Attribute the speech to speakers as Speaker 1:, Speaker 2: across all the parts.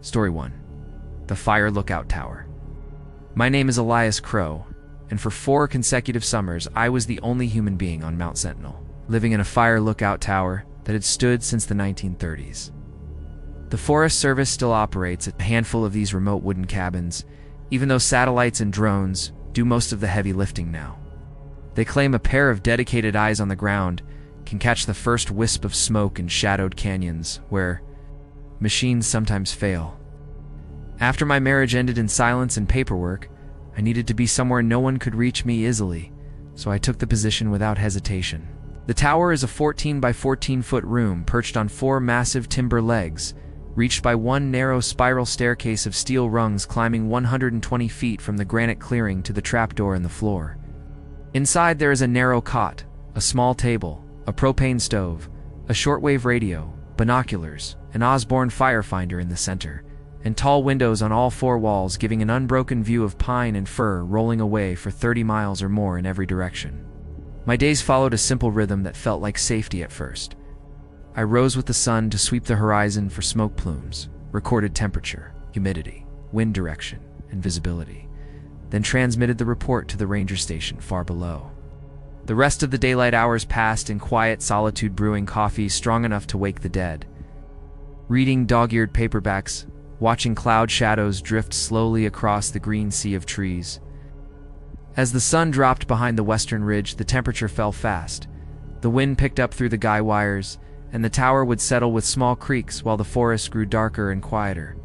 Speaker 1: Story 1. The Fire Lookout Tower. My name is Elias Crow, and for 4 consecutive summers I was the only human being on Mount Sentinel, living in a fire lookout tower that had stood since the 1930s. The Forest Service still operates a handful of these remote wooden cabins, even though satellites and drones do most of the heavy lifting now. They claim a pair of dedicated eyes on the ground can catch the first wisp of smoke in shadowed canyons where machines sometimes fail. After my marriage ended in silence and paperwork, I needed to be somewhere no one could reach me easily, so I took the position without hesitation. The tower is a 14 by 14 foot room perched on 4 massive timber legs, reached by one narrow spiral staircase of steel rungs climbing 120 feet from the granite clearing to the trapdoor in the floor. Inside there is a narrow cot, a small table, a propane stove, a shortwave radio, binoculars, an Osborne firefinder in the center, and tall windows on all 4 walls giving an unbroken view of pine and fir rolling away for 30 miles or more in every direction. My days followed a simple rhythm that felt like safety at first. I rose with the sun to sweep the horizon for smoke plumes, recorded temperature, humidity, wind direction, and visibility, then transmitted the report to the ranger station far below. The rest of the daylight hours passed in quiet solitude, brewing coffee strong enough to wake the dead, reading dog-eared paperbacks, watching cloud shadows drift slowly across the green sea of trees. As the sun dropped behind the western ridge, the temperature fell fast. The wind picked up through the guy wires, and the tower would settle with small creaks while the forest grew darker and quieter.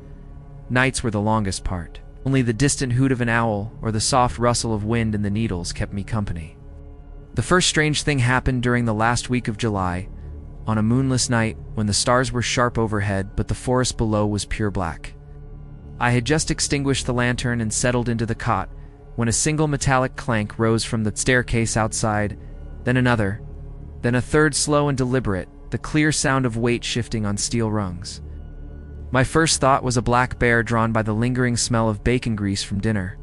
Speaker 1: Nights were the longest part. Only the distant hoot of an owl or the soft rustle of wind in the needles kept me company. The first strange thing happened during the last week of July, on a moonless night when the stars were sharp overhead but the forest below was pure black. I had just extinguished the lantern and settled into the cot when a single metallic clank rose from the staircase outside, then another, then a third, slow and deliberate, the clear sound of weight shifting on steel rungs. My first thought was a black bear drawn by the lingering smell of bacon grease from dinner.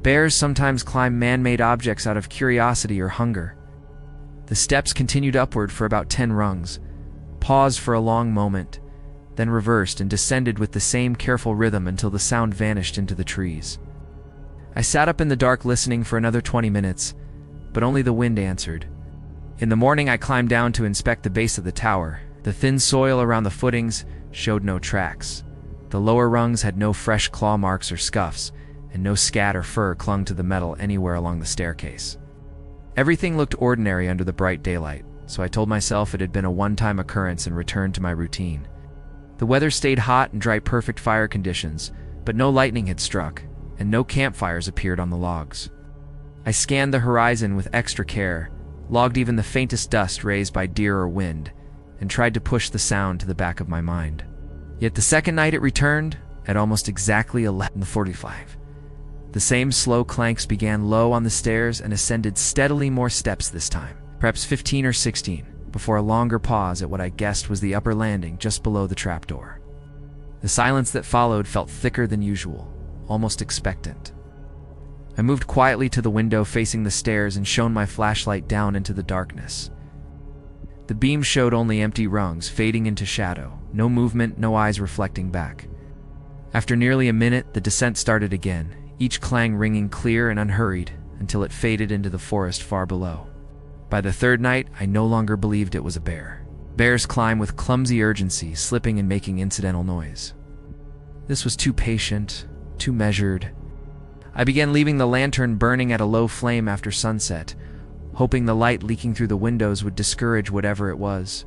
Speaker 1: Bears sometimes climb man-made objects out of curiosity or hunger. The steps continued upward for about 10 rungs, paused for a long moment, then reversed and descended with the same careful rhythm until the sound vanished into the trees. I sat up in the dark listening for another 20 minutes, but only the wind answered. In the morning I climbed down to inspect the base of the tower. The thin soil around the footings showed no tracks. The lower rungs had no fresh claw marks or scuffs, and no scat or fur clung to the metal anywhere along the staircase. Everything looked ordinary under the bright daylight, so I told myself it had been a one-time occurrence and returned to my routine. The weather stayed hot and dry, perfect fire conditions, but no lightning had struck, and no campfires appeared on the logs. I scanned the horizon with extra care, logged even the faintest dust raised by deer or wind, and tried to push the sound to the back of my mind. Yet the second night it returned, at almost exactly 11:45. The same slow clanks began low on the stairs and ascended steadily, more steps this time, perhaps 15 or 16, before a longer pause at what I guessed was the upper landing just below the trapdoor. The silence that followed felt thicker than usual, almost expectant. I moved quietly to the window facing the stairs and shone my flashlight down into the darkness. The beam showed only empty rungs fading into shadow, no movement, no eyes reflecting back. After nearly a minute, the descent started again, each clang ringing clear and unhurried until it faded into the forest far below. By the third night, I no longer believed it was a bear. Bears climb with clumsy urgency, slipping and making incidental noise. This was too patient, too measured. I began leaving the lantern burning at a low flame after sunset, hoping the light leaking through the windows would discourage whatever it was.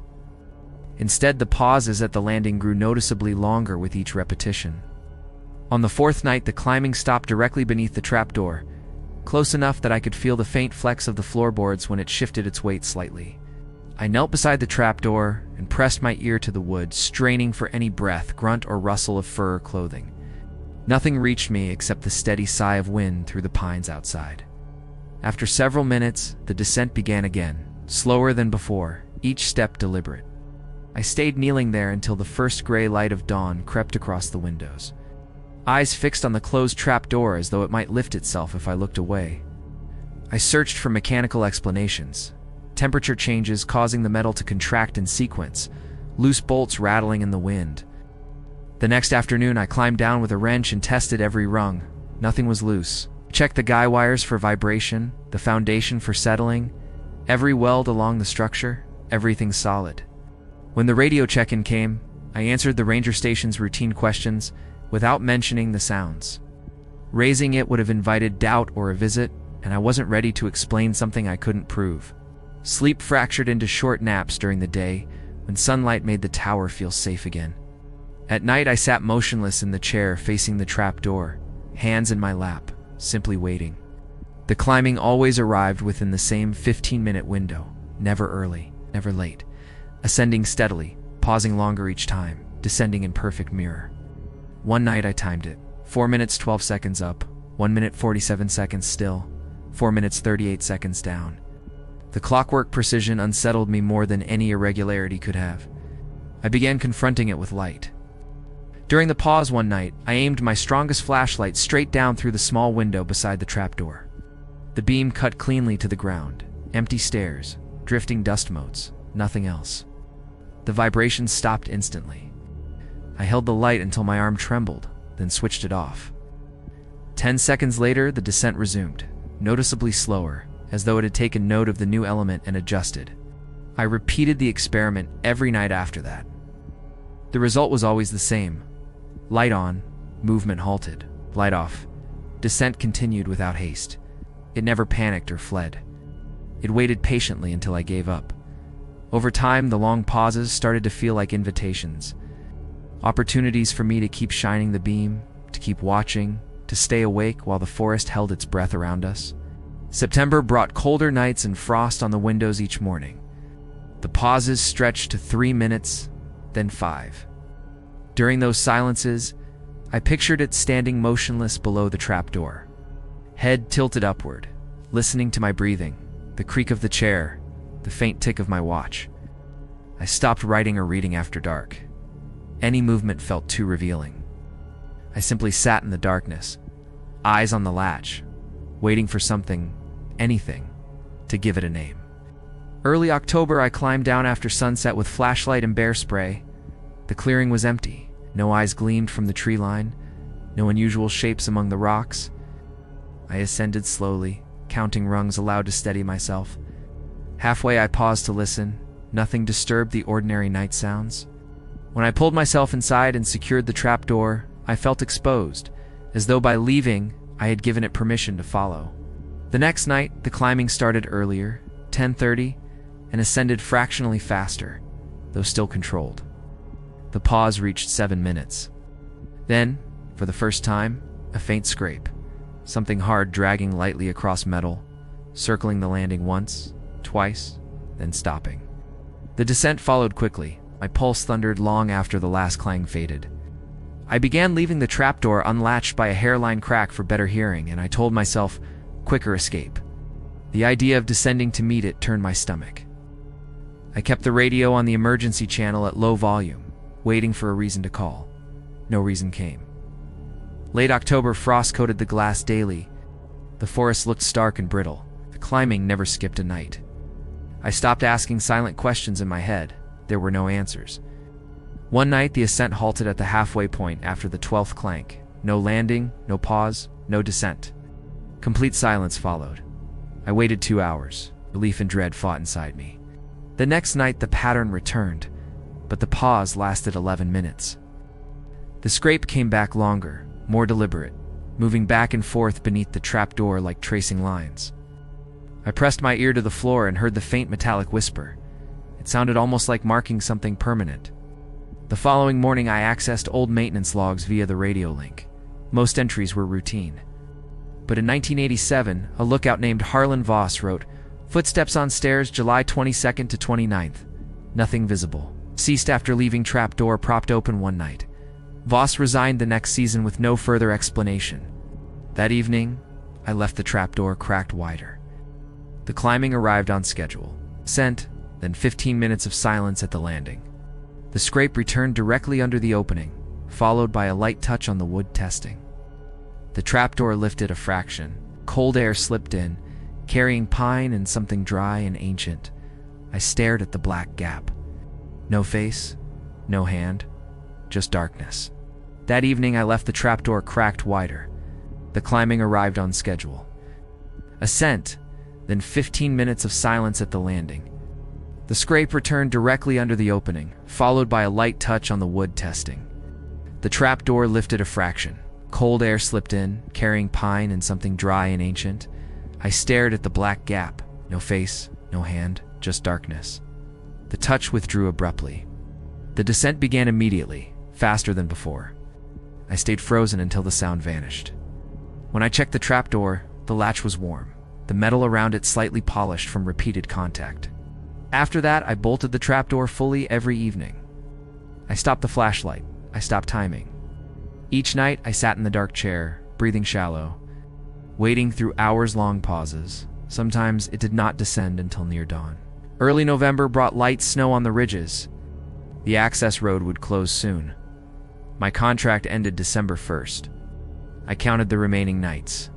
Speaker 1: Instead, the pauses at the landing grew noticeably longer with each repetition. On the 4th night, the climbing stopped directly beneath the trapdoor, close enough that I could feel the faint flex of the floorboards when it shifted its weight slightly. I knelt beside the trapdoor and pressed my ear to the wood, straining for any breath, grunt, or rustle of fur or clothing. Nothing reached me except the steady sigh of wind through the pines outside. After several minutes, the descent began again, slower than before, each step deliberate. I stayed kneeling there until the first gray light of dawn crept across the windows. Eyes fixed on the closed trapdoor as though it might lift itself if I looked away. I searched for mechanical explanations. Temperature changes causing the metal to contract in sequence, loose bolts rattling in the wind. The next afternoon, I climbed down with a wrench and tested every rung. Nothing was loose. Checked the guy wires for vibration, the foundation for settling, every weld along the structure, everything solid. When the radio check-in came, I answered the ranger station's routine questions without mentioning the sounds. Raising it would have invited doubt or a visit, and I wasn't ready to explain something I couldn't prove. Sleep fractured into short naps during the day when sunlight made the tower feel safe again. At night, I sat motionless in the chair facing the trap door, hands in my lap, simply waiting. The climbing always arrived within the same 15-minute window, never early, never late, ascending steadily, pausing longer each time, descending in perfect mirror. One night I timed it. 4 minutes 12 seconds up, 1 minute 47 seconds still, 4 minutes 38 seconds down. The clockwork precision unsettled me more than any irregularity could have. I began confronting it with light. During the pause one night, I aimed my strongest flashlight straight down through the small window beside the trapdoor. The beam cut cleanly to the ground, empty stairs, drifting dust motes, nothing else. The vibrations stopped instantly. I held the light until my arm trembled, then switched it off. 10 seconds later, the descent resumed, noticeably slower, as though it had taken note of the new element and adjusted. I repeated the experiment every night after that. The result was always the same. Light on, movement halted. Light off, descent continued without haste. It never panicked or fled. It waited patiently until I gave up. Over time, the long pauses started to feel like invitations. Opportunities for me to keep shining the beam, to keep watching, to stay awake while the forest held its breath around us. September brought colder nights and frost on the windows each morning. The pauses stretched to 3 minutes, then 5. During those silences, I pictured it standing motionless below the trapdoor, head tilted upward, listening to my breathing, the creak of the chair, the faint tick of my watch. I stopped writing or reading after dark. Any movement felt too revealing. I simply sat in the darkness, eyes on the latch, waiting for something, anything, to give it a name. Early October, I climbed down after sunset with flashlight and bear spray. The clearing was empty. No eyes gleamed from the tree line, no unusual shapes among the rocks. I ascended slowly, counting rungs aloud to steady myself. Halfway, I paused to listen. Nothing disturbed the ordinary night sounds. When I pulled myself inside and secured the trapdoor, I felt exposed, as though by leaving, I had given it permission to follow. The next night, the climbing started earlier, 10:30, and ascended fractionally faster, though still controlled. The pause reached 7 minutes. Then, for the first time, a faint scrape, something hard dragging lightly across metal, circling the landing once, twice, then stopping. The descent followed quickly. My pulse thundered long after the last clang faded. I began leaving the trapdoor unlatched by a hairline crack for better hearing, and I told myself, quicker escape. The idea of descending to meet it turned my stomach. I kept the radio on the emergency channel at low volume, waiting for a reason to call. No reason came. Late October frost coated the glass daily. The forest looked stark and brittle. The climbing never skipped a night. I stopped asking silent questions in my head. There were no answers. One night, the ascent halted at the halfway point after the 12th clank. No landing, no pause, no descent. Complete silence followed. I waited 2 hours. Relief and dread fought inside me. The next night, the pattern returned, but the pause lasted 11 minutes. The scrape came back longer, more deliberate, moving back and forth beneath the trapdoor like tracing lines. I pressed my ear to the floor and heard the faint metallic whisper. It sounded almost like marking something permanent. The following morning, I accessed old maintenance logs via the radio link. Most entries were routine. But in 1987, a lookout named Harlan Voss wrote, "Footsteps on stairs July 22nd to 29th. Nothing visible. Ceased after leaving trapdoor propped open one night." Voss resigned the next season with no further explanation. That evening, I left the trapdoor cracked wider. The climbing arrived on schedule. Ascent, then 15 minutes of silence at the landing. The scrape returned directly under the opening, followed by a light touch on the wood testing. The trapdoor lifted a fraction. Cold air slipped in, carrying pine and something dry and ancient. I stared at the black gap. No face, no hand, just darkness. That evening, I left the trapdoor cracked wider. The climbing arrived on schedule. Ascent, then 15 minutes of silence at the landing. The scrape returned directly under the opening, followed by a light touch on the wood testing. The trapdoor lifted a fraction. Cold air slipped in, carrying pine and something dry and ancient. I stared at the black gap. No face, no hand, just darkness. The touch withdrew abruptly. The descent began immediately, faster than before. I stayed frozen until the sound vanished. When I checked the trapdoor, the latch was warm, the metal around it slightly polished from repeated contact. After that, I bolted the trapdoor fully every evening. I stopped the flashlight. I stopped timing. Each night, I sat in the dark chair, breathing shallow, waiting through hours-long pauses. Sometimes it did not descend until near dawn. Early November brought light snow on the ridges. The access road would close soon. My contract ended December 1st. I counted the remaining nights.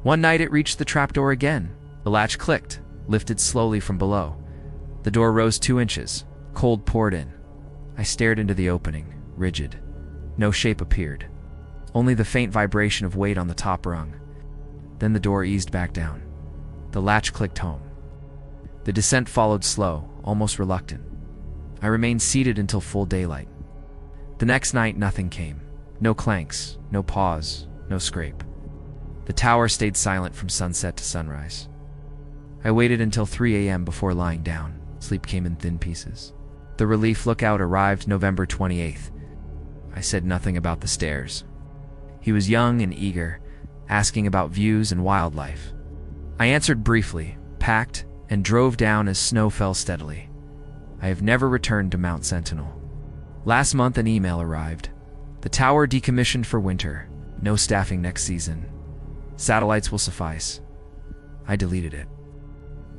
Speaker 1: One night it reached the trapdoor again. The latch clicked, lifted slowly from below. The door rose 2 inches. Cold poured in. I stared into the opening, rigid. No shape appeared. Only the faint vibration of weight on the top rung. Then the door eased back down. The latch clicked home. The descent followed slow, almost reluctant. I remained seated until full daylight. The next night, nothing came. No clanks, no pause, no scrape. The tower stayed silent from sunset to sunrise. I waited until 3 a.m. before lying down. Sleep came in thin pieces. The relief lookout arrived November 28th. I said nothing about the stairs. He was young and eager, asking about views and wildlife. I answered briefly, packed, and drove down as snow fell steadily. I have never returned to Mount Sentinel. Last month, an email arrived. The tower decommissioned for winter. No staffing next season. Satellites will suffice. I deleted it.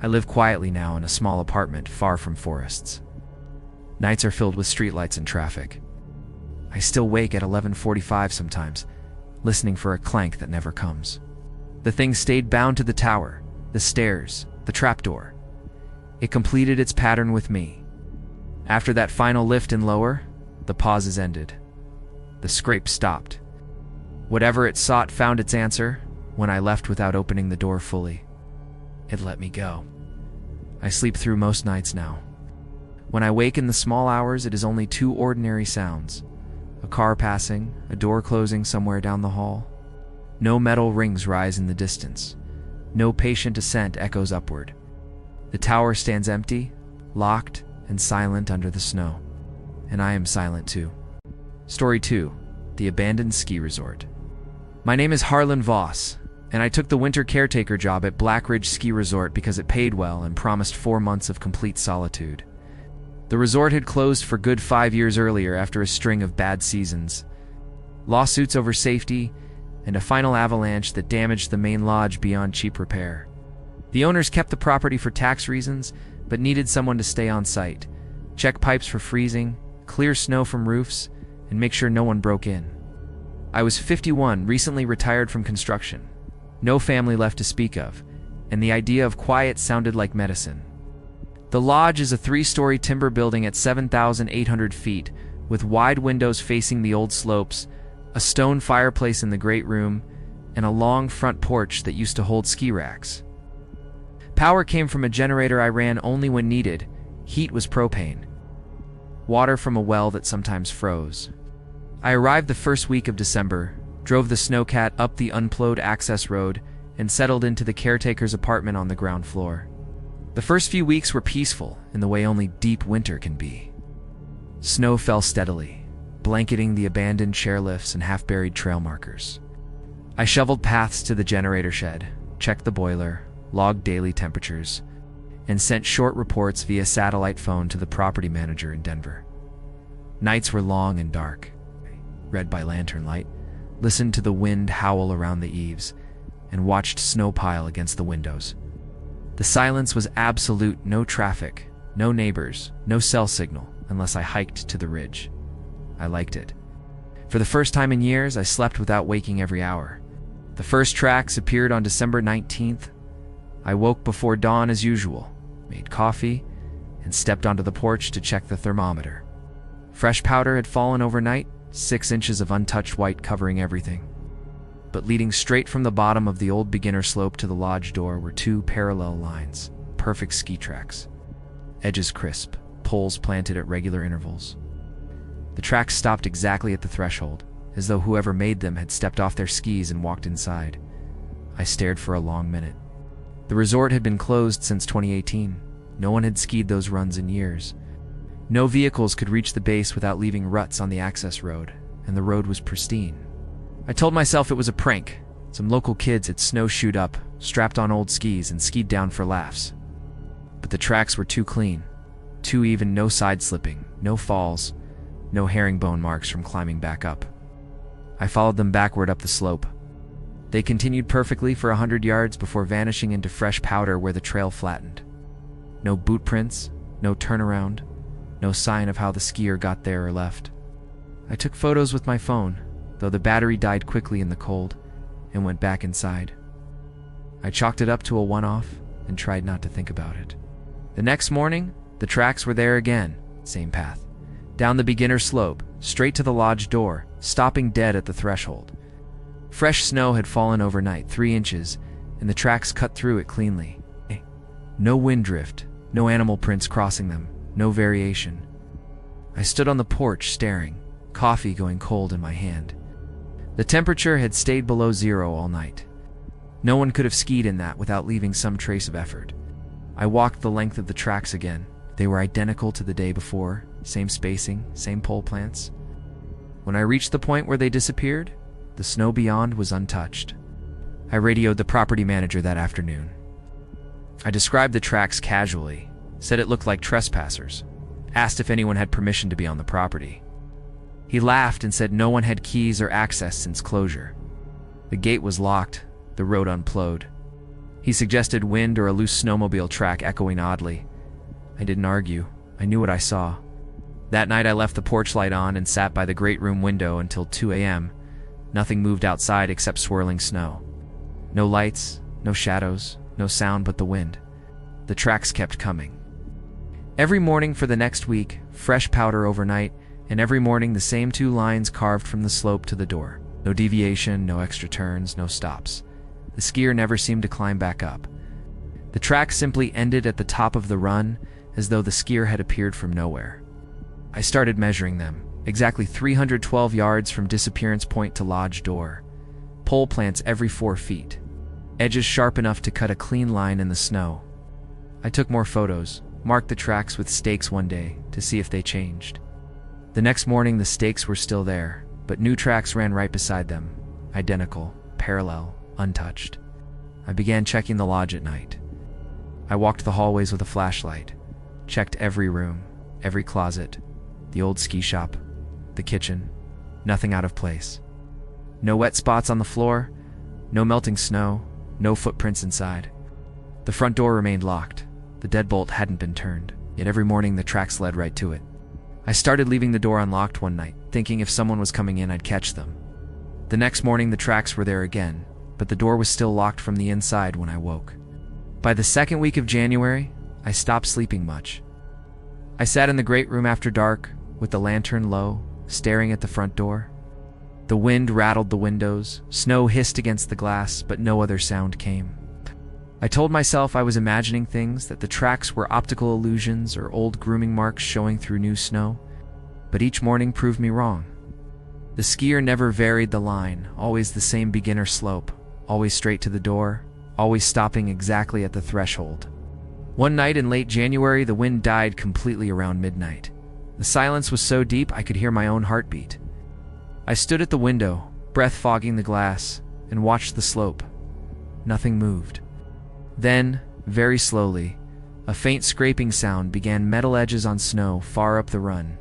Speaker 1: I live quietly now in a small apartment far from forests. Nights are filled with streetlights and traffic. I still wake at 11:45 sometimes, listening for a clank that never comes. The thing stayed bound to the tower, the stairs, the trapdoor. It completed its pattern with me. After that final lift and lower, the pauses ended. The scrape stopped. Whatever it sought found its answer when I left without opening the door fully. It let me go. I sleep through most nights now. When I wake in the small hours, it is only 2 ordinary sounds. A car passing, a door closing somewhere down the hall. No metal rings rise in the distance. No patient ascent echoes upward. The tower stands empty, locked, and silent under the snow. And I am silent too. Story 2. The Abandoned Ski Resort. My name is Harlan Voss, and I took the winter caretaker job at Black Ridge Ski Resort because it paid well and promised 4 months of complete solitude. The resort had closed for good 5 years earlier after a string of bad seasons, lawsuits over safety, and a final avalanche that damaged the main lodge beyond cheap repair. The owners kept the property for tax reasons, but needed someone to stay on site, check pipes for freezing, clear snow from roofs, and make sure no one broke in. I was 51, recently retired from construction. No family left to speak of, and the idea of quiet sounded like medicine. The lodge is a 3-story timber building at 7,800 feet, with wide windows facing the old slopes, a stone fireplace in the great room, and a long front porch that used to hold ski racks. Power came from a generator I ran only when needed. Heat was propane. Water from a well that sometimes froze. I arrived the first week of December, drove the snowcat up the unplowed access road, and settled into the caretaker's apartment on the ground floor. The first few weeks were peaceful in the way only deep winter can be. Snow fell steadily, blanketing the abandoned chairlifts and half-buried trail markers. I shoveled paths to the generator shed, checked the boiler, logged daily temperatures, and sent short reports via satellite phone to the property manager in Denver. Nights were long and dark. Read by lantern light, listened to the wind howl around the eaves, and watched snow pile against the windows. The silence was absolute. No traffic, no neighbors, no cell signal, unless I hiked to the ridge. I liked it. For the first time in years, I slept without waking every hour. The first tracks appeared on December 19th. I woke before dawn as usual, made coffee, and stepped onto the porch to check the thermometer. Fresh powder had fallen overnight, 6 inches of untouched white covering everything. But leading straight from the bottom of the old beginner slope to the lodge door were 2 parallel lines, perfect ski tracks. Edges crisp, poles planted at regular intervals. The tracks stopped exactly at the threshold, as though whoever made them had stepped off their skis and walked inside. I stared for a long minute. The resort had been closed since 2018. No one had skied those runs in years. No vehicles could reach the base without leaving ruts on the access road, and the road was pristine. I told myself it was a prank. Some local kids had snowshoed up, strapped on old skis, and skied down for laughs. But the tracks were too clean, too even, no side slipping, no falls, no herringbone marks from climbing back up. I followed them backward up the slope. They continued perfectly for 100 yards before vanishing into fresh powder where the trail flattened. No boot prints, no turnaround, no sign of how the skier got there or left. I took photos with my phone, though the battery died quickly in the cold, and went back inside. I chalked it up to a one-off and tried not to think about it. The next morning, the tracks were there again, same path. Down the beginner slope, straight to the lodge door, stopping dead at the threshold. Fresh snow had fallen overnight, 3 inches, and the tracks cut through it cleanly. No wind drift, no animal prints crossing them, no variation. I stood on the porch staring, coffee going cold in my hand. The temperature had stayed below 0 all night. No one could have skied in that without leaving some trace of effort. I walked the length of the tracks again. They were identical to the day before, same spacing, same pole plants. When I reached the point where they disappeared, the snow beyond was untouched. I radioed the property manager that afternoon. I described the tracks casually, said it looked like trespassers, asked if anyone had permission to be on the property. He laughed and said no one had keys or access since closure. The gate was locked, the road unplowed. He suggested wind or a loose snowmobile track echoing oddly. I didn't argue. I knew what I saw. That night I left the porch light on and sat by the great room window until 2 a.m. Nothing moved outside except swirling snow. No lights, no shadows, no sound but the wind. The tracks kept coming. Every morning for the next week, fresh powder overnight, and every morning the same 2 lines carved from the slope to the door. No deviation, no extra turns, no stops. The skier never seemed to climb back up. The track simply ended at the top of the run, as though the skier had appeared from nowhere. I started measuring them, exactly 312 yards from disappearance point to lodge door. Pole plants every 4 feet. Edges sharp enough to cut a clean line in the snow. I took more photos, marked the tracks with stakes one day to see if they changed. The next morning the stakes were still there, but new tracks ran right beside them, identical, parallel, untouched. I began checking the lodge at night. I walked the hallways with a flashlight, checked every room, every closet, the old ski shop, the kitchen, nothing out of place. No wet spots on the floor, no melting snow, no footprints inside. The front door remained locked. The deadbolt hadn't been turned, yet every morning the tracks led right to it. I started leaving the door unlocked one night, thinking if someone was coming in I'd catch them. The next morning the tracks were there again, but the door was still locked from the inside when I woke. By the second week of January, I stopped sleeping much. I sat in the great room after dark, with the lantern low, staring at the front door. The wind rattled the windows, snow hissed against the glass, but no other sound came. I told myself I was imagining things, that the tracks were optical illusions or old grooming marks showing through new snow, but each morning proved me wrong. The skier never varied the line, always the same beginner slope, always straight to the door, always stopping exactly at the threshold. One night in late January, the wind died completely around midnight. The silence was so deep I could hear my own heartbeat. I stood at the window, breath fogging the glass, and watched the slope. Nothing moved. Then, very slowly, a faint scraping sound began, metal edges on snow far up the run.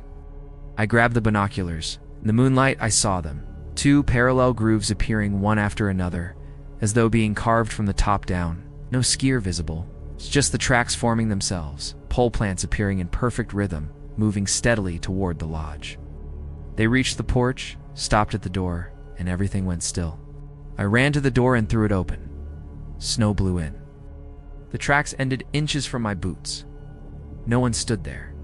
Speaker 1: I grabbed the binoculars. In the moonlight, I saw them. 2 parallel grooves appearing one after another, as though being carved from the top down. No skier visible. It's just the tracks forming themselves, pole plants appearing in perfect rhythm, moving steadily toward the lodge. They reached the porch, stopped at the door, and everything went still. I ran to the door and threw it open. Snow blew in. The tracks ended inches from my boots. No one stood there.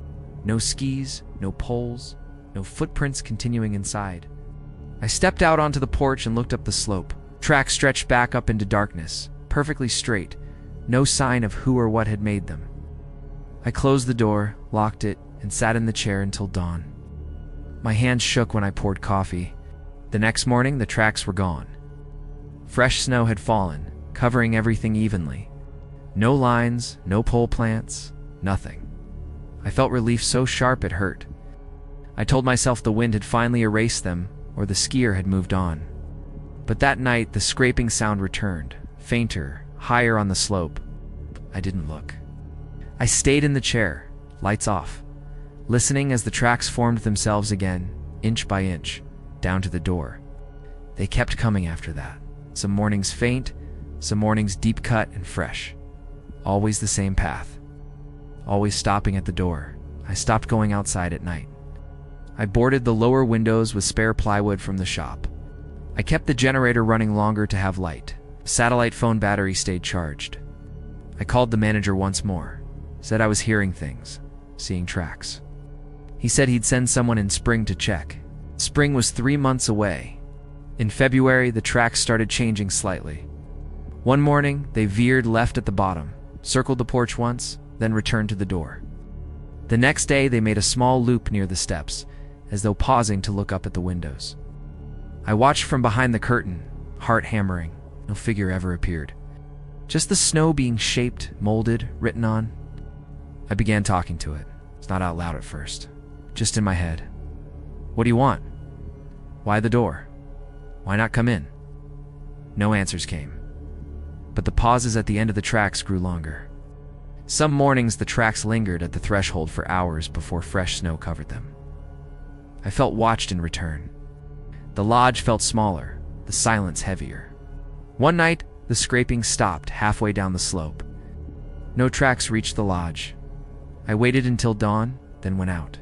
Speaker 1: No skis, no poles, no footprints continuing inside. I stepped out onto the porch and looked up the slope. Tracks stretched back up into darkness, perfectly straight, no sign of who or what had made them. I closed the door, locked it, and sat in the chair until dawn. My hands shook when I poured coffee. The next morning, the tracks were gone. Fresh snow had fallen, covering everything evenly. No lines, no pole plants, nothing. I felt relief so sharp it hurt. I told myself the wind had finally erased them, or the skier had moved on. But that night, the scraping sound returned, fainter, higher on the slope. I didn't look. I stayed in the chair, lights off, listening as the tracks formed themselves again, inch by inch, down to the door. They kept coming after that. Some mornings faint, some mornings deep cut and fresh. Always the same path. Always stopping at the door. I stopped going outside at night. I boarded the lower windows with spare plywood from the shop. I kept the generator running longer to have light. Satellite phone battery stayed charged. I called the manager once more. Said I was hearing things, seeing tracks. He said he'd send someone in spring to check. Spring was 3 months away. In February, the tracks started changing slightly. One morning, they veered left at the bottom, circled the porch once, then returned to the door. The next day, they made a small loop near the steps, as though pausing to look up at the windows. I watched from behind the curtain, heart hammering. No figure ever appeared. Just the snow being shaped, molded, written on. I began talking to it. It's not out loud at first. Just in my head. What do you want? Why the door? Why not come in? No answers came. But the pauses at the end of the tracks grew longer. Some mornings the tracks lingered at the threshold for hours before fresh snow covered them. I felt watched in return. The lodge felt smaller, the silence heavier. One night, the scraping stopped halfway down the slope. No tracks reached the lodge. I waited until dawn, then went out.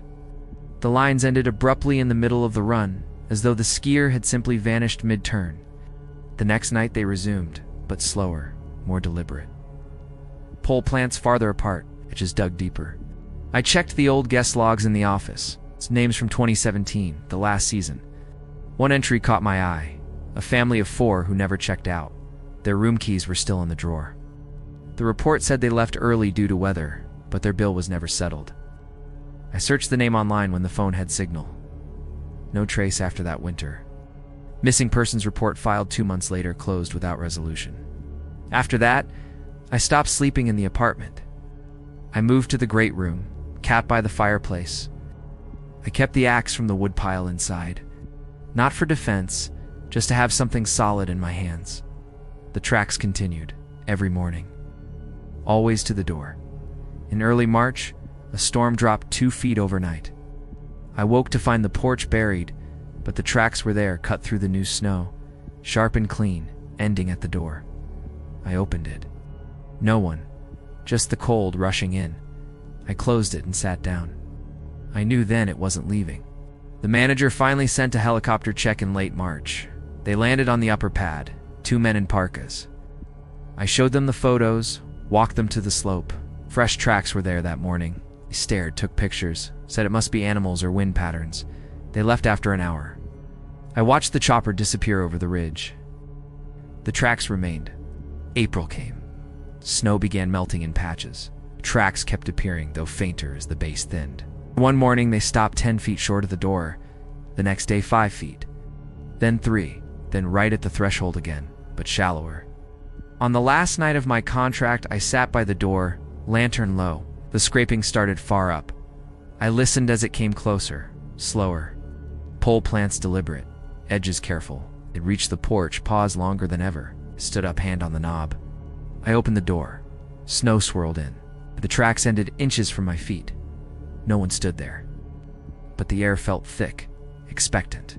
Speaker 1: The lines ended abruptly in the middle of the run, as though the skier had simply vanished mid-turn. The next night they resumed, but slower, more deliberate. Pole plants farther apart, edges dug deeper. I checked the old guest logs in the office. It's names from 2017, the last season. One entry caught my eye. A family of 4 who never checked out. Their room keys were still in the drawer. The report said they left early due to weather, but their bill was never settled. I searched the name online when the phone had signal. No trace after that winter. Missing persons report filed 2 months later closed without resolution. After that, I stopped sleeping in the apartment. I moved to the great room, cat by the fireplace. I kept the axe from the woodpile inside. Not for defense, just to have something solid in my hands. The tracks continued, every morning. Always to the door. In early March, a storm dropped 2 feet overnight. I woke to find the porch buried, but the tracks were there, cut through the new snow, sharp and clean, ending at the door. I opened it. No one, just the cold rushing in. I closed it and sat down. I knew then it wasn't leaving. The manager finally sent a helicopter check in late March. They landed on the upper pad, 2 men in parkas. I showed them the photos, walked them to the slope. Fresh tracks were there that morning. They stared, took pictures, said it must be animals or wind patterns. They left after an hour. I watched the chopper disappear over the ridge. The tracks remained. April came. Snow began melting in patches. Tracks kept appearing, though fainter as the base thinned. One morning they stopped 10 feet short of the door. The next day 5 feet. Then 3. Then right at the threshold again, but shallower. On the last night of my contract, I sat by the door, lantern low. The scraping started far up. I listened as it came closer, slower. Pole plants deliberate, edges careful. It reached the porch, paused longer than ever, stood up, hand on the knob. I opened the door. Snow swirled in. The tracks ended inches from my feet. No one stood there. But the air felt thick, expectant.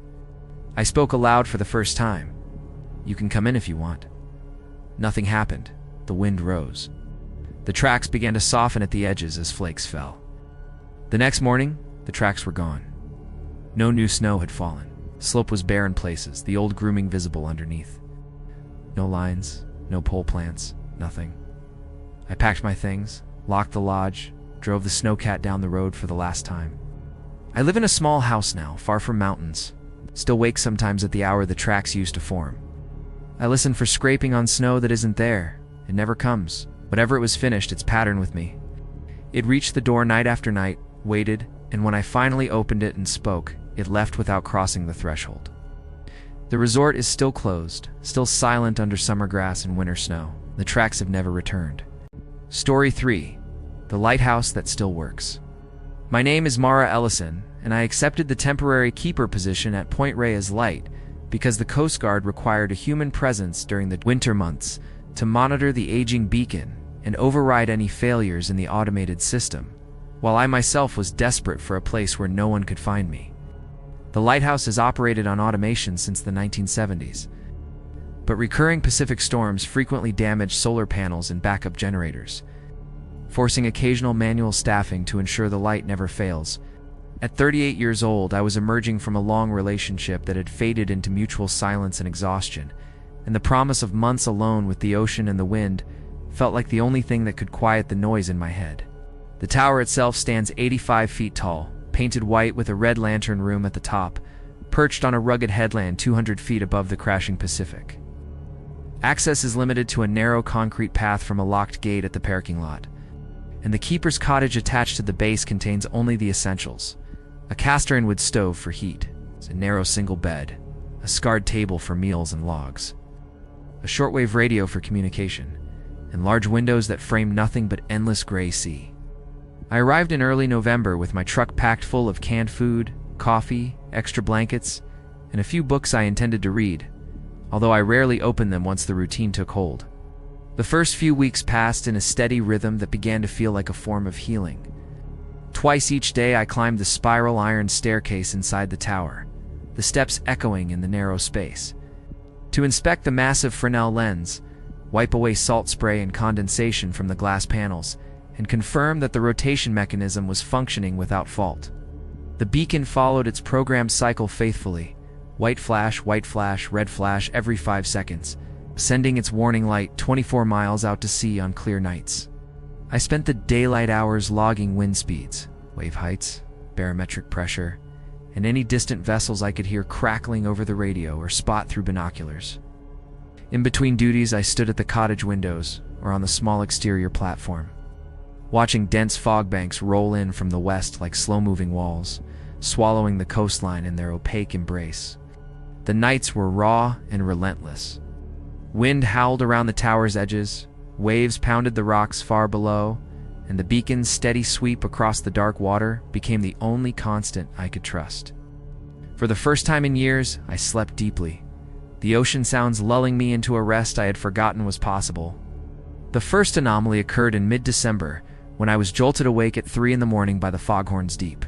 Speaker 1: I spoke aloud for the first time. You can come in if you want. Nothing happened. The wind rose. The tracks began to soften at the edges as flakes fell. The next morning, the tracks were gone. No new snow had fallen. Slope was bare in places, the old grooming visible underneath. No lines, no pole plants, nothing. I packed my things, locked the lodge, drove the snowcat down the road for the last time. I live in a small house now, far from mountains. Still wake sometimes at the hour the tracks used to form. I listen for scraping on snow that isn't there. It never comes. Whatever it was finished, its pattern with me. It reached the door night after night, waited, and when I finally opened it and spoke, it left without crossing the threshold. The resort is still closed, still silent under summer grass and winter snow. The tracks have never returned. Story 3. The Lighthouse That Still Works. My name is Mara Ellison, and I accepted the temporary keeper position at Point Reyes Light because the Coast Guard required a human presence during the winter months to monitor the aging beacon and override any failures in the automated system, while I myself was desperate for a place where no one could find me. The lighthouse has operated on automation since the 1970s, but recurring Pacific storms frequently damage solar panels and backup generators, forcing occasional manual staffing to ensure the light never fails. At 38 years old, I was emerging from a long relationship that had faded into mutual silence and exhaustion, and the promise of months alone with the ocean and the wind felt like the only thing that could quiet the noise in my head. The tower itself stands 85 feet tall, painted white with a red lantern room at the top, perched on a rugged headland 200 feet above the crashing Pacific. Access is limited to a narrow concrete path from a locked gate at the parking lot, and the keeper's cottage attached to the base contains only the essentials: a cast-iron wood stove for heat, a narrow single bed, a scarred table for meals and logs, a shortwave radio for communication, and large windows that frame nothing but endless gray sea. I arrived in early November with my truck packed full of canned food, coffee, extra blankets, and a few books I intended to read, although I rarely opened them once the routine took hold. The first few weeks passed in a steady rhythm that began to feel like a form of healing. Twice each day I climbed the spiral iron staircase inside the tower, the steps echoing in the narrow space, to inspect the massive Fresnel lens, wipe away salt spray and condensation from the glass panels, and confirm that the rotation mechanism was functioning without fault. The beacon followed its programmed cycle faithfully: white flash, red flash every 5 seconds, sending its warning light 24 miles out to sea on clear nights. I spent the daylight hours logging wind speeds, wave heights, barometric pressure, and any distant vessels I could hear crackling over the radio or spot through binoculars. In between duties, I stood at the cottage windows or on the small exterior platform, watching dense fog banks roll in from the west like slow-moving walls, swallowing the coastline in their opaque embrace. The nights were raw and relentless. Wind howled around the tower's edges, waves pounded the rocks far below, and the beacon's steady sweep across the dark water became the only constant I could trust. For the first time in years, I slept deeply, the ocean sounds lulling me into a rest I had forgotten was possible. The first anomaly occurred in mid-December, when I was jolted awake at 3 a.m. by the foghorns deep.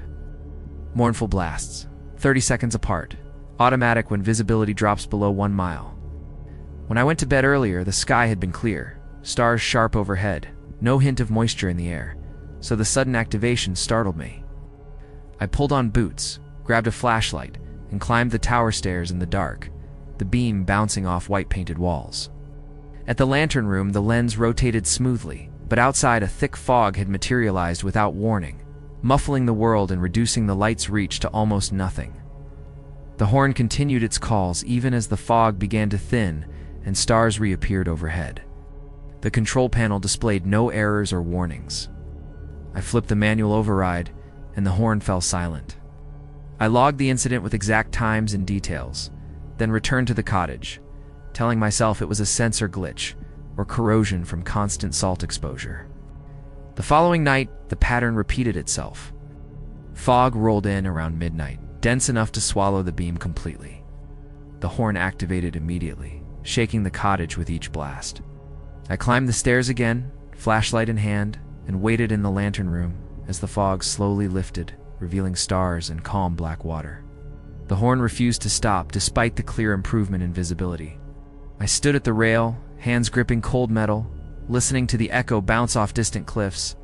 Speaker 1: Mournful blasts, 30 seconds apart, automatic when visibility drops below 1 mile. When I went to bed earlier, the sky had been clear, stars sharp overhead, no hint of moisture in the air, so the sudden activation startled me. I pulled on boots, grabbed a flashlight, and climbed the tower stairs in the dark, the beam bouncing off white-painted walls. At the lantern room, the lens rotated smoothly, but outside a thick fog had materialized without warning, muffling the world and reducing the light's reach to almost nothing. The horn continued its calls even as the fog began to thin and stars reappeared overhead. The control panel displayed no errors or warnings. I flipped the manual override, and the horn fell silent. I logged the incident with exact times and details, then returned to the cottage, telling myself it was a sensor glitch or corrosion from constant salt exposure. The following night, the pattern repeated itself. Fog rolled in around midnight, dense enough to swallow the beam completely. The horn activated immediately, shaking the cottage with each blast. I climbed the stairs again, flashlight in hand, and waited in the lantern room as the fog slowly lifted, revealing stars and calm black water. The horn refused to stop despite the clear improvement in visibility. I stood at the rail, hands gripping cold metal, listening to the echo bounce off distant cliffs.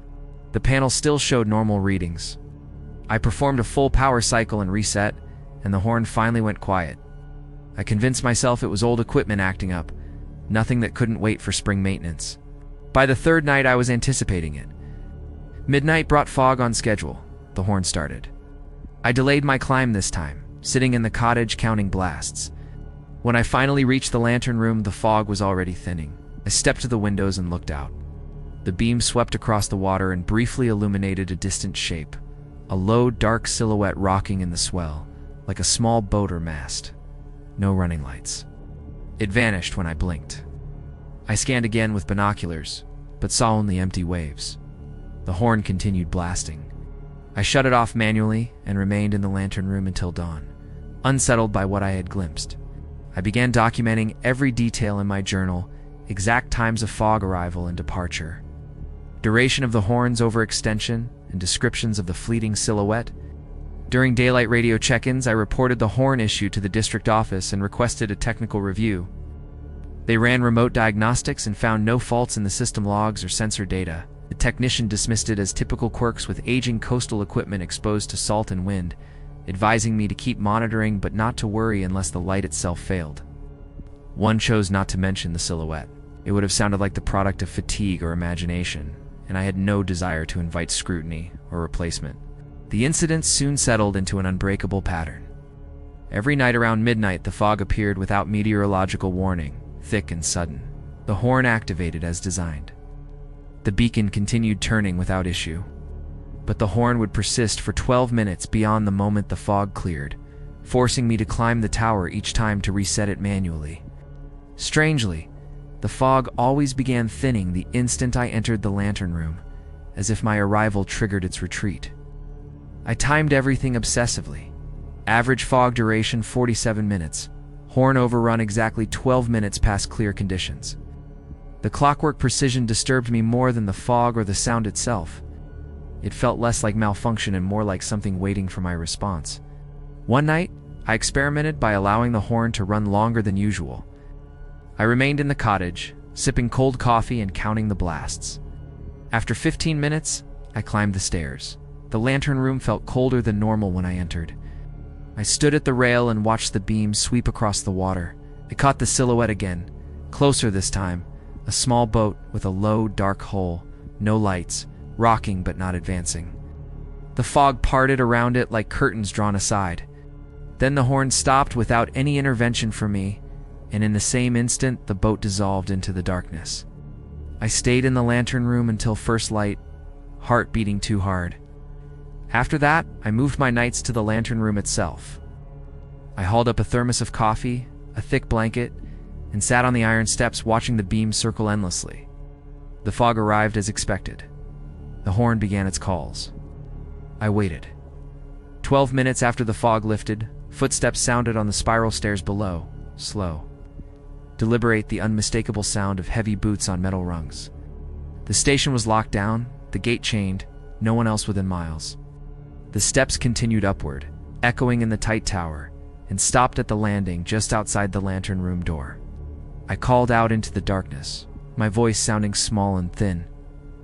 Speaker 1: The panel still showed normal readings. I performed a full power cycle and reset, and the horn finally went quiet. I convinced myself it was old equipment acting up, nothing that couldn't wait for spring maintenance. By the third night, I was anticipating it. Midnight brought fog on schedule. The horn started. I delayed my climb this time, sitting in the cottage counting blasts. When I finally reached the lantern room, the fog was already thinning. I stepped to the windows and looked out. The beam swept across the water and briefly illuminated a distant shape, a low, dark silhouette rocking in the swell, like a small boat or mast. No running lights. It vanished when I blinked. I scanned again with binoculars, but saw only empty waves. The horn continued blasting. I shut it off manually and remained in the lantern room until dawn, unsettled by what I had glimpsed. I began documenting every detail in my journal, exact times of fog arrival and departure, duration of the horn's overextension, and descriptions of the fleeting silhouette. During daylight radio check-ins, I reported the horn issue to the district office and requested a technical review. They ran remote diagnostics and found no faults in the system logs or sensor data. The technician dismissed it as typical quirks with aging coastal equipment exposed to salt and wind, advising me to keep monitoring but not to worry unless the light itself failed. One chose not to mention the silhouette. It would have sounded like the product of fatigue or imagination, and I had no desire to invite scrutiny or replacement. The incident soon settled into an unbreakable pattern. Every night around midnight, the fog appeared without meteorological warning, thick and sudden. The horn activated as designed. The beacon continued turning without issue, but the horn would persist for 12 minutes beyond the moment the fog cleared, forcing me to climb the tower each time to reset it manually. Strangely, the fog always began thinning the instant I entered the lantern room, as if my arrival triggered its retreat. I timed everything obsessively. Average fog duration 47 minutes, horn overrun exactly 12 minutes past clear conditions. The clockwork precision disturbed me more than the fog or the sound itself. It felt less like malfunction and more like something waiting for my response. One night, I experimented by allowing the horn to run longer than usual. I remained in the cottage, sipping cold coffee and counting the blasts. After 15 minutes, I climbed the stairs. The lantern room felt colder than normal when I entered. I stood at the rail and watched the beam sweep across the water. I caught the silhouette again, closer this time. A small boat with a low, dark hull, no lights, rocking but not advancing. The fog parted around it like curtains drawn aside. Then the horn stopped without any intervention from me, and in the same instant the boat dissolved into the darkness. I stayed in the lantern room until first light, heart beating too hard. After that, I moved my nights to the lantern room itself. I hauled up a thermos of coffee, a thick blanket, and sat on the iron steps watching the beam circle endlessly. The fog arrived as expected. The horn began its calls. I waited. 12 minutes after the fog lifted, footsteps sounded on the spiral stairs below, slow. Deliberate, the unmistakable sound of heavy boots on metal rungs. The station was locked down, the gate chained, no one else within miles. The steps continued upward, echoing in the tight tower, and stopped at the landing just outside the lantern room door. I called out into the darkness, my voice sounding small and thin.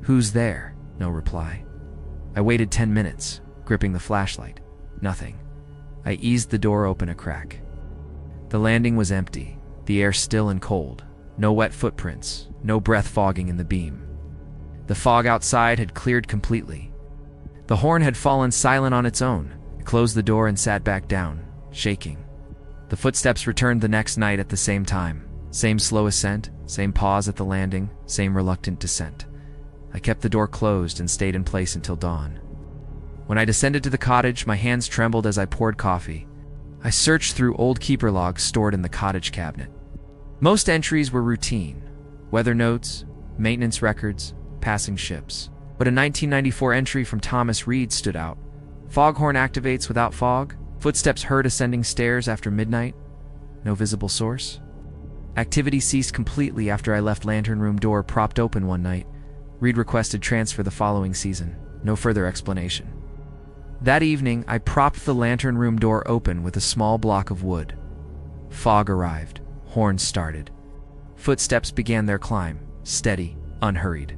Speaker 1: "Who's there?" No reply. I waited 10 minutes, gripping the flashlight. Nothing. I eased the door open a crack. The landing was empty, the air still and cold. No wet footprints, no breath fogging in the beam. The fog outside had cleared completely. The horn had fallen silent on its own. I closed the door and sat back down, shaking. The footsteps returned the next night at the same time. Same slow ascent, same pause at the landing, same reluctant descent. I kept the door closed and stayed in place until dawn. When I descended to the cottage, my hands trembled as I poured coffee. I searched through old keeper logs stored in the cottage cabinet. Most entries were routine: weather notes, maintenance records, passing ships. But a 1994 entry from Thomas Reed stood out. Foghorn activates without fog. Footsteps heard ascending stairs after midnight. No visible source. Activity ceased completely after I left lantern room door propped open one night. Reed requested transfer the following season. No further explanation. That evening, I propped the lantern room door open with a small block of wood. Fog arrived. Horns started. Footsteps began their climb, steady, unhurried.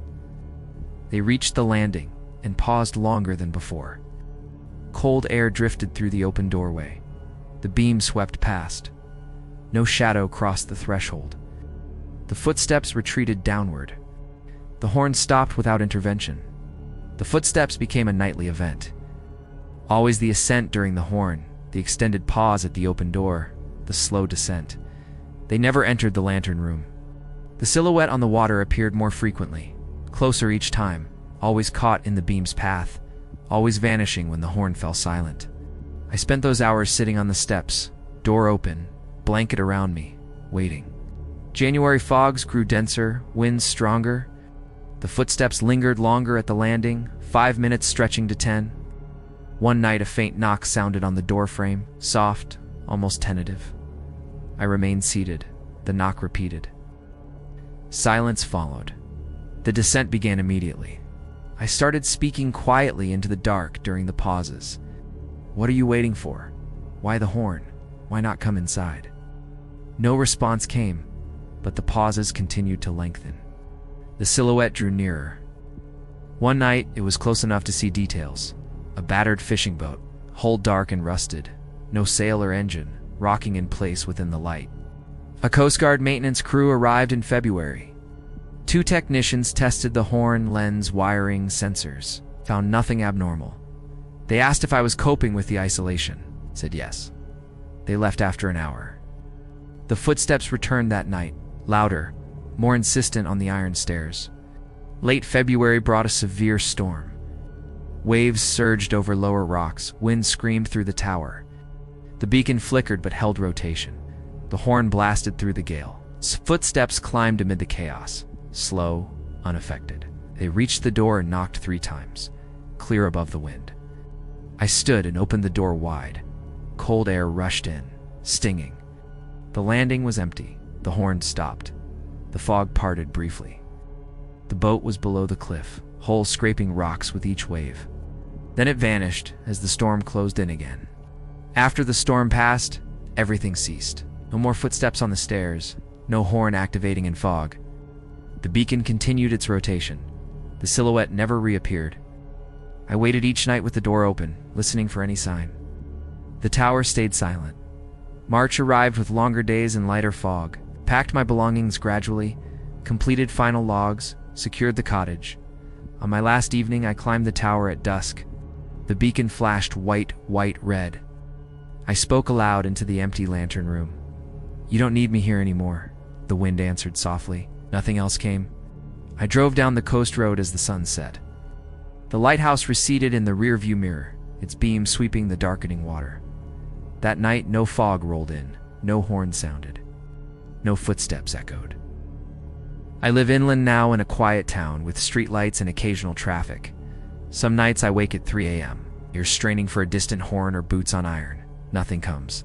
Speaker 1: They reached the landing and paused longer than before. Cold air drifted through the open doorway. The beam swept past. No shadow crossed the threshold. The footsteps retreated downward. The horn stopped without intervention. The footsteps became a nightly event. Always the ascent during the horn, the extended pause at the open door, the slow descent. They never entered the lantern room. The silhouette on the water appeared more frequently, closer each time, always caught in the beam's path, always vanishing when the horn fell silent. I spent those hours sitting on the steps, door open, blanket around me, waiting. January fogs grew denser, winds stronger. The footsteps lingered longer at the landing, 5 minutes stretching to 10. One night a faint knock sounded on the doorframe, soft, almost tentative. I remained seated. The knock repeated. Silence followed. The descent began immediately. I started speaking quietly into the dark during the pauses. What are you waiting for? Why the horn? Why not come inside? No response came, but the pauses continued to lengthen. The silhouette drew nearer. One night, it was close enough to see details. A battered fishing boat, hull dark and rusted, no sail or engine, rocking in place within the light. A Coast Guard maintenance crew arrived in February. 2 technicians tested the horn, lens, wiring, sensors, found nothing abnormal. They asked if I was coping with the isolation, said yes. They left after an hour. The footsteps returned that night, louder, more insistent on the iron stairs. Late February brought a severe storm. Waves surged over lower rocks, wind screamed through the tower. The beacon flickered but held rotation. The horn blasted through the gale. Footsteps climbed amid the chaos, slow, unaffected. They reached the door and knocked 3 times, clear above the wind. I stood and opened the door wide. Cold air rushed in, stinging. The landing was empty. The horn stopped. The fog parted briefly. The boat was below the cliff, hull scraping rocks with each wave. Then it vanished as the storm closed in again. After the storm passed, everything ceased. No more footsteps on the stairs, no horn activating in fog. The beacon continued its rotation. The silhouette never reappeared. I waited each night with the door open, listening for any sign. The tower stayed silent. March arrived with longer days and lighter fog, packed my belongings gradually, completed final logs, secured the cottage. On my last evening, I climbed the tower at dusk. The beacon flashed white, red. I spoke aloud into the empty lantern room. "You don't need me here anymore," the wind answered softly. Nothing else came. I drove down the coast road as the sun set. The lighthouse receded in the rearview mirror, its beam sweeping the darkening water. That night, no fog rolled in, no horn sounded, no footsteps echoed. I live inland now in a quiet town with streetlights and occasional traffic. Some nights I wake at 3 a.m., ears straining for a distant horn or boots on iron. Nothing comes.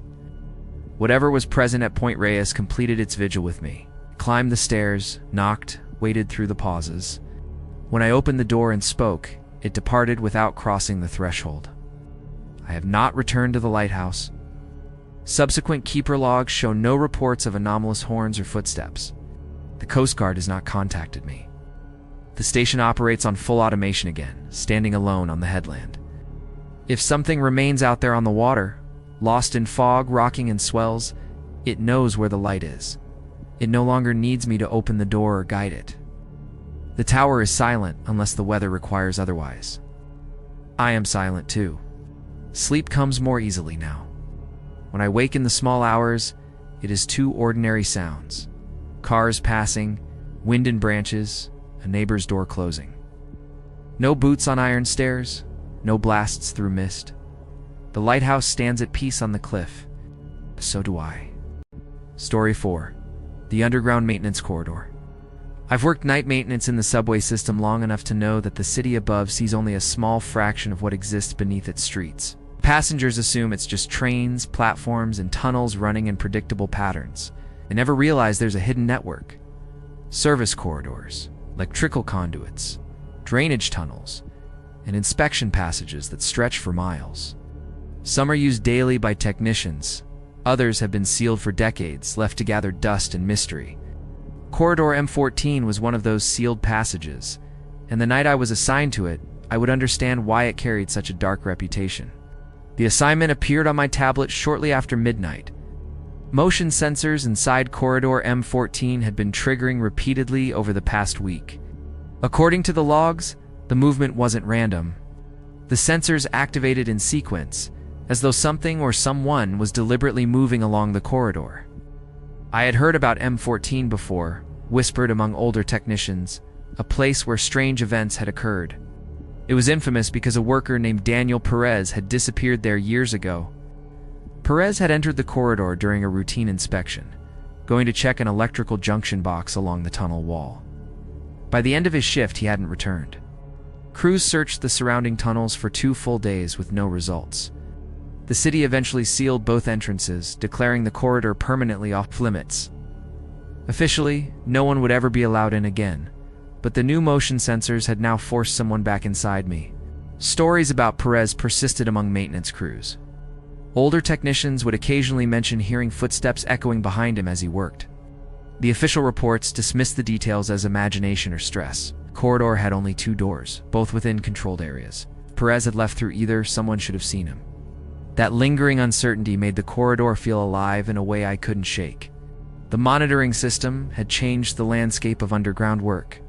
Speaker 1: Whatever was present at Point Reyes completed its vigil with me. Climbed the stairs, knocked, waited through the pauses. When I opened the door and spoke, it departed without crossing the threshold. I have not returned to the lighthouse. Subsequent keeper logs show no reports of anomalous horns or footsteps. The Coast Guard has not contacted me. The station operates on full automation again, standing alone on the headland. If something remains out there on the water, lost in fog, rocking in swells, it knows where the light is. It no longer needs me to open the door or guide it. The tower is silent unless the weather requires otherwise. I am silent too. Sleep comes more easily now. When I wake in the small hours, it is 2 ordinary sounds: cars passing, wind in branches, a neighbor's door closing. No boots on iron stairs, no blasts through mist. The lighthouse stands at peace on the cliff. So do I. Story 4. The Underground Maintenance Corridor. I've worked night maintenance in the subway system long enough to know that the city above sees only a small fraction of what exists beneath its streets. Passengers assume it's just trains, platforms, and tunnels running in predictable patterns. They never realize there's a hidden network. Service corridors, electrical conduits, drainage tunnels, and inspection passages that stretch for miles. Some are used daily by technicians. Others have been sealed for decades, left to gather dust and mystery. Corridor M14 was one of those sealed passages, and the night I was assigned to it, I would understand why it carried such a dark reputation. The assignment appeared on my tablet shortly after midnight. Motion sensors inside Corridor M14 had been triggering repeatedly over the past week. According to the logs, the movement wasn't random. The sensors activated in sequence, as though something or someone was deliberately moving along the corridor. I had heard about M14 before, whispered among older technicians, a place where strange events had occurred. It was infamous because a worker named Daniel Perez had disappeared there years ago. Perez had entered the corridor during a routine inspection, going to check an electrical junction box along the tunnel wall. By the end of his shift, he hadn't returned. Crews searched the surrounding tunnels for 2 full days with no results. The city eventually sealed both entrances, declaring the corridor permanently off-limits. Officially, no one would ever be allowed in again, but the new motion sensors had now forced someone back inside me. Stories about Perez persisted among maintenance crews. Older technicians would occasionally mention hearing footsteps echoing behind him as he worked. The official reports dismissed the details as imagination or stress. The corridor had only 2 doors, both within controlled areas. If Perez had left through either, someone should have seen him. That lingering uncertainty made the corridor feel alive in a way I couldn't shake. The monitoring system had changed the landscape of underground work.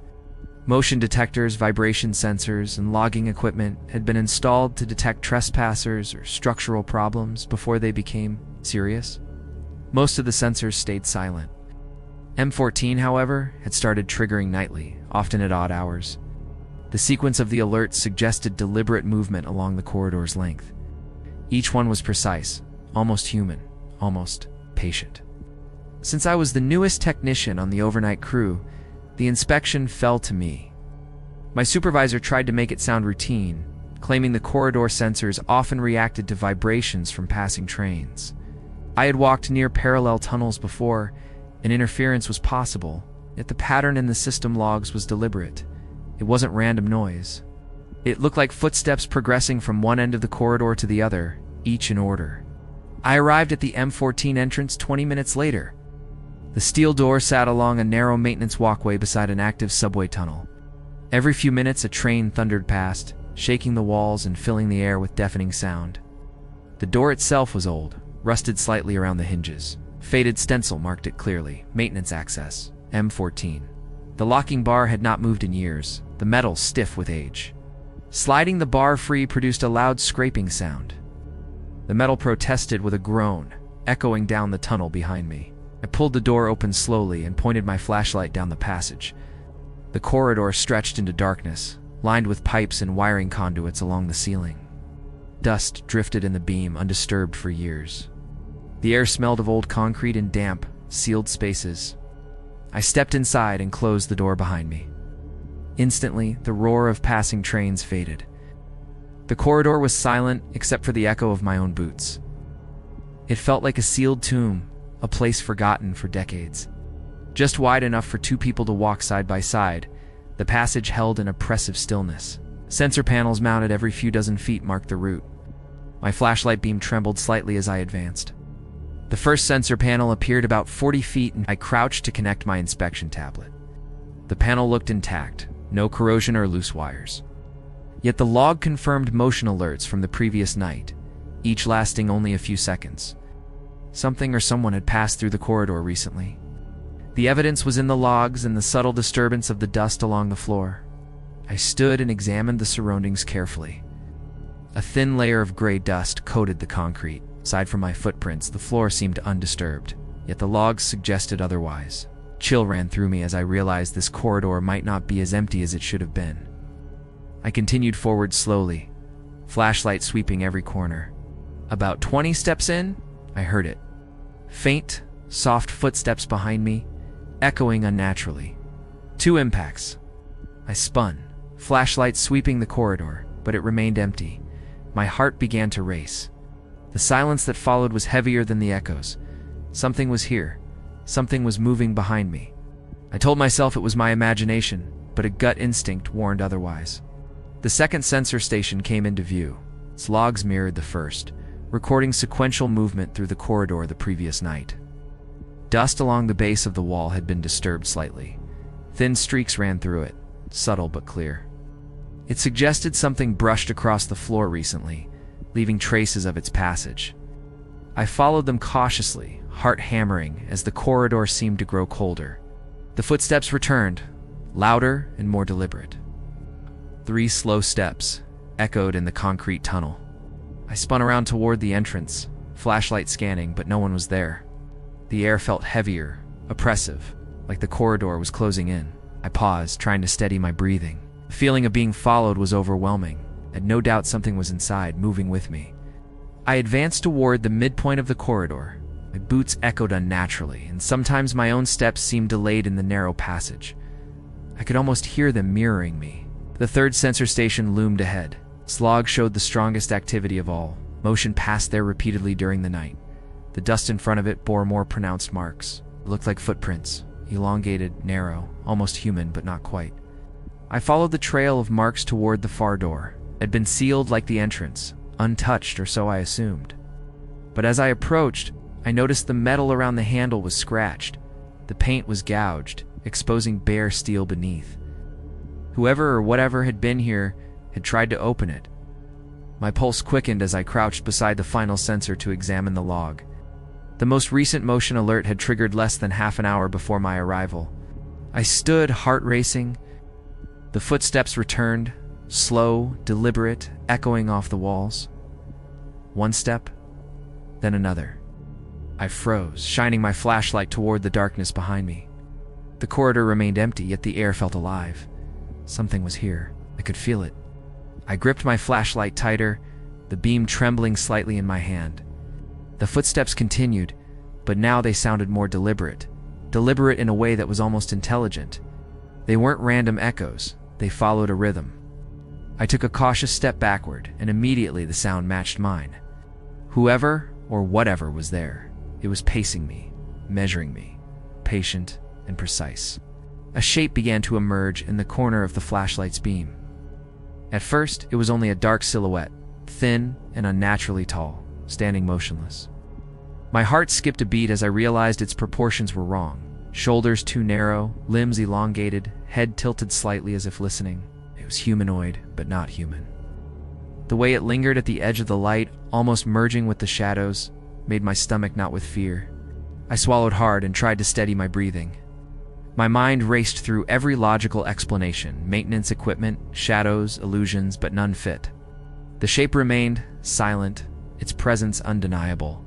Speaker 1: Motion detectors, vibration sensors, and logging equipment had been installed to detect trespassers or structural problems before they became serious. Most of the sensors stayed silent. M14, however, had started triggering nightly, often at odd hours. The sequence of the alerts suggested deliberate movement along the corridor's length. Each one was precise, almost human, almost patient. Since I was the newest technician on the overnight crew, the inspection fell to me. My supervisor tried to make it sound routine, claiming the corridor sensors often reacted to vibrations from passing trains. I had walked near parallel tunnels before, and interference was possible, yet the pattern in the system logs was deliberate. It wasn't random noise. It looked like footsteps progressing from one end of the corridor to the other, each in order. I arrived at the M14 entrance 20 minutes later. The steel door sat along a narrow maintenance walkway beside an active subway tunnel. Every few minutes a train thundered past, shaking the walls and filling the air with deafening sound. The door itself was old, rusted slightly around the hinges. Faded stencil marked it clearly, maintenance access, M14. The locking bar had not moved in years, the metal stiff with age. Sliding the bar free produced a loud scraping sound. The metal protested with a groan, echoing down the tunnel behind me. I pulled the door open slowly and pointed my flashlight down the passage. The corridor stretched into darkness, lined with pipes and wiring conduits along the ceiling. Dust drifted in the beam, undisturbed for years. The air smelled of old concrete and damp, sealed spaces. I stepped inside and closed the door behind me. Instantly, the roar of passing trains faded. The corridor was silent except for the echo of my own boots. It felt like a sealed tomb, a place forgotten for decades. Just wide enough for 2 people to walk side by side, the passage held an oppressive stillness. Sensor panels mounted every few dozen feet marked the route. My flashlight beam trembled slightly as I advanced. The first sensor panel appeared about 40 feet and I crouched to connect my inspection tablet. The panel looked intact, no corrosion or loose wires. Yet the log confirmed motion alerts from the previous night, each lasting only a few seconds. Something or someone had passed through the corridor recently. The evidence was in the logs and the subtle disturbance of the dust along the floor. I stood and examined the surroundings carefully. A thin layer of gray dust coated the concrete. Aside from my footprints, the floor seemed undisturbed, yet the logs suggested otherwise. Chill ran through me as I realized this corridor might not be as empty as it should have been. I continued forward slowly, flashlight sweeping every corner. About 20 steps in, I heard it. Faint, soft footsteps behind me, echoing unnaturally. 2 impacts. I spun, flashlight sweeping the corridor, but it remained empty. My heart began to race. The silence that followed was heavier than the echoes. Something was here. Something was moving behind me. I told myself it was my imagination, but a gut instinct warned otherwise. The second sensor station came into view. Its logs mirrored the first, recording sequential movement through the corridor the previous night. Dust along the base of the wall had been disturbed slightly. Thin streaks ran through it, subtle but clear. It suggested something brushed across the floor recently, leaving traces of its passage. I followed them cautiously, heart hammering as the corridor seemed to grow colder. The footsteps returned, louder and more deliberate. 3 slow steps, echoed in the concrete tunnel. I spun around toward the entrance, flashlight scanning, but no one was there. The air felt heavier, oppressive, like the corridor was closing in. I paused, trying to steady my breathing. The feeling of being followed was overwhelming, and no doubt something was inside, moving with me. I advanced toward the midpoint of the corridor. My boots echoed unnaturally, and sometimes my own steps seemed delayed in the narrow passage. I could almost hear them mirroring me. The third sensor station loomed ahead. Its log showed the strongest activity of all. Motion passed there repeatedly during the night. The dust in front of it bore more pronounced marks. It looked like footprints, elongated, narrow, almost human, but not quite. I followed the trail of marks toward the far door. It had been sealed like the entrance, untouched, or so I assumed. But as I approached, I noticed the metal around the handle was scratched. The paint was gouged, exposing bare steel beneath. Whoever or whatever had been here had tried to open it. My pulse quickened as I crouched beside the final sensor to examine the log. The most recent motion alert had triggered less than half an hour before my arrival. I stood, heart racing. The footsteps returned, slow, deliberate, echoing off the walls. One step, then another. I froze, shining my flashlight toward the darkness behind me. The corridor remained empty, yet the air felt alive. Something was here. I could feel it. I gripped my flashlight tighter, the beam trembling slightly in my hand. The footsteps continued, but now they sounded more deliberate in a way that was almost intelligent. They weren't random echoes, they followed a rhythm. I took a cautious step backward, and immediately the sound matched mine. Whoever or whatever was there, it was pacing me, measuring me, patient and precise. A shape began to emerge in the corner of the flashlight's beam. At first, it was only a dark silhouette, thin and unnaturally tall, standing motionless. My heart skipped a beat as I realized its proportions were wrong. Shoulders too narrow, limbs elongated, head tilted slightly as if listening. It was humanoid, but not human. The way it lingered at the edge of the light, almost merging with the shadows, made my stomach knot with fear. I swallowed hard and tried to steady my breathing. My mind raced through every logical explanation, maintenance equipment, shadows, illusions, but none fit. The shape remained silent, its presence undeniable.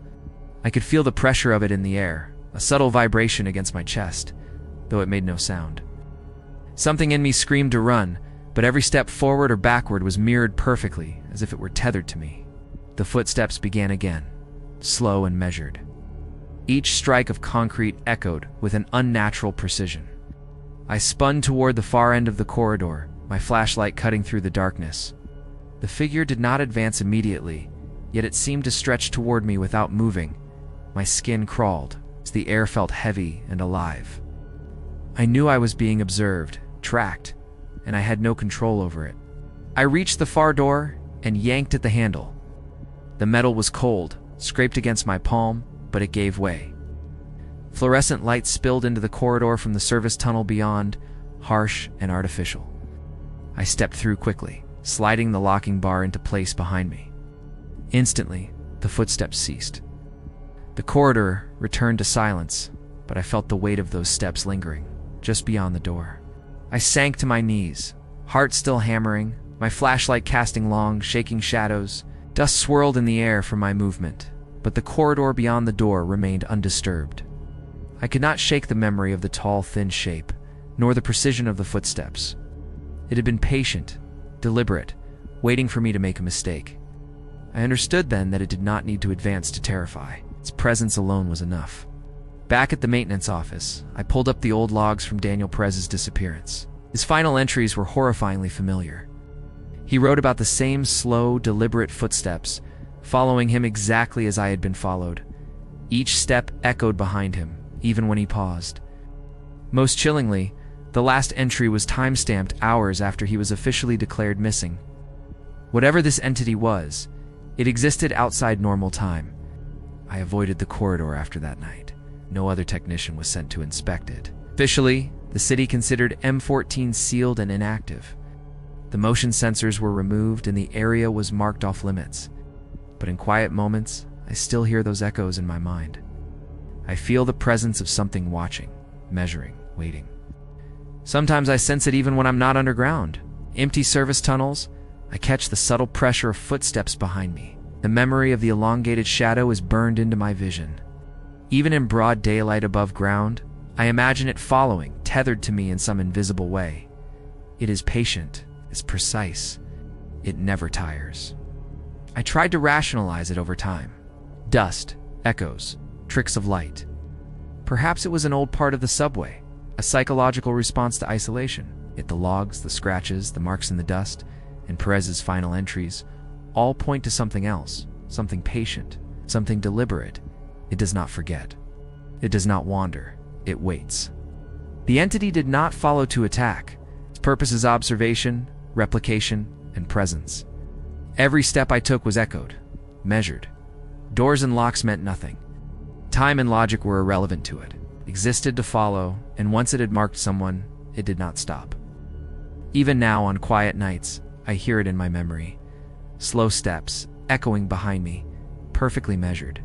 Speaker 1: I could feel the pressure of it in the air, a subtle vibration against my chest, though it made no sound. Something in me screamed to run, but every step forward or backward was mirrored perfectly, as if it were tethered to me. The footsteps began again, slow and measured. Each strike of concrete echoed with an unnatural precision. I spun toward the far end of the corridor, my flashlight cutting through the darkness. The figure did not advance immediately, yet it seemed to stretch toward me without moving. My skin crawled, as the air felt heavy and alive. I knew I was being observed, tracked, and I had no control over it. I reached the far door and yanked at the handle. The metal was cold, scraped against my palm, but it gave way. Fluorescent light spilled into the corridor from the service tunnel beyond, harsh and artificial. I stepped through quickly, sliding the locking bar into place behind me. Instantly, the footsteps ceased. The corridor returned to silence, but I felt the weight of those steps lingering, just beyond the door. I sank to my knees, heart still hammering, my flashlight casting long, shaking shadows. Dust swirled in the air from my movement, but the corridor beyond the door remained undisturbed. I could not shake the memory of the tall, thin shape, nor the precision of the footsteps. It had been patient, deliberate, waiting for me to make a mistake. I understood then that it did not need to advance to terrify. Its presence alone was enough. Back at the maintenance office, I pulled up the old logs from Daniel Perez's disappearance. His final entries were horrifyingly familiar. He wrote about the same slow, deliberate footsteps, following him exactly as I had been followed. Each step echoed behind him, even when he paused. Most chillingly, the last entry was time-stamped hours after he was officially declared missing. Whatever this entity was, it existed outside normal time. I avoided the corridor after that night. No other technician was sent to inspect it. Officially, the city considered M14 sealed and inactive. The motion sensors were removed and the area was marked off limits. But in quiet moments, I still hear those echoes in my mind. I feel the presence of something watching, measuring, waiting. Sometimes I sense it even when I'm not underground. Empty service tunnels, I catch the subtle pressure of footsteps behind me. The memory of the elongated shadow is burned into my vision. Even in broad daylight above ground, I imagine it following, tethered to me in some invisible way. It is patient, it's precise. It never tires. I tried to rationalize it over time. Dust, echoes, tricks of light. Perhaps it was an old part of the subway, a psychological response to isolation. Yet the logs, the scratches, the marks in the dust, and Perez's final entries all point to something else, something patient, something deliberate. It does not forget. It does not wander. It waits. The entity did not follow to attack. Its purpose is observation, replication, and presence. Every step I took was echoed, measured. Doors and locks meant nothing. Time and logic were irrelevant to it. It existed to follow, and once it had marked someone, it did not stop. Even now, on quiet nights, I hear it in my memory. Slow steps, echoing behind me, perfectly measured.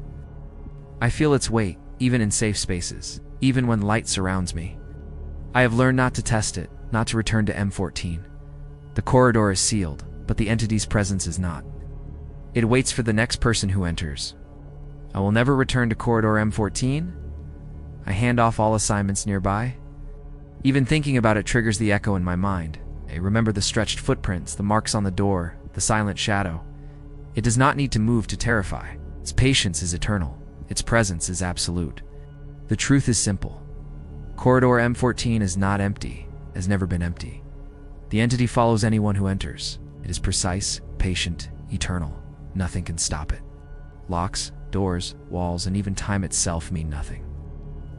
Speaker 1: I feel its weight, even in safe spaces, even when light surrounds me. I have learned not to test it, not to return to M14. The corridor is sealed, but the entity's presence is not. It waits for the next person who enters. I will never return to corridor M14. I hand off all assignments nearby. Even thinking about it triggers the echo in my mind. I remember the stretched footprints, the marks on the door, the silent shadow. It does not need to move to terrify. Its patience is eternal. Its presence is absolute. The truth is simple. Corridor M14 is not empty, has never been empty. The entity follows anyone who enters. It is precise, patient, eternal. Nothing can stop it. Locks, doors, walls, and even time itself mean nothing.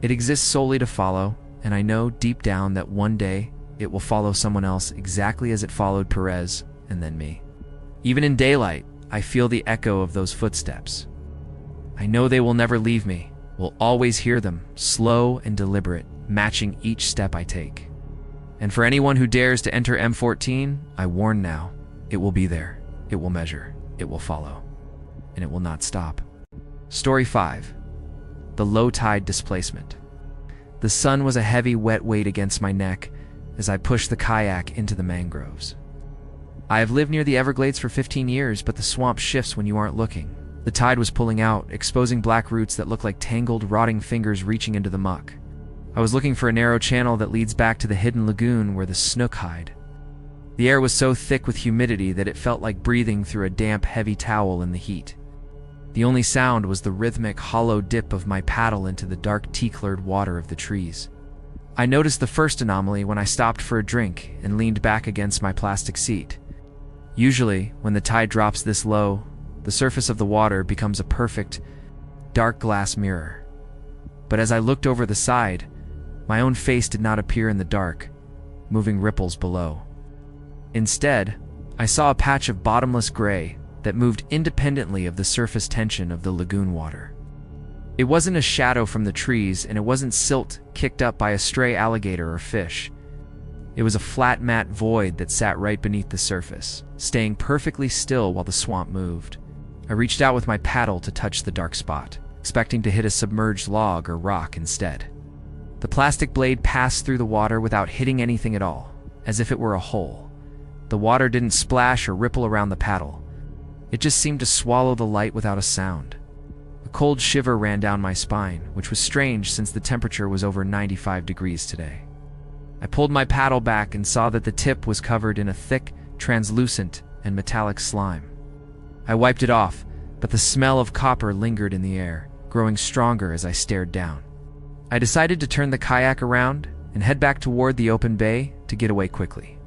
Speaker 1: It exists solely to follow, and I know deep down that one day it will follow someone else exactly as it followed Perez and then me. Even in daylight, I feel the echo of those footsteps. I know they will never leave me, will always hear them, slow and deliberate, matching each step I take. And for anyone who dares to enter M14, I warn now, it will be there, it will measure, it will follow, and it will not stop. Story 5. The low tide displacement. The sun was a heavy, wet weight against my neck as I pushed the kayak into the mangroves. I have lived near the Everglades for 15 years, but the swamp shifts when you aren't looking. The tide was pulling out, exposing black roots that look like tangled, rotting fingers reaching into the muck. I was looking for a narrow channel that leads back to the hidden lagoon where the snook hide. The air was so thick with humidity that it felt like breathing through a damp, heavy towel in the heat. The only sound was the rhythmic, hollow dip of my paddle into the dark, tea-colored water of the trees. I noticed the first anomaly when I stopped for a drink and leaned back against my plastic seat. Usually, when the tide drops this low, the surface of the water becomes a perfect, dark glass mirror. But as I looked over the side, my own face did not appear in the dark, moving ripples below. Instead, I saw a patch of bottomless gray that moved independently of the surface tension of the lagoon water. It wasn't a shadow from the trees, and it wasn't silt kicked up by a stray alligator or fish. It was a flat matte void that sat right beneath the surface, staying perfectly still while the swamp moved. I reached out with my paddle to touch the dark spot, expecting to hit a submerged log or rock instead. The plastic blade passed through the water without hitting anything at all, as if it were a hole. The water didn't splash or ripple around the paddle. It just seemed to swallow the light without a sound. A cold shiver ran down my spine, which was strange since the temperature was over 95 degrees today. I pulled my paddle back and saw that the tip was covered in a thick, translucent, and metallic slime. I wiped it off, but the smell of copper lingered in the air, growing stronger as I stared down. I decided to turn the kayak around and head back toward the open bay to get away quickly.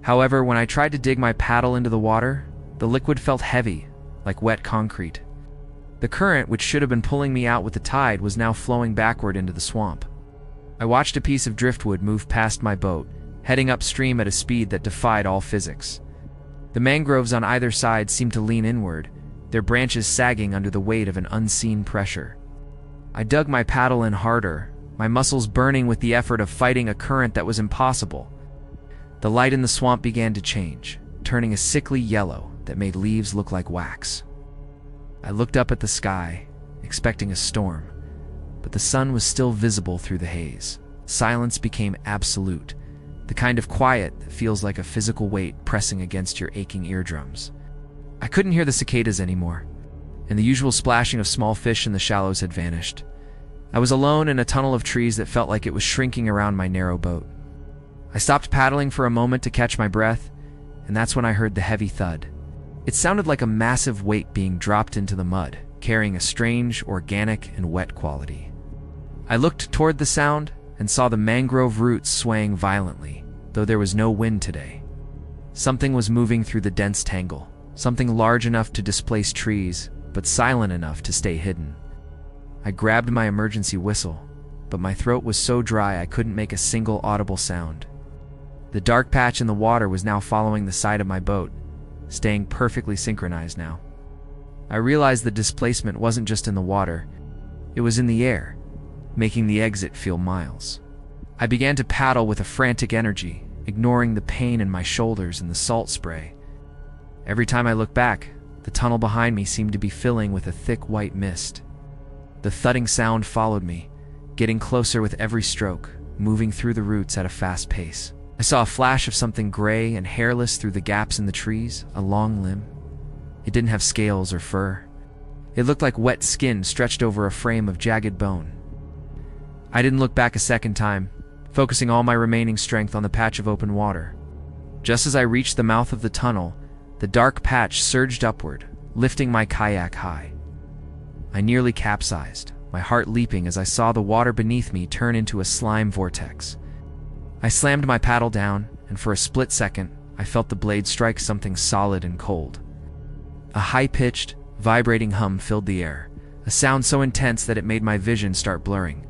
Speaker 1: However, when I tried to dig my paddle into the water, the liquid felt heavy, like wet concrete. The current, which should have been pulling me out with the tide, was now flowing backward into the swamp. I watched a piece of driftwood move past my boat, heading upstream at a speed that defied all physics. The mangroves on either side seemed to lean inward, their branches sagging under the weight of an unseen pressure. I dug my paddle in harder, my muscles burning with the effort of fighting a current that was impossible. The light in the swamp began to change, turning a sickly yellow that made leaves look like wax. I looked up at the sky, expecting a storm, but the sun was still visible through the haze. Silence became absolute, the kind of quiet that feels like a physical weight pressing against your aching eardrums. I couldn't hear the cicadas anymore, and the usual splashing of small fish in the shallows had vanished. I was alone in a tunnel of trees that felt like it was shrinking around my narrow boat. I stopped paddling for a moment to catch my breath, and that's when I heard the heavy thud. It sounded like a massive weight being dropped into the mud, carrying a strange, organic, and wet quality. I looked toward the sound and saw the mangrove roots swaying violently, though there was no wind today. Something was moving through the dense tangle, something large enough to displace trees, but silent enough to stay hidden. I grabbed my emergency whistle, but my throat was so dry I couldn't make a single audible sound. The dark patch in the water was now following the side of my boat, staying perfectly synchronized now. I realized the displacement wasn't just in the water, it was in the air, making the exit feel miles. I began to paddle with a frantic energy, ignoring the pain in my shoulders and the salt spray. Every time I looked back, the tunnel behind me seemed to be filling with a thick white mist. The thudding sound followed me, getting closer with every stroke, moving through the roots at a fast pace. I saw a flash of something gray and hairless through the gaps in the trees, a long limb. It didn't have scales or fur. It looked like wet skin stretched over a frame of jagged bone. I didn't look back a second time, focusing all my remaining strength on the patch of open water. Just as I reached the mouth of the tunnel, the dark patch surged upward, lifting my kayak high. I nearly capsized, my heart leaping as I saw the water beneath me turn into a slime vortex. I slammed my paddle down, and for a split second, I felt the blade strike something solid and cold. A high-pitched, vibrating hum filled the air, a sound so intense that it made my vision start blurring.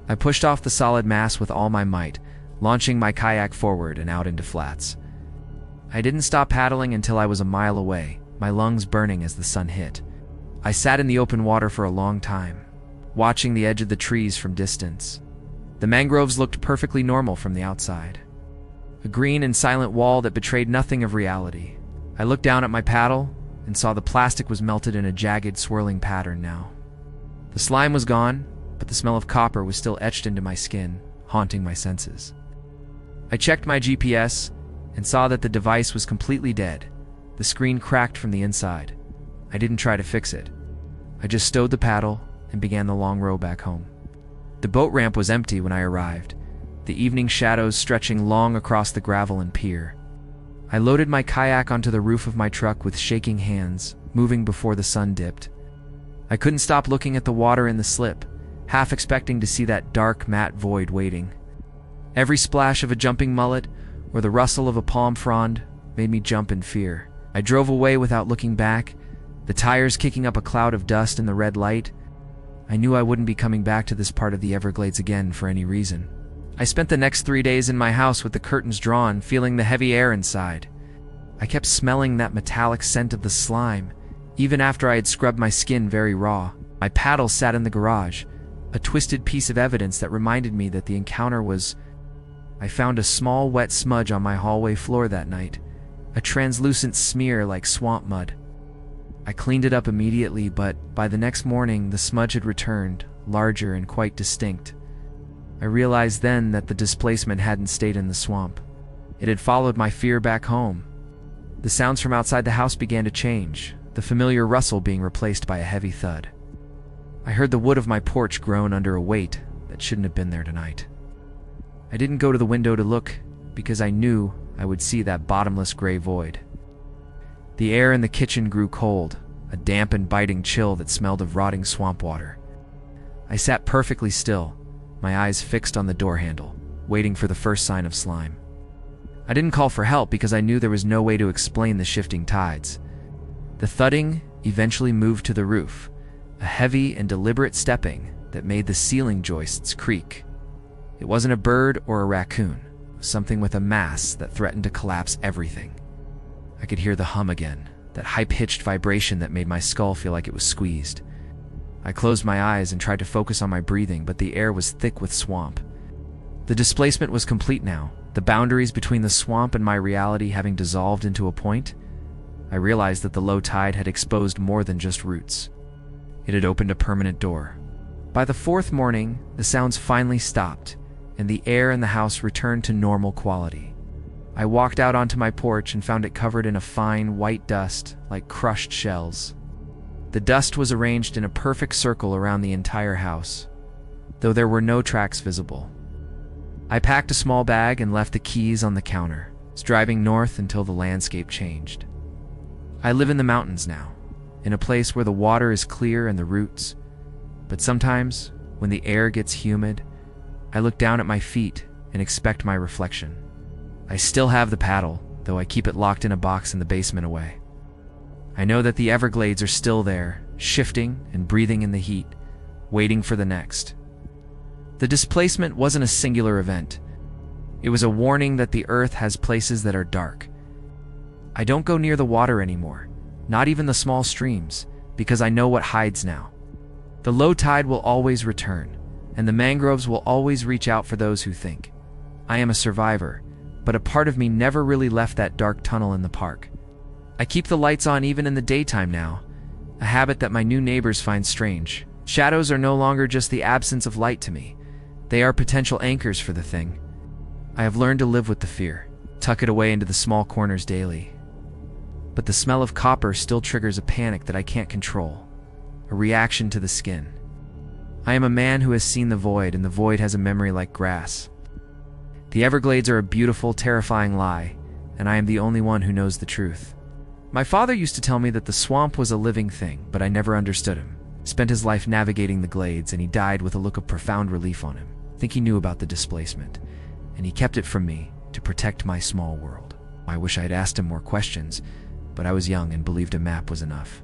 Speaker 1: I pushed off the solid mass with all my might, launching my kayak forward and out into flats. I didn't stop paddling until I was a mile away, my lungs burning as the sun hit. I sat in the open water for a long time, watching the edge of the trees from distance. The mangroves looked perfectly normal from the outside, a green and silent wall that betrayed nothing of reality. I looked down at my paddle and saw the plastic was melted in a jagged, swirling pattern now. The slime was gone, but the smell of copper was still etched into my skin, haunting my senses. I checked my GPS and saw that the device was completely dead, the screen cracked from the inside. I didn't try to fix it. I just stowed the paddle and began the long row back home. The boat ramp was empty when I arrived, the evening shadows stretching long across the gravel and pier. I loaded my kayak onto the roof of my truck with shaking hands, moving before the sun dipped. I couldn't stop looking at the water in the slip, half expecting to see that dark, matte void waiting. Every splash of a jumping mullet or the rustle of a palm frond made me jump in fear. I drove away without looking back, the tires kicking up a cloud of dust in the red light. I knew I wouldn't be coming back to this part of the Everglades again for any reason. I spent the next 3 days in my house with the curtains drawn, feeling the heavy air inside. I kept smelling that metallic scent of the slime, even after I had scrubbed my skin very raw. My paddle sat in the garage, a twisted piece of evidence that reminded me that the encounter was... I found a small wet smudge on my hallway floor that night, a translucent smear like swamp mud. I cleaned it up immediately, but by the next morning the smudge had returned, larger and quite distinct. I realized then that the displacement hadn't stayed in the swamp. It had followed my fear back home. The sounds from outside the house began to change, the familiar rustle being replaced by a heavy thud. I heard the wood of my porch groan under a weight that shouldn't have been there tonight. I didn't go to the window to look because I knew I would see that bottomless gray void. The air in the kitchen grew cold, a damp and biting chill that smelled of rotting swamp water. I sat perfectly still, my eyes fixed on the door handle, waiting for the first sign of slime. I didn't call for help because I knew there was no way to explain the shifting tides. The thudding eventually moved to the roof, a heavy and deliberate stepping that made the ceiling joists creak. It wasn't a bird or a raccoon, it was something with a mass that threatened to collapse everything. I could hear the hum again, that high-pitched vibration that made my skull feel like it was squeezed. I closed my eyes and tried to focus on my breathing, but the air was thick with swamp. The displacement was complete now, the boundaries between the swamp and my reality having dissolved into a point. I realized that the low tide had exposed more than just roots. It had opened a permanent door. By the fourth morning, the sounds finally stopped, and the air in the house returned to normal quality. I walked out onto my porch and found it covered in a fine white dust, like crushed shells. The dust was arranged in a perfect circle around the entire house, though there were no tracks visible. I packed a small bag and left the keys on the counter, driving north until the landscape changed. I live in the mountains now, in a place where the water is clear and the roots, but sometimes, when the air gets humid, I look down at my feet and expect my reflection. I still have the paddle, though I keep it locked in a box in the basement away. I know that the Everglades are still there, shifting and breathing in the heat, waiting for the next. The displacement wasn't a singular event. It was a warning that the earth has places that are dark. I don't go near the water anymore, not even the small streams, because I know what hides now. The low tide will always return, and the mangroves will always reach out for those who think. I am a survivor, but a part of me never really left that dark tunnel in the park. I keep the lights on even in the daytime now, a habit that my new neighbors find strange. Shadows are no longer just the absence of light to me. They are potential anchors for the thing. I have learned to live with the fear, tuck it away into the small corners daily. But the smell of copper still triggers a panic that I can't control, a reaction to the skin. I am a man who has seen the void, and the void has a memory like grass. The Everglades are a beautiful, terrifying lie, and I am the only one who knows the truth. My father used to tell me that the swamp was a living thing, but I never understood him. Spent his life navigating the glades, and he died with a look of profound relief on him. I think he knew about the displacement, and he kept it from me to protect my small world. I wish I had asked him more questions, but I was young and believed a map was enough.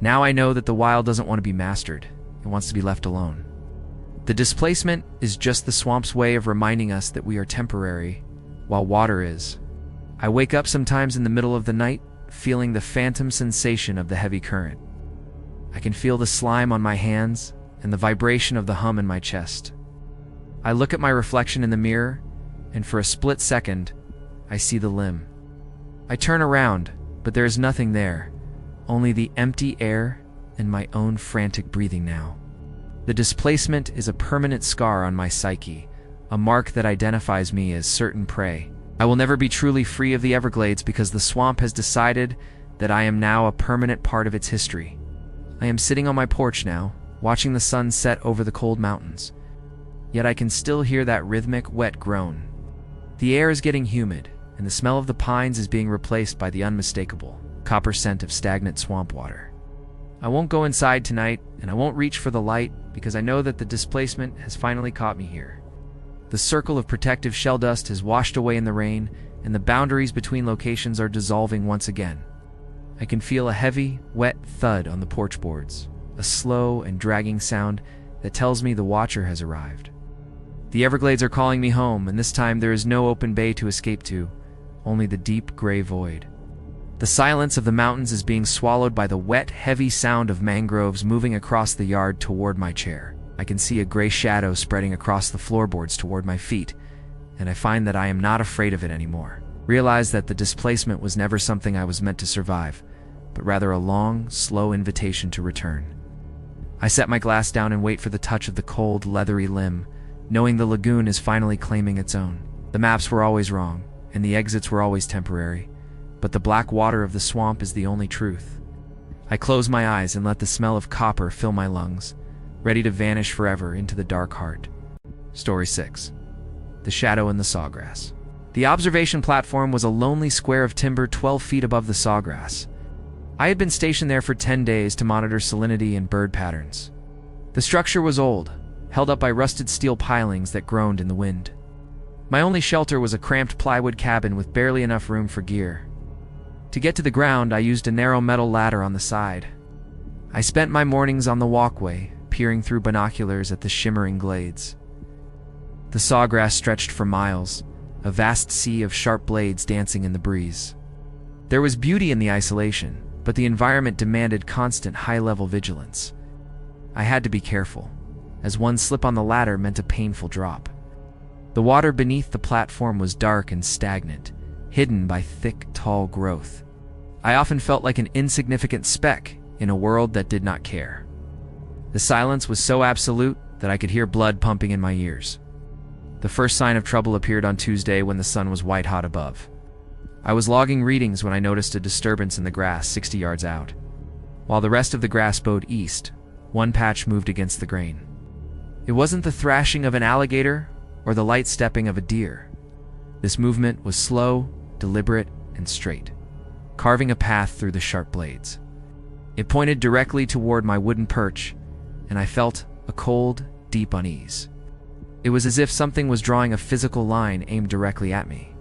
Speaker 1: Now I know that the wild doesn't want to be mastered. It wants to be left alone. The displacement is just the swamp's way of reminding us that we are temporary, while water is. I wake up sometimes in the middle of the night, feeling the phantom sensation of the heavy current. I can feel the slime on my hands and the vibration of the hum in my chest. I look at my reflection in the mirror, and for a split second, I see the limb. I turn around, but there is nothing there, only the empty air and my own frantic breathing now. The displacement is a permanent scar on my psyche, a mark that identifies me as certain prey. I will never be truly free of the Everglades because the swamp has decided that I am now a permanent part of its history. I am sitting on my porch now, watching the sun set over the cold mountains. Yet I can still hear that rhythmic, wet groan. The air is getting humid, and the smell of the pines is being replaced by the unmistakable copper scent of stagnant swamp water. I won't go inside tonight, and I won't reach for the light, because I know that the displacement has finally caught me here. The circle of protective shell dust has washed away in the rain, and the boundaries between locations are dissolving once again. I can feel a heavy, wet thud on the porch boards, a slow and dragging sound that tells me the watcher has arrived. The Everglades are calling me home, and this time there is no open bay to escape to, only the deep gray void. The silence of the mountains is being swallowed by the wet, heavy sound of mangroves moving across the yard toward my chair. I can see a gray shadow spreading across the floorboards toward my feet, and I find that I am not afraid of it anymore. Realize that the displacement was never something I was meant to survive, but rather a long, slow invitation to return. I set my glass down and wait for the touch of the cold, leathery limb, knowing the lagoon is finally claiming its own. The maps were always wrong, and the exits were always temporary, but the black water of the swamp is the only truth. I close my eyes and let the smell of copper fill my lungs, ready to vanish forever into the dark heart. Story 6. The Shadow in the Sawgrass. The observation platform was a lonely square of timber 12 feet above the sawgrass. I had been stationed there for 10 days to monitor salinity and bird patterns. The structure was old, held up by rusted steel pilings that groaned in the wind. My only shelter was a cramped plywood cabin with barely enough room for gear. To get to the ground, I used a narrow metal ladder on the side. I spent my mornings on the walkway, peering through binoculars at the shimmering glades. The sawgrass stretched for miles, a vast sea of sharp blades dancing in the breeze. There was beauty in the isolation, but the environment demanded constant high-level vigilance. I had to be careful, as one slip on the ladder meant a painful drop. The water beneath the platform was dark and stagnant, hidden by thick, tall growth. I often felt like an insignificant speck in a world that did not care. The silence was so absolute that I could hear blood pumping in my ears. The first sign of trouble appeared on Tuesday when the sun was white hot above. I was logging readings when I noticed a disturbance in the grass 60 yards out. While the rest of the grass bowed east, one patch moved against the grain. It wasn't the thrashing of an alligator or the light stepping of a deer. This movement was slow, deliberate, and straight, carving a path through the sharp blades. It pointed directly toward my wooden perch, and I felt a cold, deep unease. It was as if something was drawing a physical line aimed directly at me.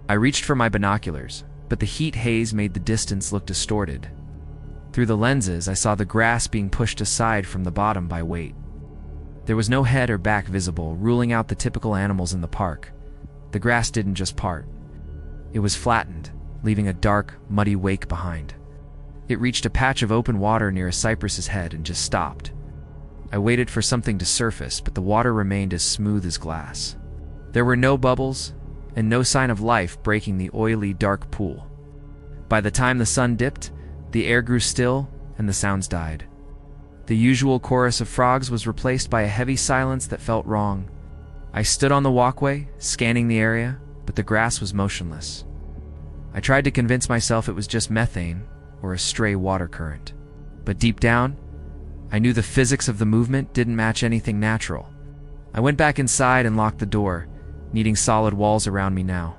Speaker 1: I reached for my binoculars, but the heat haze made the distance look distorted. Through the lenses, I saw the grass being pushed aside from the bottom by weight. There was no head or back visible, ruling out the typical animals in the park. The grass didn't just part. It was flattened, leaving a dark, muddy wake behind. It reached a patch of open water near a cypress's head and just stopped. I waited for something to surface, but the water remained as smooth as glass. There were no bubbles, and no sign of life breaking the oily, dark pool. By the time the sun dipped, the air grew still and the sounds died. The usual chorus of frogs was replaced by a heavy silence that felt wrong. I stood on the walkway, scanning the area, but the grass was motionless. I tried to convince myself it was just methane or a stray water current. But deep down, I knew the physics of the movement didn't match anything natural. I went back inside and locked the door, needing solid walls around me now.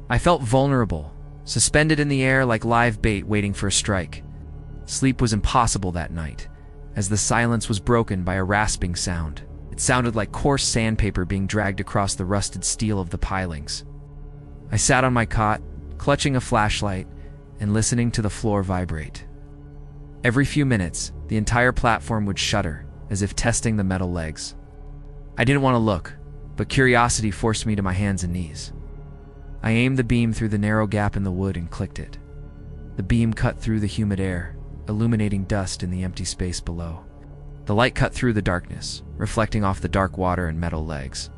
Speaker 1: I felt vulnerable, suspended in the air like live bait waiting for a strike. Sleep was impossible that night, as the silence was broken by a rasping sound. It sounded like coarse sandpaper being dragged across the rusted steel of the pilings. I sat on my cot, clutching a flashlight and listening to the floor vibrate. Every few minutes, the entire platform would shudder, as if testing the metal legs. I didn't want to look, but curiosity forced me to my hands and knees. I aimed the beam through the narrow gap in the wood and clicked it. The beam cut through the humid air, illuminating dust in the empty space below. The light cut through the darkness, reflecting off the dark water and metal legs.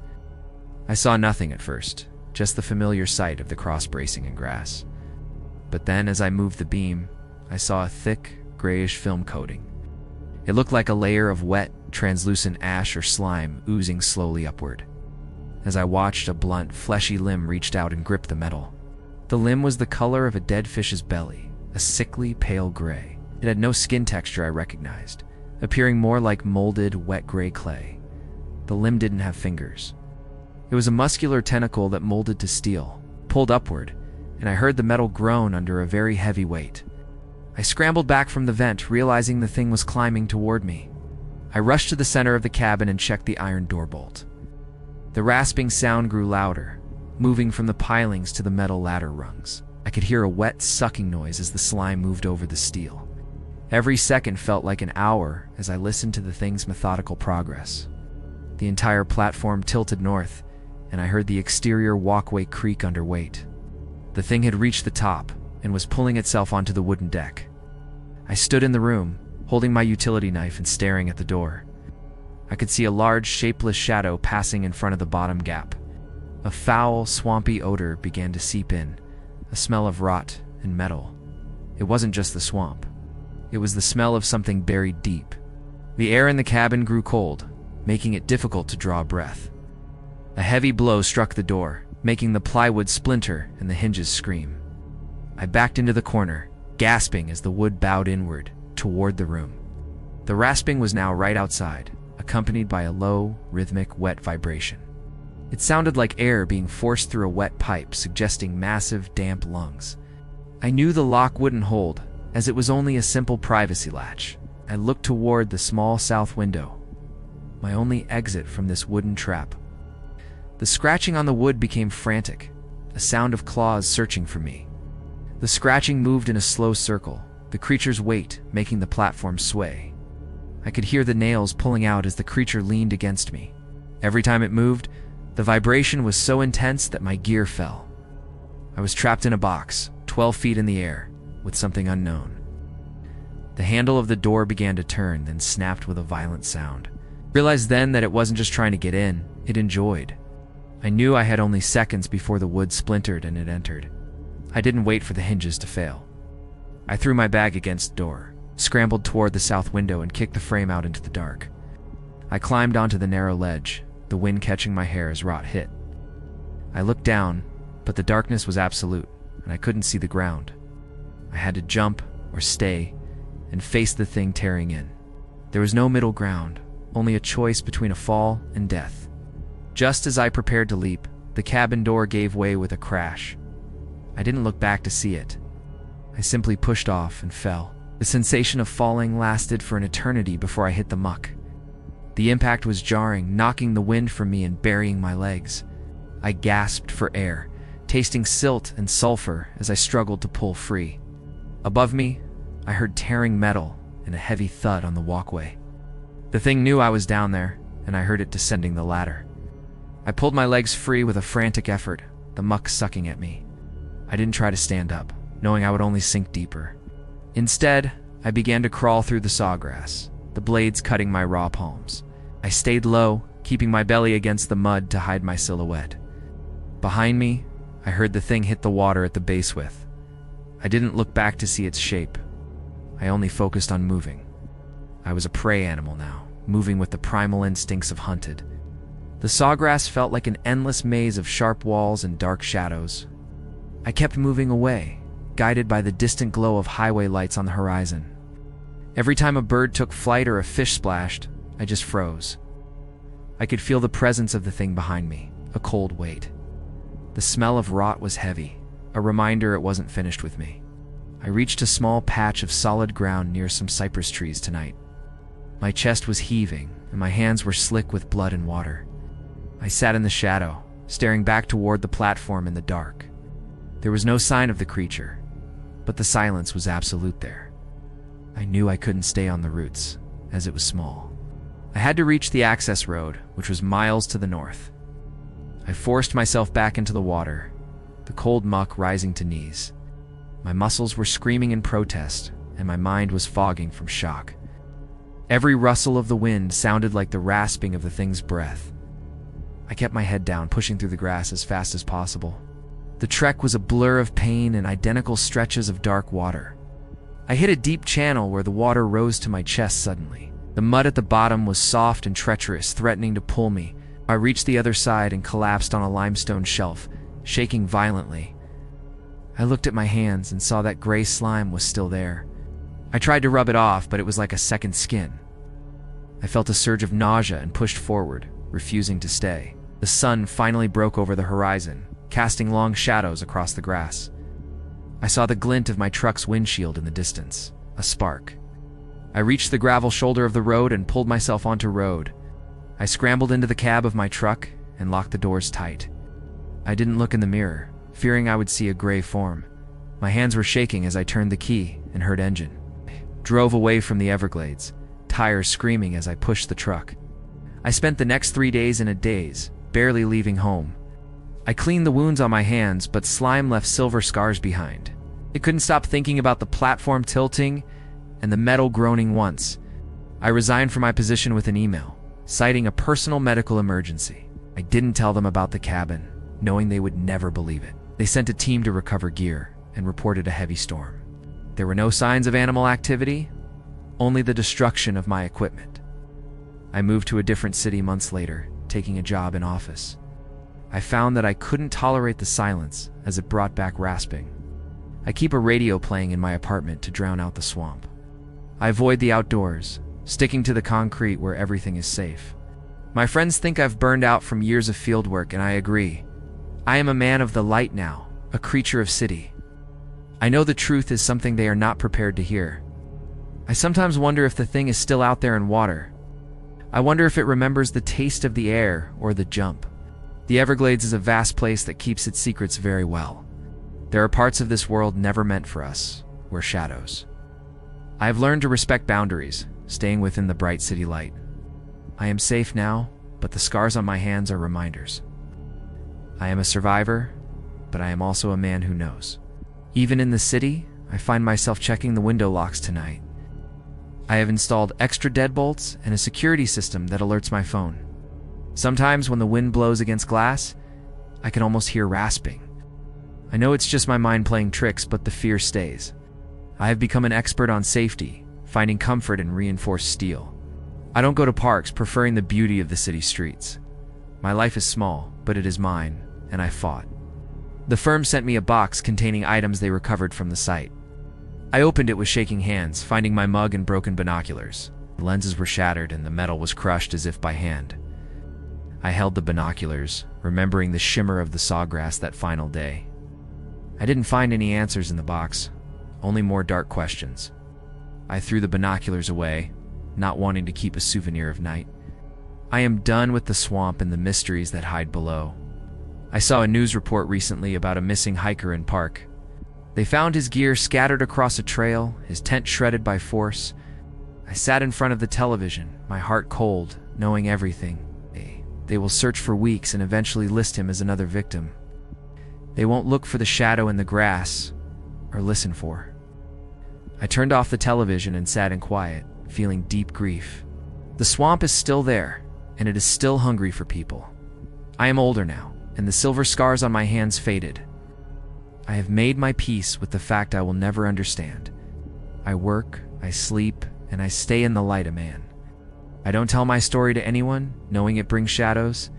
Speaker 1: I saw nothing at first, just the familiar sight of the cross bracing in grass. But then, as I moved the beam, I saw a thick, grayish film coating. It looked like a layer of wet, translucent ash or slime oozing slowly upward. As I watched, a blunt, fleshy limb reached out and gripped the metal. The limb was the color of a dead fish's belly, a sickly, pale gray. It had no skin texture I recognized, appearing more like molded, wet gray clay. The limb didn't have fingers. It was a muscular tentacle that molded to steel, pulled upward, and I heard the metal groan under a very heavy weight. I scrambled back from the vent, realizing the thing was climbing toward me. I rushed to the center of the cabin and checked the iron door bolt. The rasping sound grew louder, moving from the pilings to the metal ladder rungs. I could hear a wet, sucking noise as the slime moved over the steel. Every second felt like an hour as I listened to the thing's methodical progress. The entire platform tilted north, and I heard the exterior walkway creak under weight. The thing had reached the top and was pulling itself onto the wooden deck. I stood in the room, holding my utility knife and staring at the door. I could see a large, shapeless shadow passing in front of the bottom gap. A foul, swampy odor began to seep in, a smell of rot and metal. It wasn't just the swamp. It was the smell of something buried deep. The air in the cabin grew cold, making it difficult to draw a breath. A heavy blow struck the door, making the plywood splinter and the hinges scream. I backed into the corner, gasping as the wood bowed inward, toward the room. The rasping was now right outside, accompanied by a low, rhythmic, wet vibration. It sounded like air being forced through a wet pipe, suggesting massive, damp lungs. I knew the lock wouldn't hold, as it was only a simple privacy latch. I looked toward the small south window, my only exit from this wooden trap. The scratching on the wood became frantic, a sound of claws searching for me. The scratching moved in a slow circle, the creature's weight making the platform sway. I could hear the nails pulling out as the creature leaned against me. Every time it moved, the vibration was so intense that my gear fell. I was trapped in a box, 12 feet in the air, with something unknown. The handle of the door began to turn, then snapped with a violent sound. I realized then that it wasn't just trying to get in, it enjoyed. I knew I had only seconds before the wood splintered and it entered. I didn't wait for the hinges to fail. I threw my bag against the door, scrambled toward the south window and kicked the frame out into the dark. I climbed onto the narrow ledge, the wind catching my hair as Rot hit. I looked down, but the darkness was absolute, and I couldn't see the ground. I had to jump or stay and face the thing tearing in. There was no middle ground, only a choice between a fall and death. Just as I prepared to leap, the cabin door gave way with a crash. I didn't look back to see it. I simply pushed off and fell. The sensation of falling lasted for an eternity before I hit the muck. The impact was jarring, knocking the wind from me and burying my legs. I gasped for air, tasting silt and sulfur as I struggled to pull free. Above me, I heard tearing metal and a heavy thud on the walkway. The thing knew I was down there, and I heard it descending the ladder. I pulled my legs free with a frantic effort, the muck sucking at me. I didn't try to stand up, knowing I would only sink deeper. Instead, I began to crawl through the sawgrass, the blades cutting my raw palms. I stayed low, keeping my belly against the mud to hide my silhouette. Behind me, I heard the thing hit the water at the base width. I didn't look back to see its shape. I only focused on moving. I was a prey animal now, moving with the primal instincts of hunted. The sawgrass felt like an endless maze of sharp walls and dark shadows. I kept moving away, guided by the distant glow of highway lights on the horizon. Every time a bird took flight or a fish splashed, I just froze. I could feel the presence of the thing behind me, a cold weight. The smell of rot was heavy, a reminder it wasn't finished with me. I reached a small patch of solid ground near some cypress trees tonight. My chest was heaving, and my hands were slick with blood and water. I sat in the shadow, staring back toward the platform in the dark. There was no sign of the creature, but the silence was absolute there. I knew I couldn't stay on the roots, as it was small. I had to reach the access road, which was miles to the north. I forced myself back into the water, the cold muck rising to knees. My muscles were screaming in protest, and my mind was fogging from shock. Every rustle of the wind sounded like the rasping of the thing's breath. I kept my head down, pushing through the grass as fast as possible. The trek was a blur of pain and identical stretches of dark water. I hit a deep channel where the water rose to my chest suddenly. The mud at the bottom was soft and treacherous, threatening to pull me. I reached the other side and collapsed on a limestone shelf, shaking violently. I looked at my hands and saw that gray slime was still there. I tried to rub it off, but it was like a second skin. I felt a surge of nausea and pushed forward, refusing to stay. The sun finally broke over the horizon, casting long shadows across the grass. I saw the glint of my truck's windshield in the distance, a spark. I reached the gravel shoulder of the road and pulled myself onto road. I scrambled into the cab of my truck and locked the doors tight. I didn't look in the mirror, fearing I would see a gray form. My hands were shaking as I turned the key and heard engine. I drove away from the Everglades, tires screaming as I pushed the truck. I spent the next 3 days in a daze, barely leaving home. I cleaned the wounds on my hands, but slime left silver scars behind. I couldn't stop thinking about the platform tilting and the metal groaning once. I resigned from my position with an email, citing a personal medical emergency. I didn't tell them about the cabin, knowing they would never believe it. They sent a team to recover gear and reported a heavy storm. There were no signs of animal activity, only the destruction of my equipment. I moved to a different city months later, taking a job in office. I found that I couldn't tolerate the silence as it brought back rasping. I keep a radio playing in my apartment to drown out the swamp. I avoid the outdoors, sticking to the concrete where everything is safe. My friends think I've burned out from years of fieldwork, and I agree. I am a man of the light now, a creature of city. I know the truth is something they are not prepared to hear. I sometimes wonder if the thing is still out there in water. I wonder if it remembers the taste of the air or the jump. The Everglades is a vast place that keeps its secrets very well. There are parts of this world never meant for us. We're shadows. I have learned to respect boundaries, staying within the bright city light. I am safe now, but the scars on my hands are reminders. I am a survivor, but I am also a man who knows. Even in the city, I find myself checking the window locks tonight. I have installed extra deadbolts and a security system that alerts my phone. Sometimes when the wind blows against glass, I can almost hear rasping. I know it's just my mind playing tricks, but the fear stays. I have become an expert on safety, finding comfort in reinforced steel. I don't go to parks, preferring the beauty of the city streets. My life is small, but it is mine, and I fought. The firm sent me a box containing items they recovered from the site. I opened it with shaking hands, finding my mug and broken binoculars. The lenses were shattered and the metal was crushed as if by hand. I held the binoculars, remembering the shimmer of the sawgrass that final day. I didn't find any answers in the box, only more dark questions. I threw the binoculars away, not wanting to keep a souvenir of night. I am done with the swamp and the mysteries that hide below. I saw a news report recently about a missing hiker in park. They found his gear scattered across a trail, his tent shredded by force. I sat in front of the television, my heart cold, knowing everything. They will search for weeks and eventually list him as another victim. They won't look for the shadow in the grass, or listen for. I turned off the television and sat in quiet, feeling deep grief. The swamp is still there, and it is still hungry for people. I am older now, and the silver scars on my hands faded. I have made my peace with the fact I will never understand. I work, I sleep, and I stay in the light a man. I don't tell my story to anyone, knowing it brings shadows.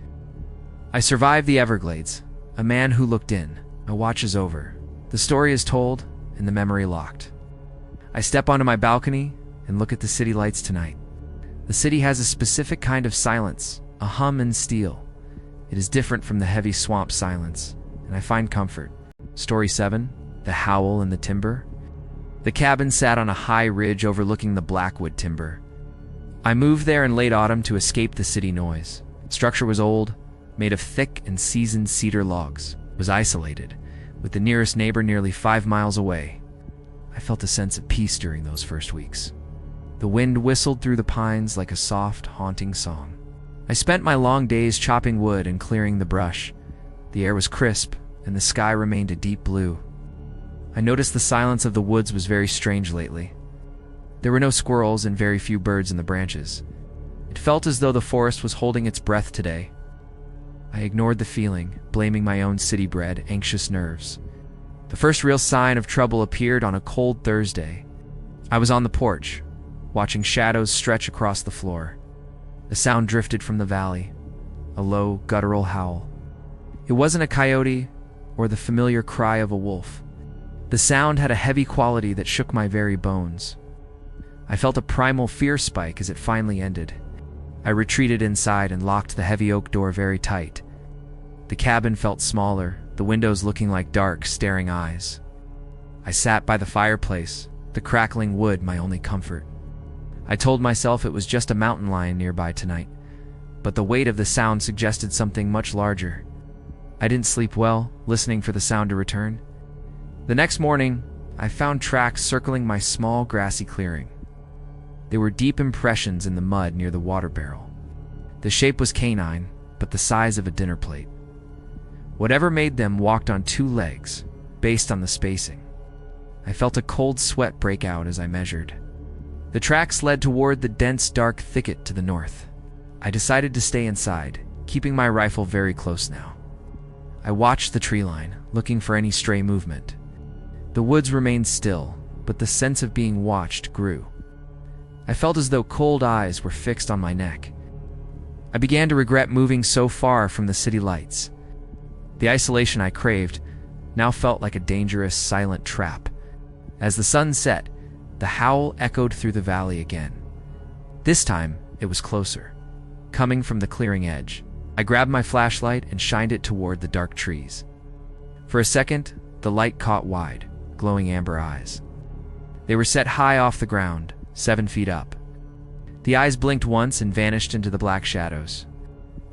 Speaker 1: I survived the Everglades, a man who looked in. A watch is over. The story is told, and the memory locked. I step onto my balcony and look at the city lights tonight. The city has a specific kind of silence, a hum and steel. It is different from the heavy swamp silence, and I find comfort. Story 7, The Howl in the Timber. The cabin sat on a high ridge overlooking the Blackwood timber. I moved there in late autumn to escape the city noise. The structure was old, made of thick and seasoned cedar logs. It was isolated, with the nearest neighbor nearly 5 miles away. I felt a sense of peace during those first weeks. The wind whistled through the pines like a soft, haunting song. I spent my long days chopping wood and clearing the brush. The air was crisp, and the sky remained a deep blue. I noticed the silence of the woods was very strange lately. There were no squirrels and very few birds in the branches. It felt as though the forest was holding its breath today. I ignored the feeling, blaming my own city-bred, anxious nerves. The first real sign of trouble appeared on a cold Thursday. I was on the porch, watching shadows stretch across the floor. A sound drifted from the valley, a low, guttural howl. It wasn't a coyote or the familiar cry of a wolf. The sound had a heavy quality that shook my very bones. I felt a primal fear spike as it finally ended. I retreated inside and locked the heavy oak door very tight. The cabin felt smaller, the windows looking like dark, staring eyes. I sat by the fireplace, the crackling wood my only comfort. I told myself it was just a mountain lion nearby tonight, but the weight of the sound suggested something much larger. I didn't sleep well, listening for the sound to return. The next morning, I found tracks circling my small grassy clearing. They were deep impressions in the mud near the water barrel. The shape was canine, but the size of a dinner plate. Whatever made them walked on 2 legs, based on the spacing. I felt a cold sweat break out as I measured. The tracks led toward the dense, dark thicket to the north. I decided to stay inside, keeping my rifle very close now. I watched the tree line, looking for any stray movement. The woods remained still, but the sense of being watched grew. I felt as though cold eyes were fixed on my neck. I began to regret moving so far from the city lights. The isolation I craved now felt like a dangerous, silent trap. As the sun set, the howl echoed through the valley again. This time, it was closer, coming from the clearing edge. I grabbed my flashlight and shined it toward the dark trees. For a second, the light caught wide, glowing amber eyes. They were set high off the ground, 7 feet up. The eyes blinked once and vanished into the black shadows.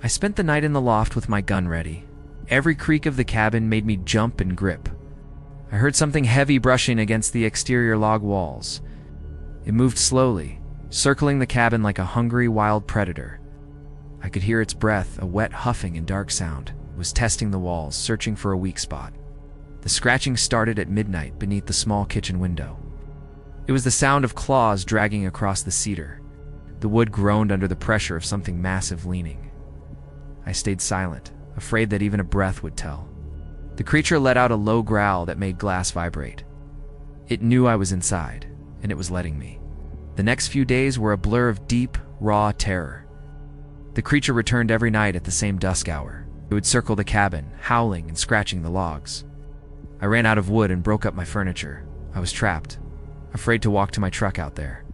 Speaker 1: I spent the night in the loft with my gun ready. Every creak of the cabin made me jump and grip. I heard something heavy brushing against the exterior log walls. It moved slowly, circling the cabin like a hungry wild predator. I could hear its breath, a wet huffing and dark sound. It was testing the walls, searching for a weak spot. The scratching started at midnight beneath the small kitchen window. It was the sound of claws dragging across the cedar. The wood groaned under the pressure of something massive leaning. I stayed silent, afraid that even a breath would tell. The creature let out a low growl that made glass vibrate. It knew I was inside, and it was letting me. The next few days were a blur of deep, raw terror. The creature returned every night at the same dusk hour. It would circle the cabin, howling and scratching the logs. I ran out of wood and broke up my furniture. I was trapped, afraid to walk to my truck out there.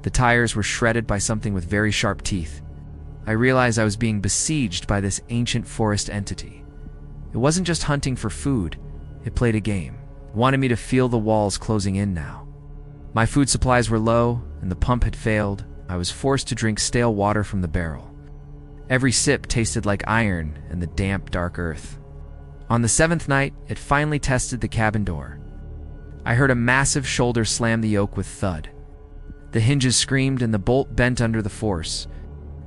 Speaker 1: The tires were shredded by something with very sharp teeth. I realized I was being besieged by this ancient forest entity. It wasn't just hunting for food, it played a game. It wanted me to feel the walls closing in now. My food supplies were low, and the pump had failed. I was forced to drink stale water from the barrel. Every sip tasted like iron and the damp, dark earth. On the 7th night, it finally tested the cabin door. I heard a massive shoulder slam the yoke with thud. The hinges screamed and the bolt bent under the force.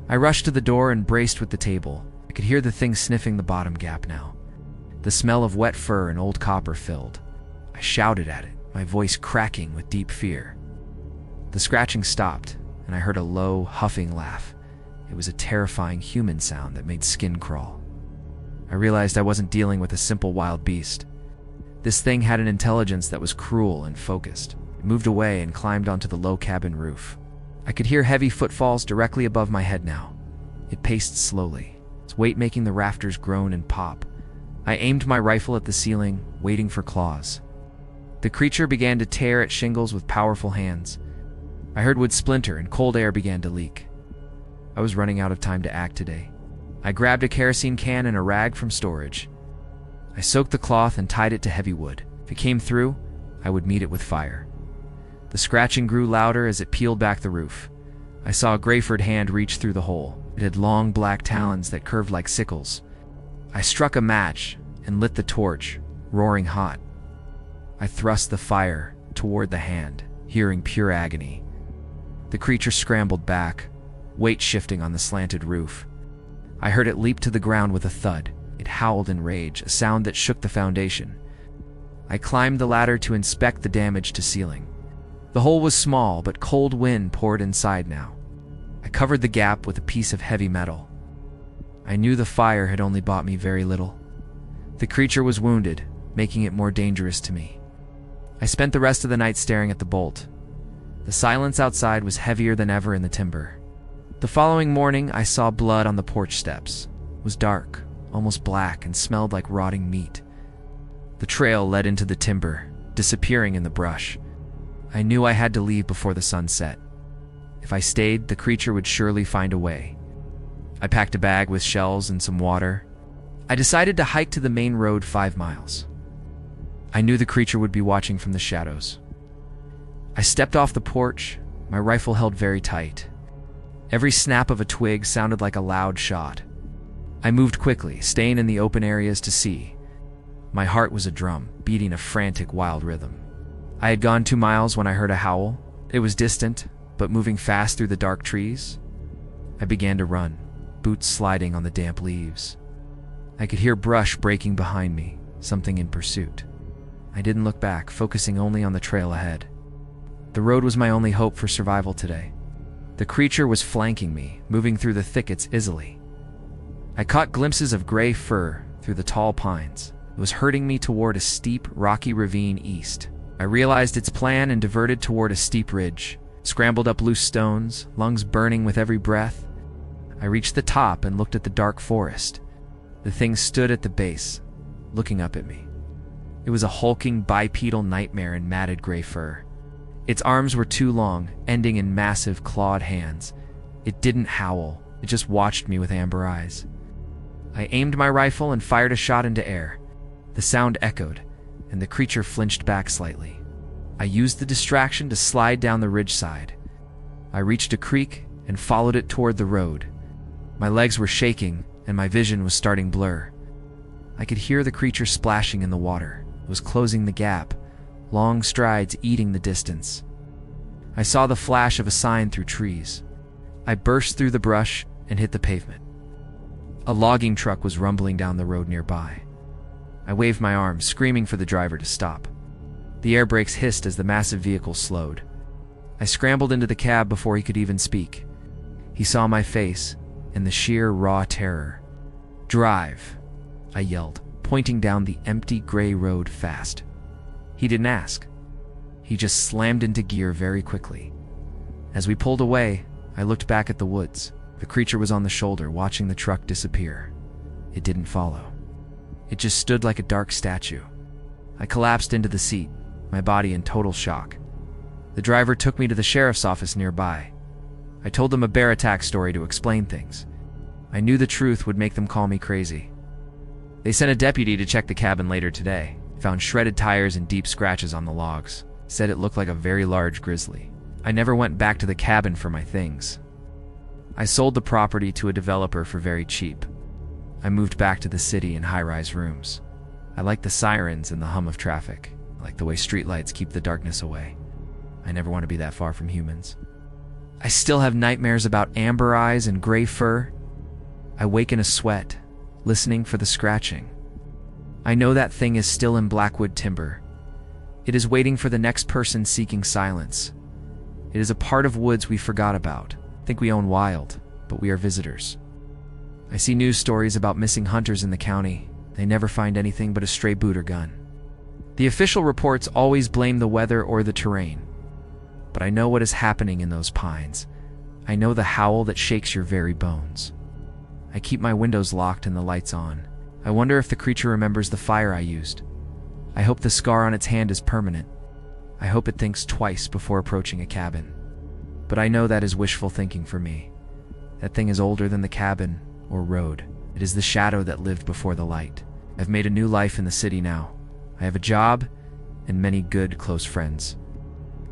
Speaker 1: I rushed to the door and braced with the table. I could hear the thing sniffing the bottom gap now. The smell of wet fur and old copper filled. I shouted at it, my voice cracking with deep fear. The scratching stopped, and I heard a low, huffing laugh. It was a terrifying human sound that made skin crawl. I realized I wasn't dealing with a simple wild beast. This thing had an intelligence that was cruel and focused. It moved away and climbed onto the low cabin roof. I could hear heavy footfalls directly above my head now. It paced slowly, its weight making the rafters groan and pop. I aimed my rifle at the ceiling, waiting for claws. The creature began to tear at shingles with powerful hands. I heard wood splinter and cold air began to leak. I was running out of time to act today. I grabbed a kerosene can and a rag from storage. I soaked the cloth and tied it to heavy wood. If it came through, I would meet it with fire. The scratching grew louder as it peeled back the roof. I saw a gray-furred hand reach through the hole. It had long black talons that curved like sickles. I struck a match and lit the torch, roaring hot. I thrust the fire toward the hand, hearing pure agony. The creature scrambled back, weight shifting on the slanted roof. I heard it leap to the ground with a thud. It howled in rage, a sound that shook the foundation. I climbed the ladder to inspect the damage to ceiling. The hole was small, but cold wind poured inside now. I covered the gap with a piece of heavy metal. I knew the fire had only bought me very little. The creature was wounded, making it more dangerous to me. I spent the rest of the night staring at the bolt. The silence outside was heavier than ever in the timber. The following morning, I saw blood on the porch steps. It was dark, almost black, and smelled like rotting meat. The trail led into the timber, disappearing in the brush. I knew I had to leave before the sun set. If I stayed, the creature would surely find a way. I packed a bag with shells and some water. I decided to hike to the main road 5 miles. I knew the creature would be watching from the shadows. I stepped off the porch, my rifle held very tight. Every snap of a twig sounded like a loud shot. I moved quickly, staying in the open areas to see. My heart was a drum, beating a frantic, wild rhythm. I had gone 2 miles when I heard a howl. It was distant, but moving fast through the dark trees. I began to run, boots sliding on the damp leaves. I could hear brush breaking behind me, something in pursuit. I didn't look back, focusing only on the trail ahead. The road was my only hope for survival today. The creature was flanking me, moving through the thickets easily. I caught glimpses of gray fur through the tall pines. It was herding me toward a steep, rocky ravine east. I realized its plan and diverted toward a steep ridge, scrambled up loose stones, lungs burning with every breath. I reached the top and looked at the dark forest. The thing stood at the base, looking up at me. It was a hulking bipedal nightmare in matted gray fur. Its arms were too long, ending in massive clawed hands. It didn't howl, it just watched me with amber eyes. I aimed my rifle and fired a shot into air. The sound echoed, and the creature flinched back slightly. I used the distraction to slide down the ridge side. I reached a creek and followed it toward the road. My legs were shaking, and my vision was starting blur. I could hear the creature splashing in the water. It was closing the gap, long strides eating the distance. I saw the flash of a sign through trees. I burst through the brush and hit the pavement. A logging truck was rumbling down the road nearby. I waved my arms, screaming for the driver to stop. The air brakes hissed as the massive vehicle slowed. I scrambled into the cab before he could even speak. He saw my face and the sheer raw terror. "Drive," I yelled, pointing down the empty gray road fast. He didn't ask. He just slammed into gear very quickly. As we pulled away, I looked back at the woods. The creature was on the shoulder, watching the truck disappear. It didn't follow. It just stood like a dark statue. I collapsed into the seat, my body in total shock. The driver took me to the sheriff's office nearby. I told them a bear attack story to explain things. I knew the truth would make them call me crazy. They sent a deputy to check the cabin later today, found shredded tires and deep scratches on the logs, said it looked like a very large grizzly. I never went back to the cabin for my things. I sold the property to a developer for very cheap. I moved back to the city in high-rise rooms. I like the sirens and the hum of traffic. I like the way streetlights keep the darkness away. I never want to be that far from humans. I still have nightmares about amber eyes and gray fur. I wake in a sweat, listening for the scratching. I know that thing is still in Blackwood timber. It is waiting for the next person seeking silence. It is a part of woods we forgot about. Think we own wild, but we are visitors. I see news stories about missing hunters in the county. They never find anything but a stray boot or gun. The official reports always blame the weather or the terrain. But I know what is happening in those pines. I know the howl that shakes your very bones. I keep my windows locked and the lights on. I wonder if the creature remembers the fire I used. I hope the scar on its hand is permanent. I hope it thinks twice before approaching a cabin. But I know that is wishful thinking for me. That thing is older than the cabin or road. It is the shadow that lived before the light. I've made a new life in the city now. I have a job and many good, close friends.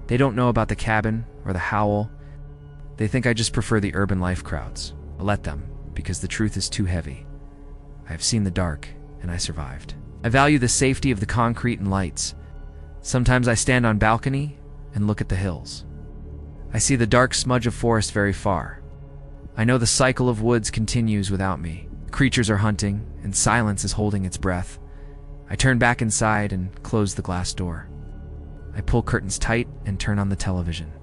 Speaker 1: They don't know about the cabin or the howl. They think I just prefer the urban life crowds. I'll let them, because the truth is too heavy. I have seen the dark, and I survived. I value the safety of the concrete and lights. Sometimes I stand on balcony and look at the hills. I see the dark smudge of forest very far. I know the cycle of woods continues without me. Creatures are hunting, and silence is holding its breath. I turn back inside and close the glass door. I pull curtains tight and turn on the television.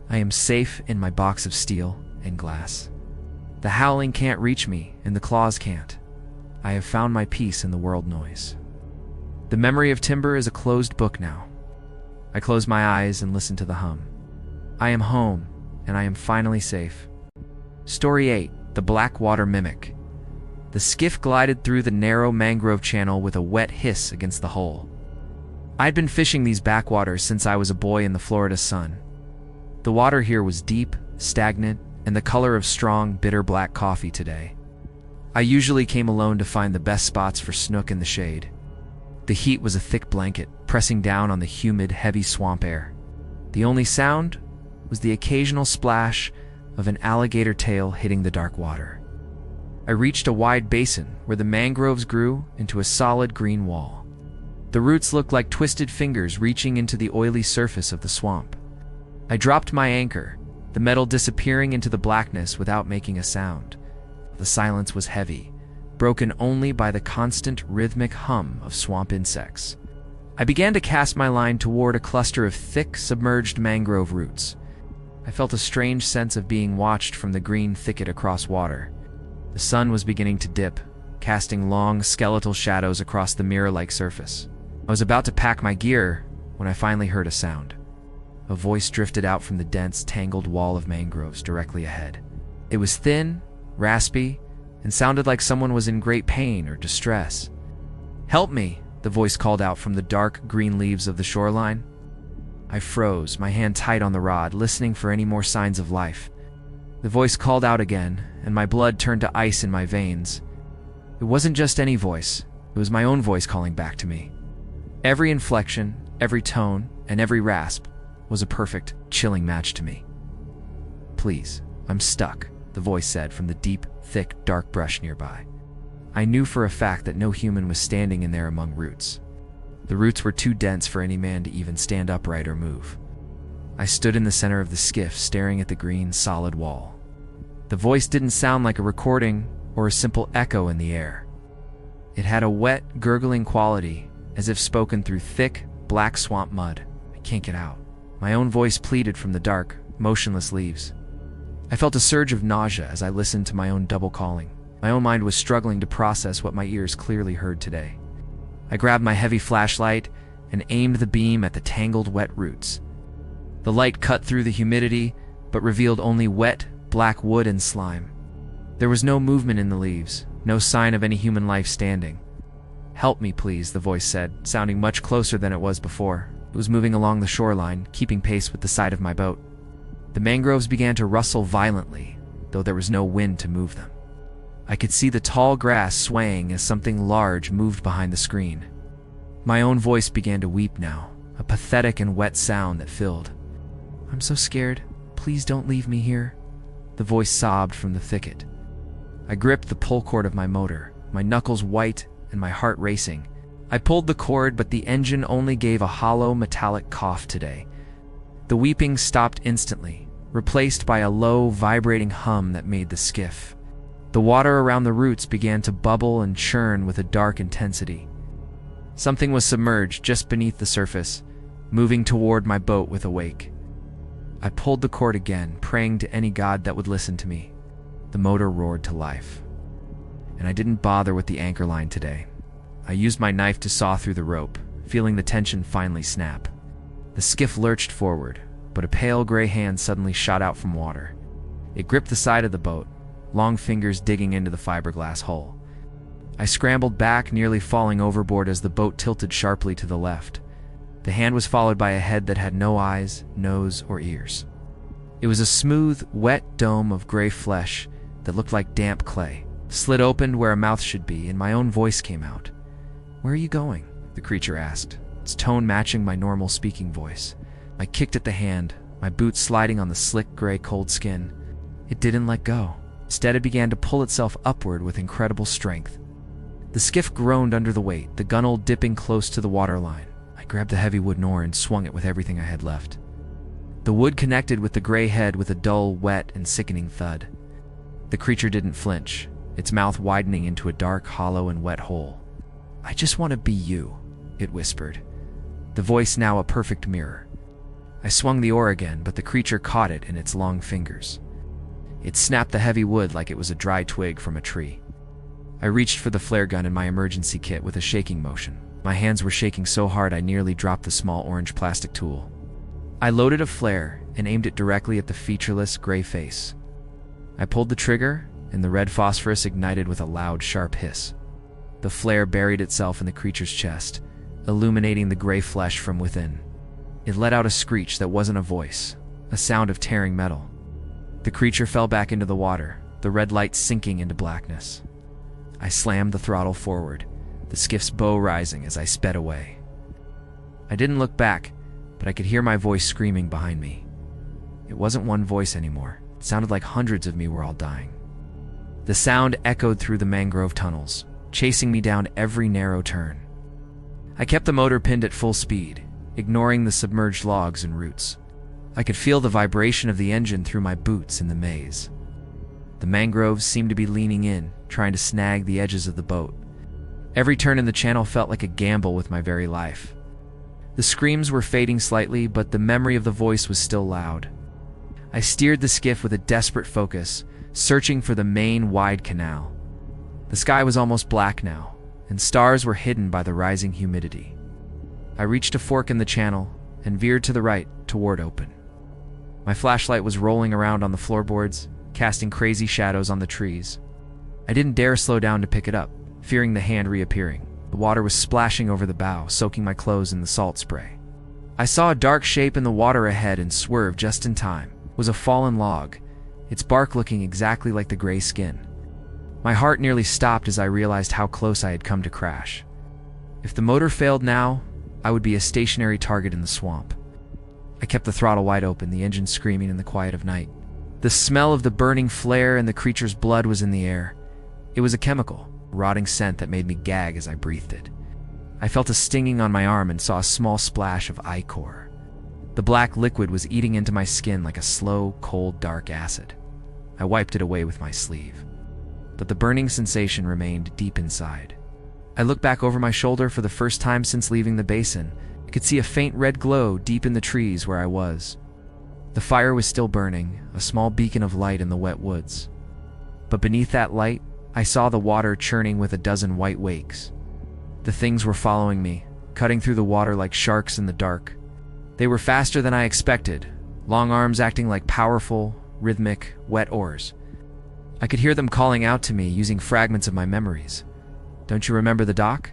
Speaker 1: I am safe in my box of steel and glass. The howling can't reach me, and the claws can't. I have found my peace in the world noise. The memory of timber is a closed book now. I close my eyes and listen to the hum. I am home, and I am finally safe. Story 8, The Blackwater Mimic. The skiff glided through the narrow mangrove channel with a wet hiss against the hull. I'd been fishing these backwaters since I was a boy in the Florida sun. The water here was deep, stagnant, and the color of strong, bitter black coffee today. I usually came alone to find the best spots for snook in the shade. The heat was a thick blanket, pressing down on the humid, heavy swamp air. The only sound was the occasional splash of an alligator tail hitting the dark water. I reached a wide basin where the mangroves grew into a solid green wall. The roots looked like twisted fingers reaching into the oily surface of the swamp. I dropped my anchor, the metal disappearing into the blackness without making a sound. The silence was heavy, broken only by the constant rhythmic hum of swamp insects. I began to cast my line toward a cluster of thick, submerged mangrove roots. I felt a strange sense of being watched from the green thicket across water. The sun was beginning to dip, casting long, skeletal shadows across the mirror-like surface. I was about to pack my gear when I finally heard a sound. A voice drifted out from the dense, tangled wall of mangroves directly ahead. It was thin, raspy, and sounded like someone was in great pain or distress. "Help me," the voice called out from the dark, green leaves of the shoreline. I froze, my hand tight on the rod, listening for any more signs of life. The voice called out again, and my blood turned to ice in my veins. It wasn't just any voice, it was my own voice calling back to me. Every inflection, every tone, and every rasp was a perfect, chilling match to me. "Please, I'm stuck," the voice said from the deep, thick, dark brush nearby. I knew for a fact that no human was standing in there among roots. The roots were too dense for any man to even stand upright or move. I stood in the center of the skiff, staring at the green, solid wall. The voice didn't sound like a recording or a simple echo in the air. It had a wet, gurgling quality, as if spoken through thick, black swamp mud. I can't get out. My own voice pleaded from the dark, motionless leaves. I felt a surge of nausea as I listened to my own double calling. My own mind was struggling to process what my ears clearly heard today. I grabbed my heavy flashlight and aimed the beam at the tangled, wet roots. The light cut through the humidity, but revealed only wet, black wood and slime. There was no movement in the leaves, no sign of any human life standing. "Help me, please," the voice said, sounding much closer than it was before. It was moving along the shoreline, keeping pace with the side of my boat. The mangroves began to rustle violently, though there was no wind to move them. I could see the tall grass swaying as something large moved behind the screen. My own voice began to weep now, a pathetic and wet sound that filled. "I'm so scared. Please don't leave me here," the voice sobbed from the thicket. I gripped the pull cord of my motor, my knuckles white and my heart racing. I pulled the cord, but the engine only gave a hollow, metallic cough today. The weeping stopped instantly, replaced by a low, vibrating hum that made the skiff. The water around the roots began to bubble and churn with a dark intensity. Something was submerged just beneath the surface, moving toward my boat with a wake. I pulled the cord again, praying to any god that would listen to me. The motor roared to life. And I didn't bother with the anchor line today. I used my knife to saw through the rope, feeling the tension finally snap. The skiff lurched forward, but a pale gray hand suddenly shot out from water. It gripped the side of the boat, long fingers digging into the fiberglass hull. I scrambled back, nearly falling overboard as the boat tilted sharply to the left. The hand was followed by a head that had no eyes, nose, or ears. It was a smooth, wet dome of gray flesh that looked like damp clay. Slit opened where a mouth should be, and my own voice came out. "Where are you going?" the creature asked, its tone matching my normal speaking voice. I kicked at the hand, my boots sliding on the slick, gray, cold skin. It didn't let go. Instead, it began to pull itself upward with incredible strength. The skiff groaned under the weight, the gunwale dipping close to the waterline. I grabbed the heavy wooden oar and swung it with everything I had left. The wood connected with the gray head with a dull, wet, and sickening thud. The creature didn't flinch, its mouth widening into a dark, hollow, and wet hole. "I just want to be you," it whispered, the voice now a perfect mirror. I swung the oar again, but the creature caught it in its long fingers. It snapped the heavy wood like it was a dry twig from a tree. I reached for the flare gun in my emergency kit with a shaking motion. My hands were shaking so hard I nearly dropped the small orange plastic tool. I loaded a flare and aimed it directly at the featureless gray face. I pulled the trigger, and the red phosphorus ignited with a loud, sharp hiss. The flare buried itself in the creature's chest, illuminating the gray flesh from within. It let out a screech that wasn't a voice, a sound of tearing metal. The creature fell back into the water, the red light sinking into blackness. I slammed the throttle forward, the skiff's bow rising as I sped away. I didn't look back, but I could hear my voice screaming behind me. It wasn't one voice anymore. It sounded like hundreds of me were all dying. The sound echoed through the mangrove tunnels, chasing me down every narrow turn. I kept the motor pinned at full speed, ignoring the submerged logs and roots. I could feel the vibration of the engine through my boots in the maze. The mangroves seemed to be leaning in, trying to snag the edges of the boat. Every turn in the channel felt like a gamble with my very life. The screams were fading slightly, but the memory of the voice was still loud. I steered the skiff with a desperate focus, searching for the main wide canal. The sky was almost black now, and stars were hidden by the rising humidity. I reached a fork in the channel and veered to the right toward open. My flashlight was rolling around on the floorboards, casting crazy shadows on the trees. I didn't dare slow down to pick it up, fearing the hand reappearing. The water was splashing over the bow, soaking my clothes in the salt spray. I saw a dark shape in the water ahead and swerved just in time. It was a fallen log, its bark looking exactly like the gray skin. My heart nearly stopped as I realized how close I had come to crash. If the motor failed now, I would be a stationary target in the swamp. I kept the throttle wide open, the engine screaming in the quiet of night. The smell of the burning flare and the creature's blood was in the air. It was a chemical, rotting scent that made me gag as I breathed it. I felt a stinging on my arm and saw a small splash of ichor. The black liquid was eating into my skin like a slow, cold, dark acid. I wiped it away with my sleeve, but the burning sensation remained deep inside. I looked back over my shoulder for the first time since leaving the basin. I could see a faint red glow deep in the trees where I was. The fire was still burning, a small beacon of light in the wet woods. But beneath that light, I saw the water churning with a dozen white wakes. The things were following me, cutting through the water like sharks in the dark. They were faster than I expected, long arms acting like powerful, rhythmic, wet oars. I could hear them calling out to me using fragments of my memories. "Don't you remember the dock?"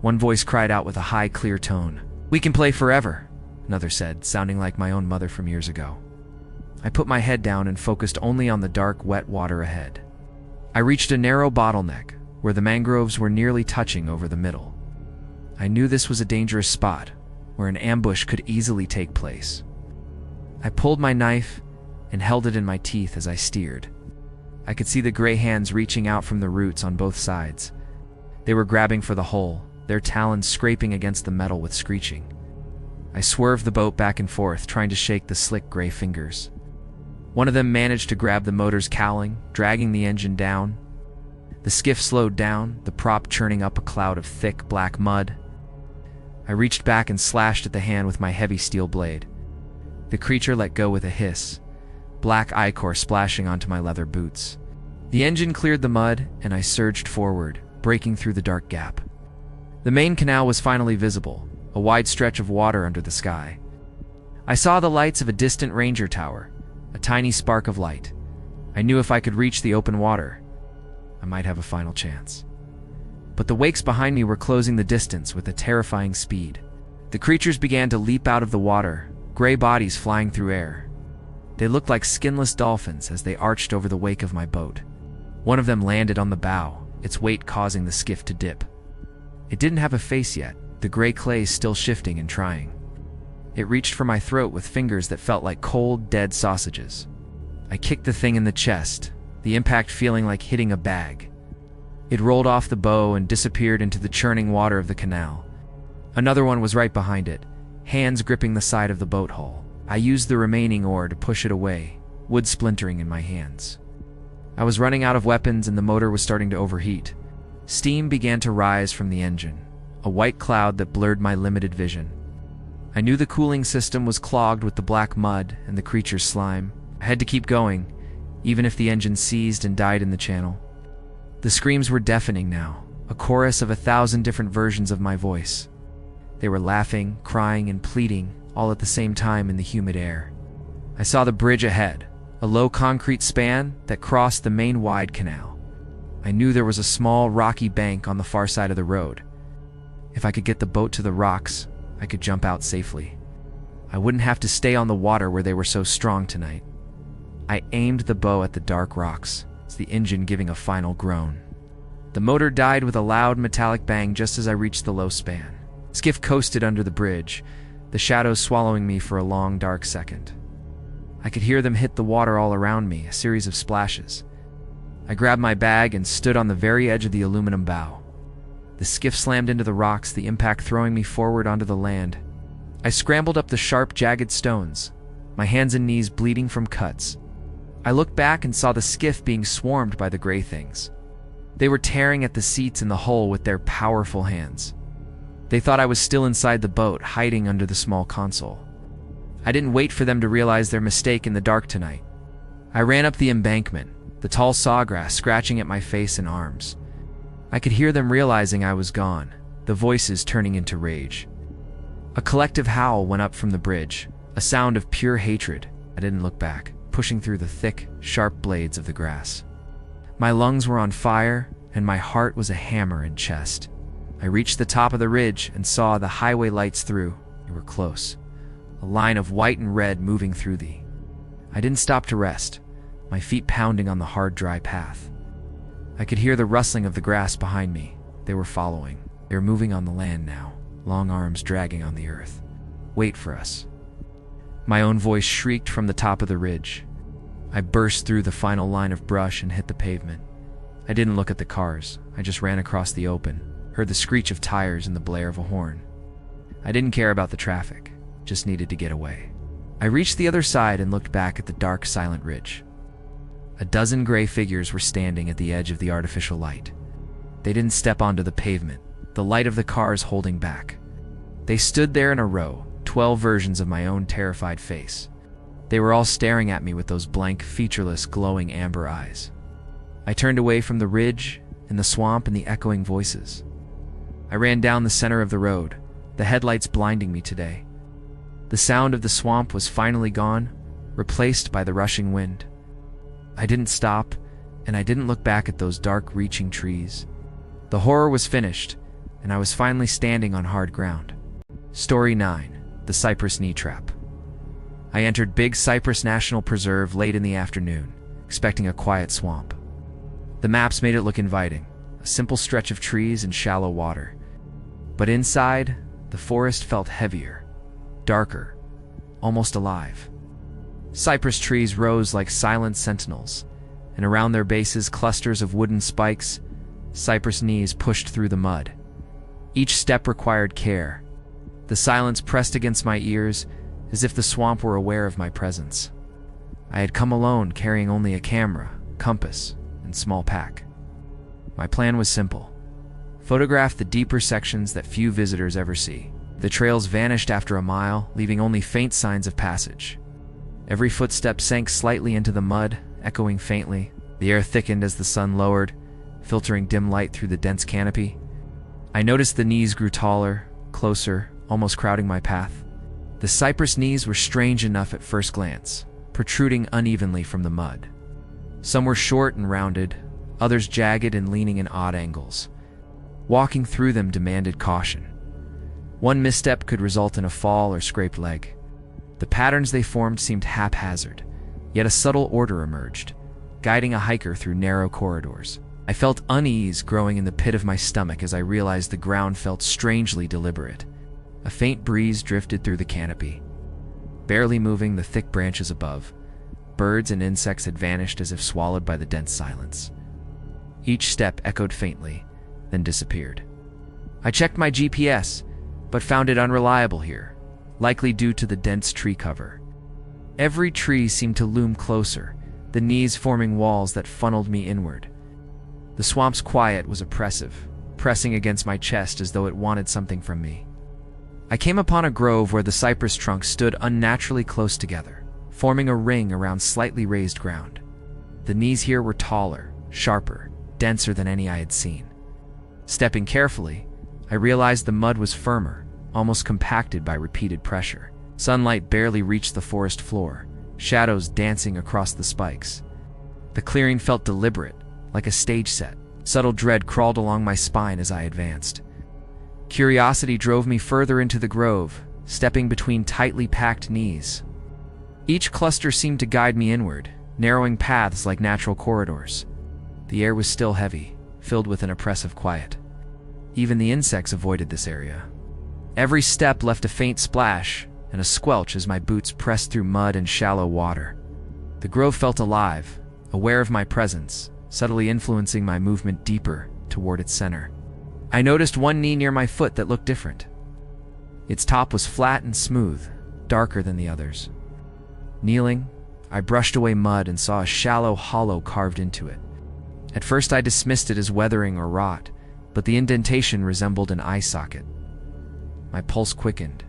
Speaker 1: One voice cried out with a high, clear tone. "We can play forever," another said, sounding like my own mother from years ago. I put my head down and focused only on the dark, wet water ahead. I reached a narrow bottleneck where the mangroves were nearly touching over the middle. I knew this was a dangerous spot where an ambush could easily take place. I pulled my knife and held it in my teeth as I steered. I could see the gray hands reaching out from the roots on both sides. They were grabbing for the hull, their talons scraping against the metal with screeching. I swerved the boat back and forth, trying to shake the slick gray fingers. One of them managed to grab the motor's cowling, dragging the engine down. The skiff slowed down, the prop churning up a cloud of thick, black mud. I reached back and slashed at the hand with my heavy steel blade. The creature let go with a hiss, black ichor splashing onto my leather boots. The engine cleared the mud, and I surged forward, breaking through the dark gap. The main canal was finally visible, a wide stretch of water under the sky. I saw the lights of a distant ranger tower, a tiny spark of light. I knew if I could reach the open water, I might have a final chance. But the wakes behind me were closing the distance with a terrifying speed. The creatures began to leap out of the water, gray bodies flying through air. They looked like skinless dolphins as they arched over the wake of my boat. One of them landed on the bow, its weight causing the skiff to dip. It didn't have a face yet, the gray clay still shifting and trying. It reached for my throat with fingers that felt like cold, dead sausages. I kicked the thing in the chest, the impact feeling like hitting a bag. It rolled off the bow and disappeared into the churning water of the canal. Another one was right behind it, hands gripping the side of the boat hull. I used the remaining oar to push it away, wood splintering in my hands. I was running out of weapons and the motor was starting to overheat. Steam began to rise from the engine, a white cloud that blurred my limited vision. I knew the cooling system was clogged with the black mud and the creature's slime. I had to keep going, even if the engine seized and died in the channel. The screams were deafening now, a chorus of 1,000 different versions of my voice. They were laughing, crying, and pleading, all at the same time in the humid air. I saw the bridge ahead, a low concrete span that crossed the main wide canal. I knew there was a small rocky bank on the far side of the road. If I could get the boat to the rocks, I could jump out safely. I wouldn't have to stay on the water where they were so strong tonight. I aimed the bow at the dark rocks, the engine giving a final groan. The motor died with a loud metallic bang just as I reached the low span. Skiff coasted under the bridge, the shadows swallowing me for a long, dark second. I could hear them hit the water all around me, a series of splashes. I grabbed my bag and stood on the very edge of the aluminum bow. The skiff slammed into the rocks, the impact throwing me forward onto the land. I scrambled up the sharp, jagged stones, my hands and knees bleeding from cuts. I looked back and saw the skiff being swarmed by the gray things. They were tearing at the seats in the hull with their powerful hands. They thought I was still inside the boat, hiding under the small console. I didn't wait for them to realize their mistake in the dark tonight. I ran up the embankment, the tall sawgrass scratching at my face and arms. I could hear them realizing I was gone, the voices turning into rage. A collective howl went up from the bridge, a sound of pure hatred. I didn't look back, pushing through the thick, sharp blades of the grass. My lungs were on fire, and my heart was a hammer in chest. I reached the top of the ridge and saw the highway lights through. They were close, a line of white and red moving through the. I didn't stop to rest, my feet pounding on the hard, dry path. I could hear the rustling of the grass behind me. They were following. They were moving on the land now, long arms dragging on the earth. Wait for us. My own voice shrieked from the top of the ridge. I burst through the final line of brush and hit the pavement. I didn't look at the cars. I just ran across the open, heard the screech of tires and the blare of a horn. I didn't care about the traffic, just needed to get away. I reached the other side and looked back at the dark, silent ridge. A dozen gray figures were standing at the edge of the artificial light. They didn't step onto the pavement, the light of the cars holding back. They stood there in a row, 12 versions of my own terrified face. They were all staring at me with those blank, featureless, glowing amber eyes. I turned away from the ridge and the swamp and the echoing voices. I ran down the center of the road, the headlights blinding me today. The sound of the swamp was finally gone, replaced by the rushing wind. I didn't stop, and I didn't look back at those dark, reaching trees. The horror was finished, and I was finally standing on hard ground. Story 9. The Cypress Knee Trap. I entered Big Cypress National Preserve late in the afternoon, expecting a quiet swamp. The maps made it look inviting, a simple stretch of trees and shallow water. But inside, the forest felt heavier, darker, almost alive. Cypress trees rose like silent sentinels, and around their bases clusters of wooden spikes, cypress knees pushed through the mud. Each step required care. The silence pressed against my ears, as if the swamp were aware of my presence. I had come alone, carrying only a camera, compass, and small pack. My plan was simple. Photograph the deeper sections that few visitors ever see. The trails vanished after a mile, leaving only faint signs of passage. Every footstep sank slightly into the mud, echoing faintly. The air thickened as the sun lowered, filtering dim light through the dense canopy. I noticed the knees grew taller, closer, almost crowding my path. The cypress knees were strange enough at first glance, protruding unevenly from the mud. Some were short and rounded, others jagged and leaning in odd angles. Walking through them demanded caution. One misstep could result in a fall or scraped leg. The patterns they formed seemed haphazard, yet a subtle order emerged, guiding a hiker through narrow corridors. I felt unease growing in the pit of my stomach as I realized the ground felt strangely deliberate. A faint breeze drifted through the canopy, barely moving the thick branches above. Birds and insects had vanished as if swallowed by the dense silence. Each step echoed faintly, then disappeared. I checked my GPS, but found it unreliable here, likely due to the dense tree cover. Every tree seemed to loom closer, the knees forming walls that funneled me inward. The swamp's quiet was oppressive, pressing against my chest as though it wanted something from me. I came upon a grove where the cypress trunks stood unnaturally close together, forming a ring around slightly raised ground. The knees here were taller, sharper, denser than any I had seen. Stepping carefully, I realized the mud was firmer, almost compacted by repeated pressure. Sunlight barely reached the forest floor, shadows dancing across the spikes. The clearing felt deliberate, like a stage set. Subtle dread crawled along my spine as I advanced. Curiosity drove me further into the grove, stepping between tightly packed knees. Each cluster seemed to guide me inward, narrowing paths like natural corridors. The air was still heavy, filled with an oppressive quiet. Even the insects avoided this area. Every step left a faint splash and a squelch as my boots pressed through mud and shallow water. The grove felt alive, aware of my presence, subtly influencing my movement deeper toward its center. I noticed one knee near my foot that looked different. Its top was flat and smooth, darker than the others. Kneeling, I brushed away mud and saw a shallow hollow carved into it. At first I dismissed it as weathering or rot, but the indentation resembled an eye socket. My pulse quickened.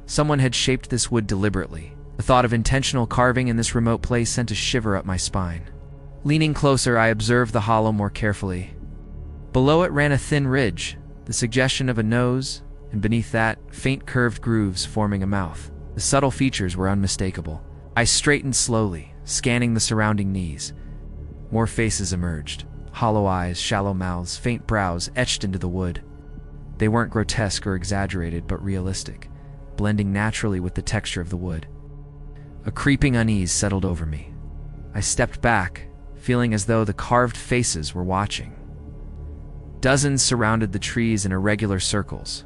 Speaker 1: Someone had shaped this wood deliberately. The thought of intentional carving in this remote place sent a shiver up my spine. Leaning closer, I observed the hollow more carefully. Below it ran a thin ridge, the suggestion of a nose, and beneath that, faint curved grooves forming a mouth. The subtle features were unmistakable. I straightened slowly, scanning the surrounding knees. More faces emerged. Hollow eyes, shallow mouths, faint brows etched into the wood. They weren't grotesque or exaggerated, but realistic, blending naturally with the texture of the wood. A creeping unease settled over me. I stepped back, feeling as though the carved faces were watching. Dozens surrounded the trees in irregular circles.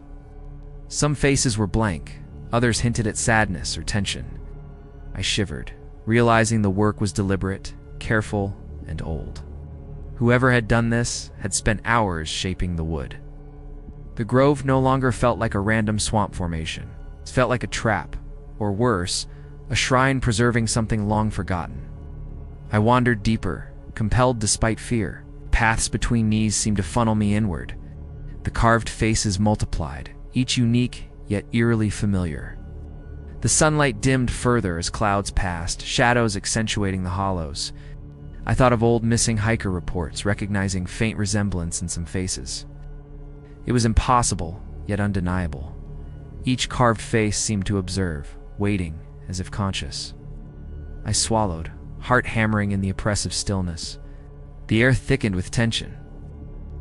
Speaker 1: Some faces were blank, others hinted at sadness or tension. I shivered, realizing the work was deliberate, careful, and old. Whoever had done this had spent hours shaping the wood. The grove no longer felt like a random swamp formation. It felt like a trap, or worse, a shrine preserving something long forgotten. I wandered deeper, compelled despite fear. Paths between knees seemed to funnel me inward. The carved faces multiplied, each unique yet eerily familiar. The sunlight dimmed further as clouds passed, shadows accentuating the hollows. I thought of old missing hiker reports, recognizing faint resemblance in some faces. It was impossible, yet undeniable. Each carved face seemed to observe, waiting, as if conscious. I swallowed, heart hammering in the oppressive stillness. The air thickened with tension.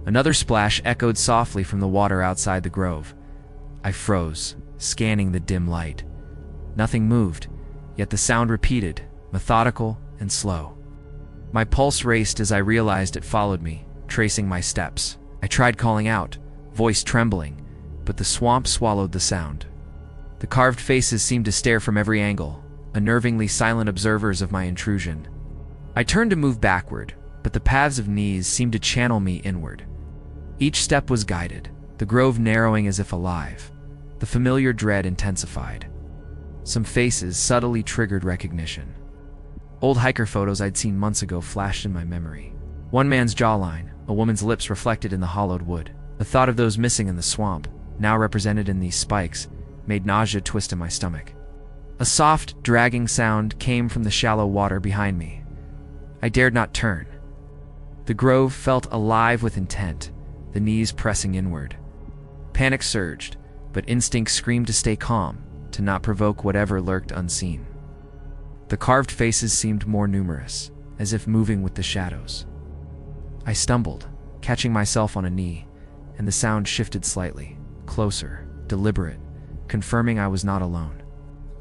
Speaker 1: Another splash echoed softly from the water outside the grove. I froze, scanning the dim light. Nothing moved, yet the sound repeated, methodical and slow. My pulse raced as I realized it followed me, tracing my steps. I tried calling out, voice trembling, but the swamp swallowed the sound. The carved faces seemed to stare from every angle, unnervingly silent observers of my intrusion. I turned to move backward, but the paths of knees seemed to channel me inward. Each step was guided, the grove narrowing as if alive. The familiar dread intensified. Some faces subtly triggered recognition. Old hiker photos I'd seen months ago flashed in my memory. One man's jawline, a woman's lips reflected in the hollowed wood. The thought of those missing in the swamp, now represented in these spikes, made nausea twist in my stomach. A soft, dragging sound came from the shallow water behind me. I dared not turn. The grove felt alive with intent, the knees pressing inward. Panic surged, but instinct screamed to stay calm, to not provoke whatever lurked unseen. The carved faces seemed more numerous, as if moving with the shadows. I stumbled, catching myself on a knee, and the sound shifted slightly, closer, deliberate, confirming I was not alone.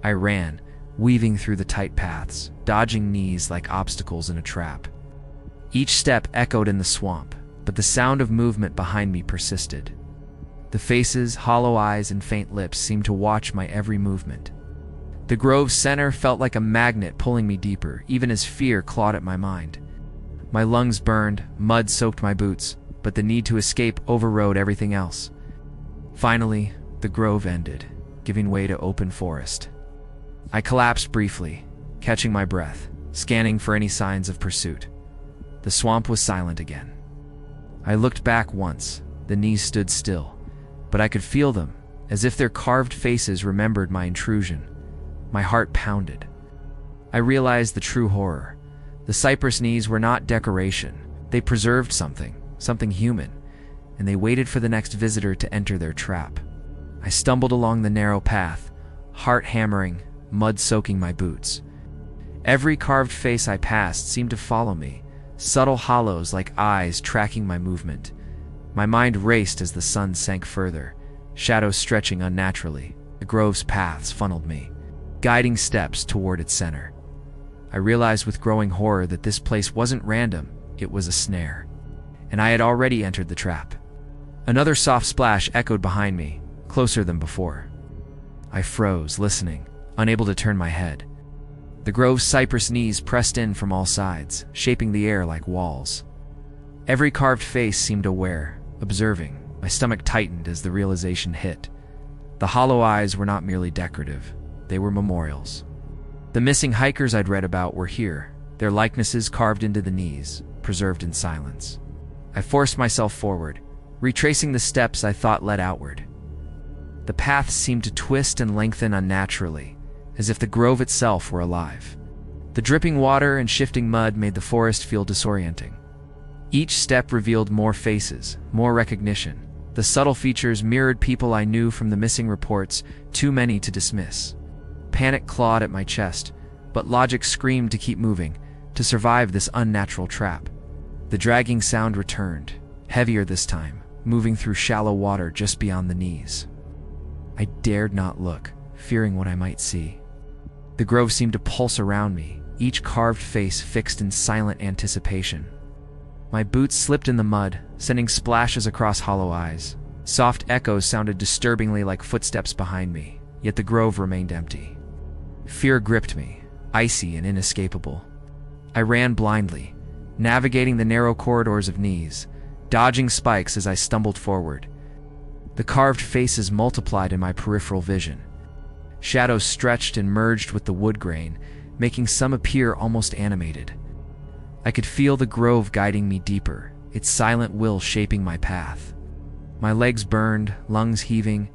Speaker 1: I ran, weaving through the tight paths, dodging knees like obstacles in a trap. Each step echoed in the swamp, but the sound of movement behind me persisted. The faces, hollow eyes, and faint lips seemed to watch my every movement. The grove's center felt like a magnet pulling me deeper, even as fear clawed at my mind. My lungs burned, mud soaked my boots, but the need to escape overrode everything else. Finally, the grove ended, giving way to open forest. I collapsed briefly, catching my breath, scanning for any signs of pursuit. The swamp was silent again. I looked back once, the knees stood still, but I could feel them, as if their carved faces remembered my intrusion. My heart pounded. I realized the true horror. The cypress knees were not decoration. They preserved something human, and they waited for the next visitor to enter their trap. I stumbled along the narrow path, heart hammering, mud soaking my boots. Every carved face I passed seemed to follow me, subtle hollows like eyes tracking my movement. My mind raced as the sun sank further, shadows stretching unnaturally. The grove's paths funneled me, guiding steps toward its center. I realized with growing horror that this place wasn't random, it was a snare, and I had already entered the trap. Another soft splash echoed behind me, closer than before. I froze, listening, unable to turn my head. The grove's cypress knees pressed in from all sides, shaping the air like walls. Every carved face seemed aware, observing. My stomach tightened as the realization hit. The hollow eyes were not merely decorative, they were memorials. The missing hikers I'd read about were here, their likenesses carved into the knees, preserved in silence. I forced myself forward, retracing the steps I thought led outward. The paths seemed to twist and lengthen unnaturally, as if the grove itself were alive. The dripping water and shifting mud made the forest feel disorienting. Each step revealed more faces, more recognition. The subtle features mirrored people I knew from the missing reports, too many to dismiss. Panic clawed at my chest, but logic screamed to keep moving, to survive this unnatural trap. The dragging sound returned, heavier this time, moving through shallow water just beyond the knees. I dared not look, fearing what I might see. The grove seemed to pulse around me, each carved face fixed in silent anticipation. My boots slipped in the mud, sending splashes across hollow eyes. Soft echoes sounded disturbingly like footsteps behind me, yet the grove remained empty. Fear gripped me, icy and inescapable. I ran blindly, navigating the narrow corridors of knees, dodging spikes as I stumbled forward. The carved faces multiplied in my peripheral vision. Shadows stretched and merged with the wood grain, making some appear almost animated. I could feel the grove guiding me deeper, its silent will shaping my path. My legs burned, lungs heaving,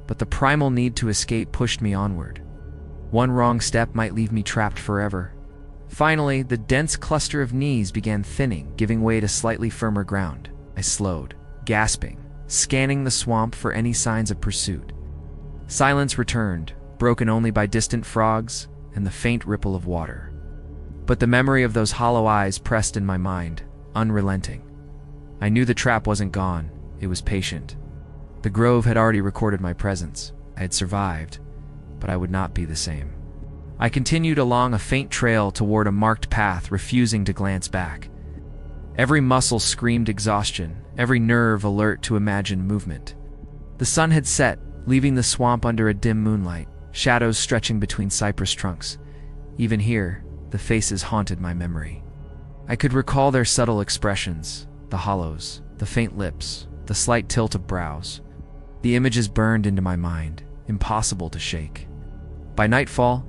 Speaker 1: but the primal need to escape pushed me onward. One wrong step might leave me trapped forever. Finally, the dense cluster of knees began thinning, giving way to slightly firmer ground. I slowed, gasping, scanning the swamp for any signs of pursuit. Silence returned, broken only by distant frogs and the faint ripple of water. But the memory of those hollow eyes pressed in my mind, unrelenting. I knew the trap wasn't gone, it was patient. The grove had already recorded my presence. I had survived, but I would not be the same. I continued along a faint trail toward a marked path, refusing to glance back. Every muscle screamed exhaustion, every nerve alert to imagined movement. The sun had set, leaving the swamp under a dim moonlight, shadows stretching between cypress trunks. Even here, the faces haunted my memory. I could recall their subtle expressions, the hollows, the faint lips, the slight tilt of brows. The images burned into my mind, impossible to shake. By nightfall,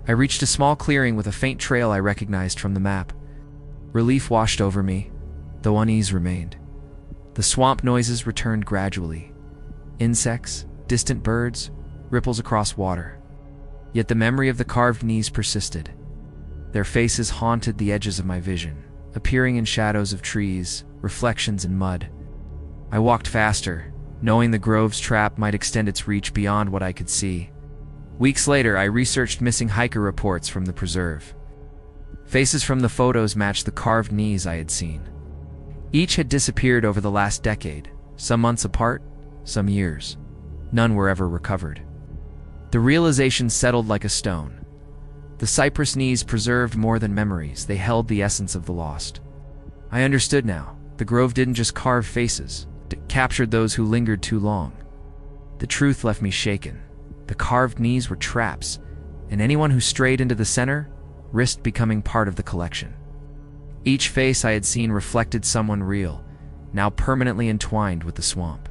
Speaker 1: I reached a small clearing with a faint trail I recognized from the map. Relief washed over me, though unease remained. The swamp noises returned gradually. Insects, distant birds, ripples across water. Yet the memory of the carved knees persisted. Their faces haunted the edges of my vision, appearing in shadows of trees, reflections in mud. I walked faster, knowing the grove's trap might extend its reach beyond what I could see. Weeks later, I researched missing hiker reports from the preserve. Faces from the photos matched the carved knees I had seen. Each had disappeared over the last decade, some months apart, some years. None were ever recovered. The realization settled like a stone. The cypress knees preserved more than memories, they held the essence of the lost. I understood now. The grove didn't just carve faces, it captured those who lingered too long. The truth left me shaken. The carved knees were traps, and anyone who strayed into the center risked becoming part of the collection. Each face I had seen reflected someone real, now permanently entwined with the swamp.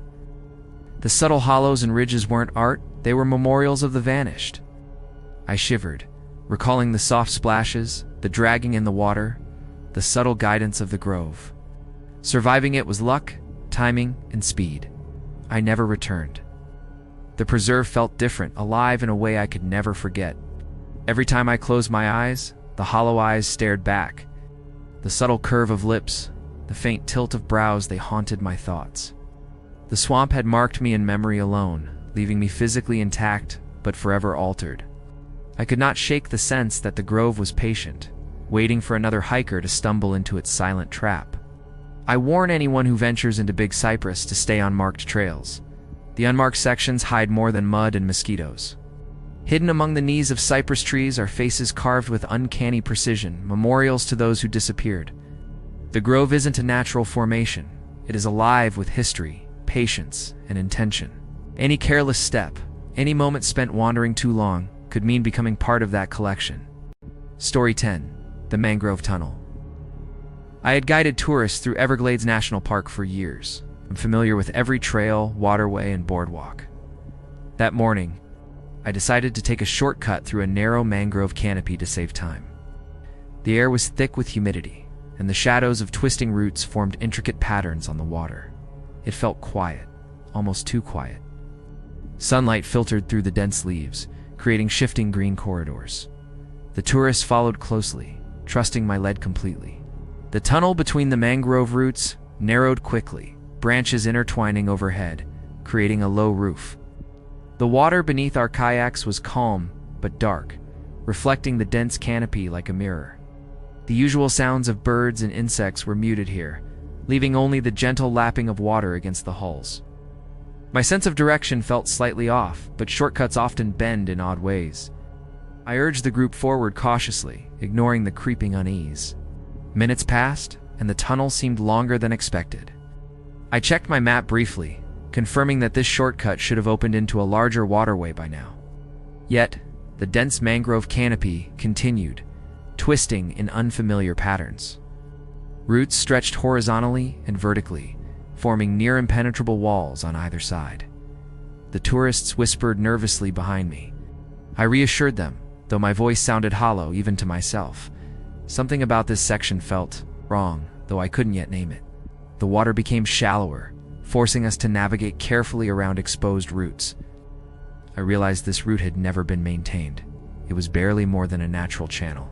Speaker 1: The subtle hollows and ridges weren't art, they were memorials of the vanished. I shivered, recalling the soft splashes, the dragging in the water, the subtle guidance of the grove. Surviving it was luck, timing, and speed. I never returned. The preserve felt different, alive in a way I could never forget. Every time I closed my eyes, the hollow eyes stared back. The subtle curve of lips, the faint tilt of brows, they haunted my thoughts. The swamp had marked me in memory alone, leaving me physically intact, but forever altered. I could not shake the sense that the grove was patient, waiting for another hiker to stumble into its silent trap. I warn anyone who ventures into Big Cypress to stay on marked trails. The unmarked sections hide more than mud and mosquitoes. Hidden among the knees of cypress trees are faces carved with uncanny precision, memorials to those who disappeared. The grove isn't a natural formation. It is alive with history, patience, and intention. Any careless step, any moment spent wandering too long, could mean becoming part of that collection. Story 10. The Mangrove Tunnel. I had guided tourists through Everglades National Park for years. I'm familiar with every trail, waterway, and boardwalk. That morning, I decided to take a shortcut through a narrow mangrove canopy to save time. The air was thick with humidity, and the shadows of twisting roots formed intricate patterns on the water. It felt quiet, almost too quiet. Sunlight filtered through the dense leaves, creating shifting green corridors. The tourists followed closely, trusting my lead completely. The tunnel between the mangrove roots narrowed quickly, branches intertwining overhead, creating a low roof. The water beneath our kayaks was calm but dark, reflecting the dense canopy like a mirror. The usual sounds of birds and insects were muted here, leaving only the gentle lapping of water against the hulls. My sense of direction felt slightly off, but shortcuts often bend in odd ways. I urged the group forward cautiously, ignoring the creeping unease. Minutes passed, and the tunnel seemed longer than expected. I checked my map briefly, confirming that this shortcut should have opened into a larger waterway by now. Yet, the dense mangrove canopy continued, twisting in unfamiliar patterns. Roots stretched horizontally and vertically, forming near impenetrable walls on either side. The tourists whispered nervously behind me. I reassured them, though my voice sounded hollow even to myself. Something about this section felt wrong, though I couldn't yet name it. The water became shallower, forcing us to navigate carefully around exposed roots. I realized this route had never been maintained. It was barely more than a natural channel.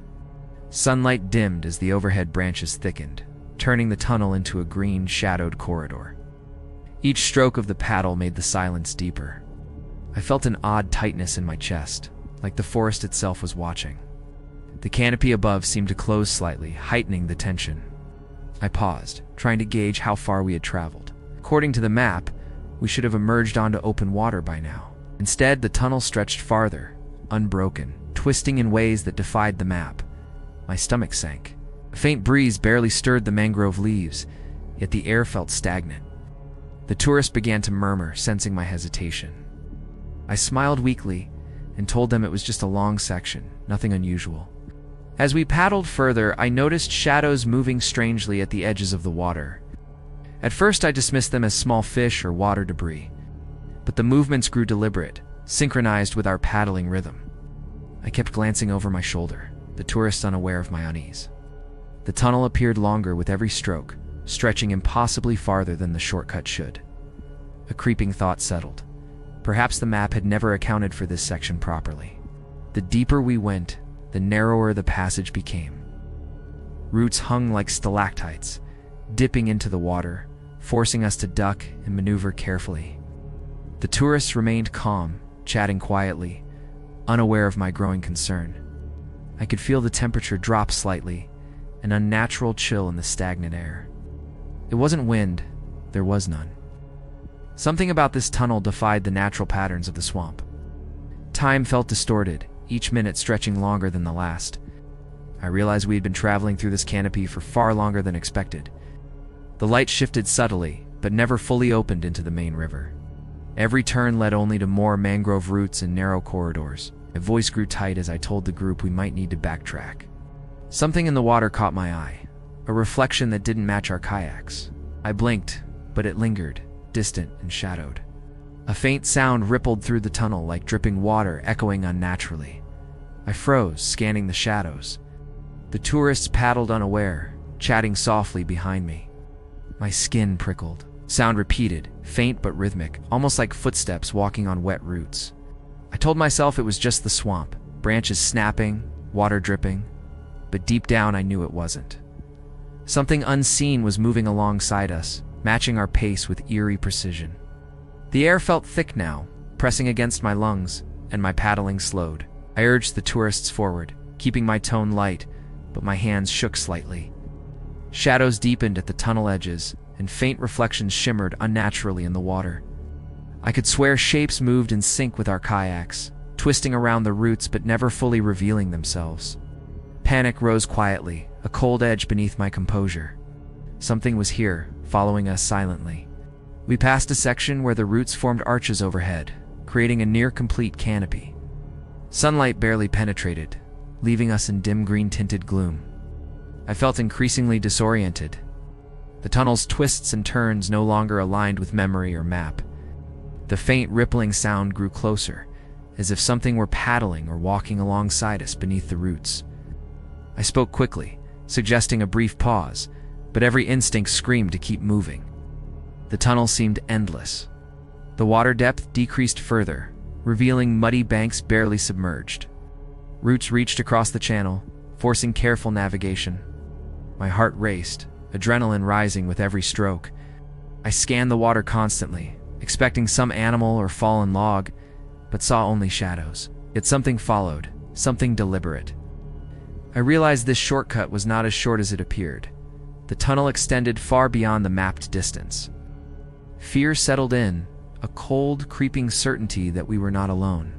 Speaker 1: Sunlight dimmed as the overhead branches thickened, turning the tunnel into a green, shadowed corridor. Each stroke of the paddle made the silence deeper. I felt an odd tightness in my chest, like the forest itself was watching. The canopy above seemed to close slightly, heightening the tension. I paused, trying to gauge how far we had traveled. According to the map, we should have emerged onto open water by now. Instead, the tunnel stretched farther, unbroken, twisting in ways that defied the map. My stomach sank. A faint breeze barely stirred the mangrove leaves, yet the air felt stagnant. The tourist began to murmur, sensing my hesitation. I smiled weakly and told them it was just a long section, nothing unusual. As we paddled further, I noticed shadows moving strangely at the edges of the water. At first, I dismissed them as small fish or water debris, but the movements grew deliberate, synchronized with our paddling rhythm. I kept glancing over my shoulder, the tourists unaware of my unease. The tunnel appeared longer with every stroke, stretching impossibly farther than the shortcut should. A creeping thought settled. Perhaps the map had never accounted for this section properly. The deeper we went, the narrower the passage became. Roots hung like stalactites, dipping into the water, forcing us to duck and maneuver carefully. The tourists remained calm, chatting quietly, unaware of my growing concern. I could feel the temperature drop slightly, an unnatural chill in the stagnant air. It wasn't wind, there was none. Something about this tunnel defied the natural patterns of the swamp. Time felt distorted, each minute stretching longer than the last. I realized we had been traveling through this canopy for far longer than expected. The light shifted subtly, but never fully opened into the main river. Every turn led only to more mangrove roots and narrow corridors. My voice grew tight as I told the group we might need to backtrack. Something in the water caught my eye, a reflection that didn't match our kayaks. I blinked, but it lingered, distant and shadowed. A faint sound rippled through the tunnel like dripping water echoing unnaturally. I froze, scanning the shadows. The tourists paddled unaware, chatting softly behind me. My skin prickled. Sound repeated, faint but rhythmic, almost like footsteps walking on wet roots. I told myself it was just the swamp, branches snapping, water dripping, but deep down I knew it wasn't. Something unseen was moving alongside us, matching our pace with eerie precision. The air felt thick now, pressing against my lungs, and my paddling slowed. I urged the tourists forward, keeping my tone light, but my hands shook slightly. Shadows deepened at the tunnel edges, and faint reflections shimmered unnaturally in the water. I could swear shapes moved in sync with our kayaks, twisting around the roots but never fully revealing themselves. Panic rose quietly, a cold edge beneath my composure. Something was here, following us silently. We passed a section where the roots formed arches overhead, creating a near-complete canopy. Sunlight barely penetrated, leaving us in dim green-tinted gloom. I felt increasingly disoriented. The tunnel's twists and turns no longer aligned with memory or map. The faint rippling sound grew closer, as if something were paddling or walking alongside us beneath the roots. I spoke quickly, suggesting a brief pause, but every instinct screamed to keep moving. The tunnel seemed endless. The water depth decreased further, revealing muddy banks barely submerged. Roots reached across the channel, forcing careful navigation. My heart raced, adrenaline rising with every stroke. I scanned the water constantly, expecting some animal or fallen log, but saw only shadows. Yet something followed, something deliberate. I realized this shortcut was not as short as it appeared. The tunnel extended far beyond the mapped distance. Fear settled in, a cold, creeping certainty that we were not alone.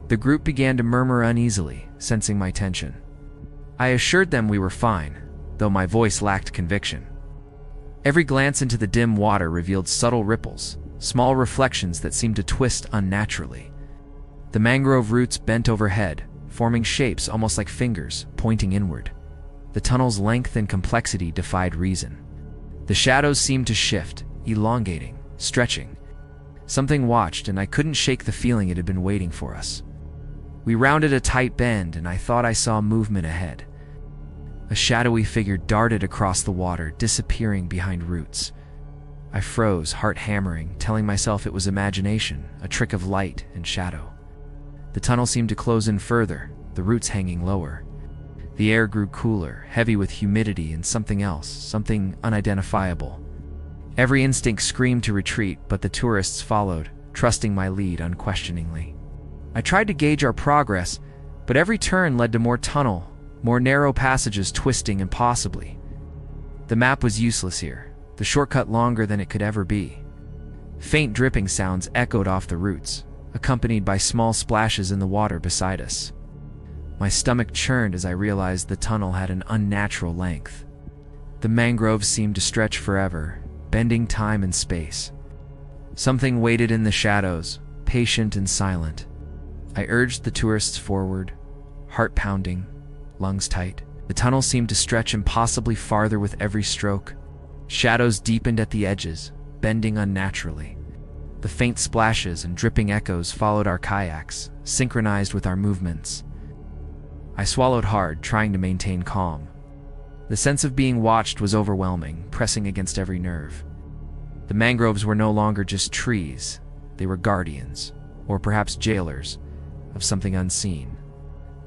Speaker 1: The group began to murmur uneasily, sensing my tension. I assured them we were fine, though my voice lacked conviction. Every glance into the dim water revealed subtle ripples, small reflections that seemed to twist unnaturally. The mangrove roots bent overhead, forming shapes almost like fingers, pointing inward. The tunnel's length and complexity defied reason. The shadows seemed to shift, elongating, stretching. Something watched, and I couldn't shake the feeling it had been waiting for us. We rounded a tight bend, and I thought I saw movement ahead. A shadowy figure darted across the water, disappearing behind roots. I froze, heart hammering, telling myself it was imagination, a trick of light and shadow. The tunnel seemed to close in further, the roots hanging lower. The air grew cooler, heavy with humidity and something else, something unidentifiable. Every instinct screamed to retreat, but the tourists followed, trusting my lead unquestioningly. I tried to gauge our progress, but every turn led to more tunnel, more narrow passages twisting impossibly. The map was useless here, the shortcut longer than it could ever be. Faint dripping sounds echoed off the roots, accompanied by small splashes in the water beside us. My stomach churned as I realized the tunnel had an unnatural length. The mangroves seemed to stretch forever, bending time and space. Something waited in the shadows, patient and silent. I urged the tourists forward, heart pounding, lungs tight. The tunnel seemed to stretch impossibly farther with every stroke. Shadows deepened at the edges, bending unnaturally. The faint splashes and dripping echoes followed our kayaks, synchronized with our movements. I swallowed hard, trying to maintain calm. The sense of being watched was overwhelming, pressing against every nerve. The mangroves were no longer just trees. They were guardians, or perhaps jailers, of something unseen.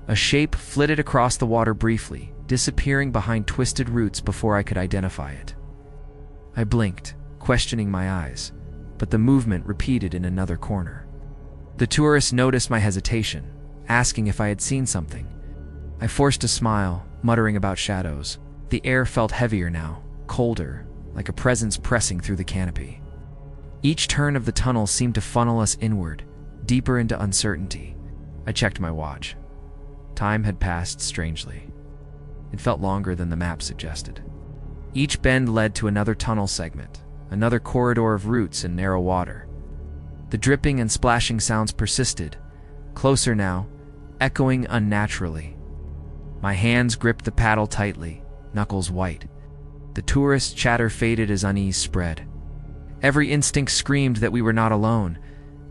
Speaker 1: A shape flitted across the water briefly, disappearing behind twisted roots before I could identify it. I blinked, questioning my eyes, but the movement repeated in another corner. The tourists noticed my hesitation, asking if I had seen something. I forced a smile, muttering about shadows. The air felt heavier now, colder, like a presence pressing through the canopy. Each turn of the tunnel seemed to funnel us inward, deeper into uncertainty. I checked my watch. Time had passed strangely. It felt longer than the map suggested. Each bend led to another tunnel segment, another corridor of roots and narrow water. The dripping and splashing sounds persisted, closer now, echoing unnaturally. My hands gripped the paddle tightly, knuckles white. The tourist chatter faded as unease spread. Every instinct screamed that we were not alone,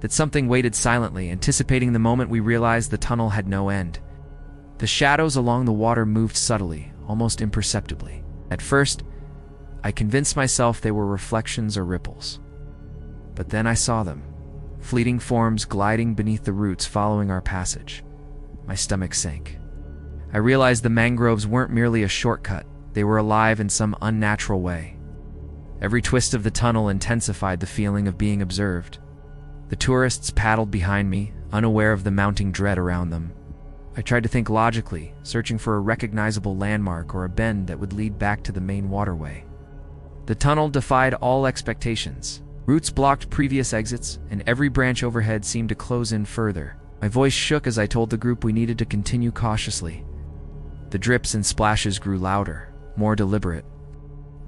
Speaker 1: that something waited silently, anticipating the moment we realized the tunnel had no end. The shadows along the water moved subtly, almost imperceptibly. At first, I convinced myself they were reflections or ripples. But then I saw them, fleeting forms gliding beneath the roots following our passage. My stomach sank. I realized the mangroves weren't merely a shortcut, they were alive in some unnatural way. Every twist of the tunnel intensified the feeling of being observed. The tourists paddled behind me, unaware of the mounting dread around them. I tried to think logically, searching for a recognizable landmark or a bend that would lead back to the main waterway. The tunnel defied all expectations. Roots blocked previous exits, and every branch overhead seemed to close in further. My voice shook as I told the group we needed to continue cautiously. The drips and splashes grew louder, more deliberate.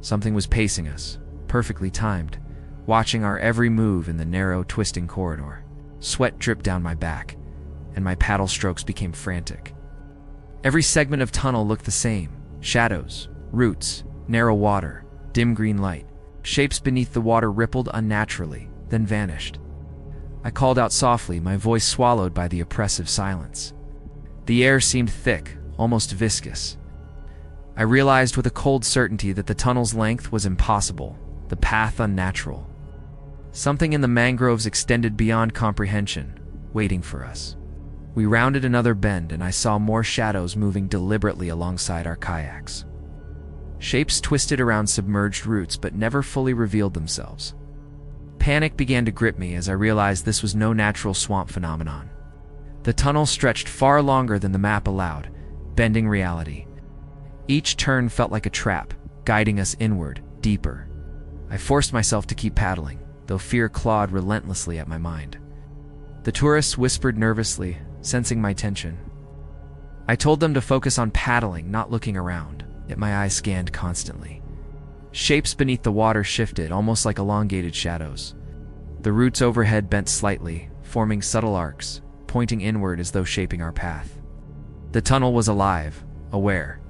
Speaker 1: Something was pacing us, perfectly timed, watching our every move in the narrow, twisting corridor. Sweat dripped down my back, and my paddle strokes became frantic. Every segment of tunnel looked the same: shadows, roots, narrow water, dim green light. Shapes beneath the water rippled unnaturally, then vanished. I called out softly, my voice swallowed by the oppressive silence. The air seemed thick, almost viscous. I realized with a cold certainty that the tunnel's length was impossible, the path unnatural. Something in the mangroves extended beyond comprehension, waiting for us. We rounded another bend, and I saw more shadows moving deliberately alongside our kayaks. Shapes twisted around submerged roots but never fully revealed themselves. Panic began to grip me as I realized this was no natural swamp phenomenon. The tunnel stretched far longer than the map allowed, bending reality. Each turn felt like a trap, guiding us inward, deeper. I forced myself to keep paddling, though fear clawed relentlessly at my mind. The tourists whispered nervously, sensing my tension. I told them to focus on paddling, not looking around, yet my eyes scanned constantly. Shapes beneath the water shifted, almost like elongated shadows. The roots overhead bent slightly, forming subtle arcs, pointing inward as though shaping our path. The tunnel was alive, aware.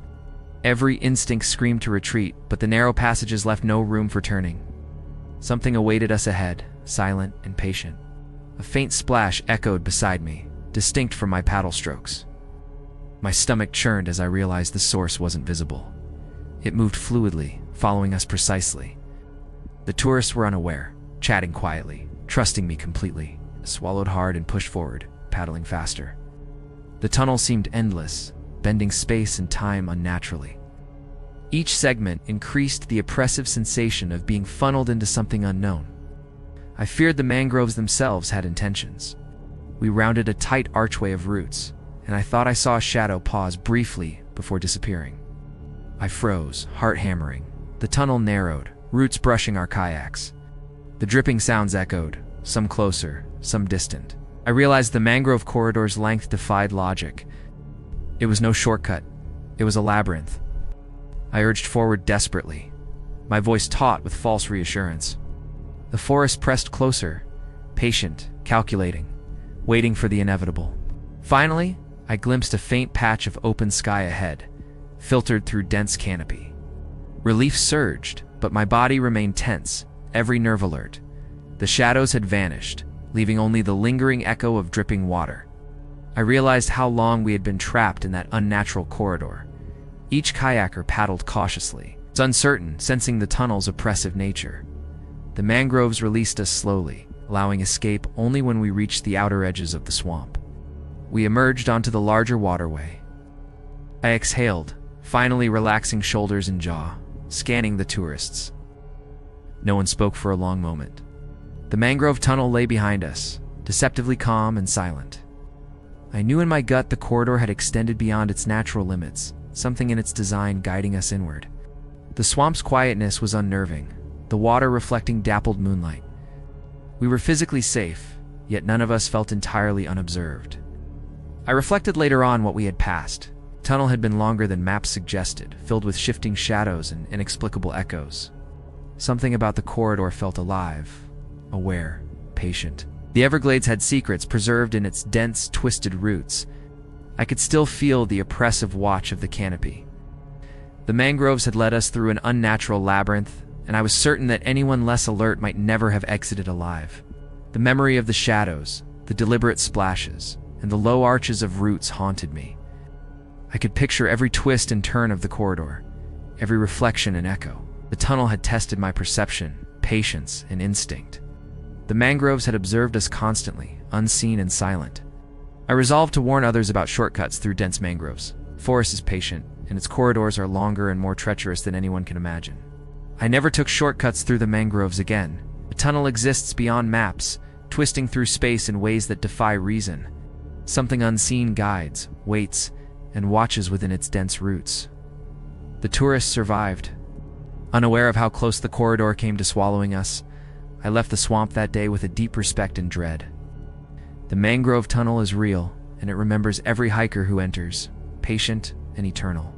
Speaker 1: Every instinct screamed to retreat, but the narrow passages left no room for turning. Something awaited us ahead, silent and patient. A faint splash echoed beside me, distinct from my paddle strokes. My stomach churned as I realized the source wasn't visible. It moved fluidly, following us precisely. The tourists were unaware, chatting quietly, trusting me completely. I swallowed hard and pushed forward, paddling faster. The tunnel seemed endless, bending space and time unnaturally. Each segment increased the oppressive sensation of being funneled into something unknown. I feared the mangroves themselves had intentions. We rounded a tight archway of roots, and I thought I saw a shadow pause briefly before disappearing. I froze, heart hammering. The tunnel narrowed, roots brushing our kayaks. The dripping sounds echoed, some closer, some distant. I realized the mangrove corridor's length defied logic. It was no shortcut. It was a labyrinth. I urged forward desperately, my voice taut with false reassurance. The forest pressed closer, patient, calculating, waiting for the inevitable. Finally, I glimpsed a faint patch of open sky ahead, filtered through dense canopy. Relief surged, but my body remained tense, every nerve alert. The shadows had vanished, leaving only the lingering echo of dripping water. I realized how long we had been trapped in that unnatural corridor. Each kayaker paddled cautiously, uncertain, sensing the tunnel's oppressive nature. The mangroves released us slowly, allowing escape only when we reached the outer edges of the swamp. We emerged onto the larger waterway. I exhaled, finally relaxing shoulders and jaw, scanning the tourists. No one spoke for a long moment. The mangrove tunnel lay behind us, deceptively calm and silent. I knew in my gut the corridor had extended beyond its natural limits, something in its design guiding us inward. The swamp's quietness was unnerving, the water reflecting dappled moonlight. We were physically safe, yet none of us felt entirely unobserved. I reflected later on what we had passed. The tunnel had been longer than maps suggested, filled with shifting shadows and inexplicable echoes. Something about the corridor felt alive, aware, patient. The Everglades had secrets preserved in its dense, twisted roots. I could still feel the oppressive watch of the canopy. The mangroves had led us through an unnatural labyrinth, and I was certain that anyone less alert might never have exited alive. The memory of the shadows, the deliberate splashes, and the low arches of roots haunted me. I could picture every twist and turn of the corridor, every reflection and echo. The tunnel had tested my perception, patience, and instinct. The mangroves had observed us constantly, unseen and silent. I resolved to warn others about shortcuts through dense mangroves. The forest is patient, and its corridors are longer and more treacherous than anyone can imagine. I never took shortcuts through the mangroves again. The tunnel exists beyond maps, twisting through space in ways that defy reason. Something unseen guides, waits, and watches within its dense roots. The tourists survived. Unaware of how close the corridor came to swallowing us, I left the swamp that day with a deep respect and dread. The mangrove tunnel is real, and it remembers every hiker who enters, patient and eternal.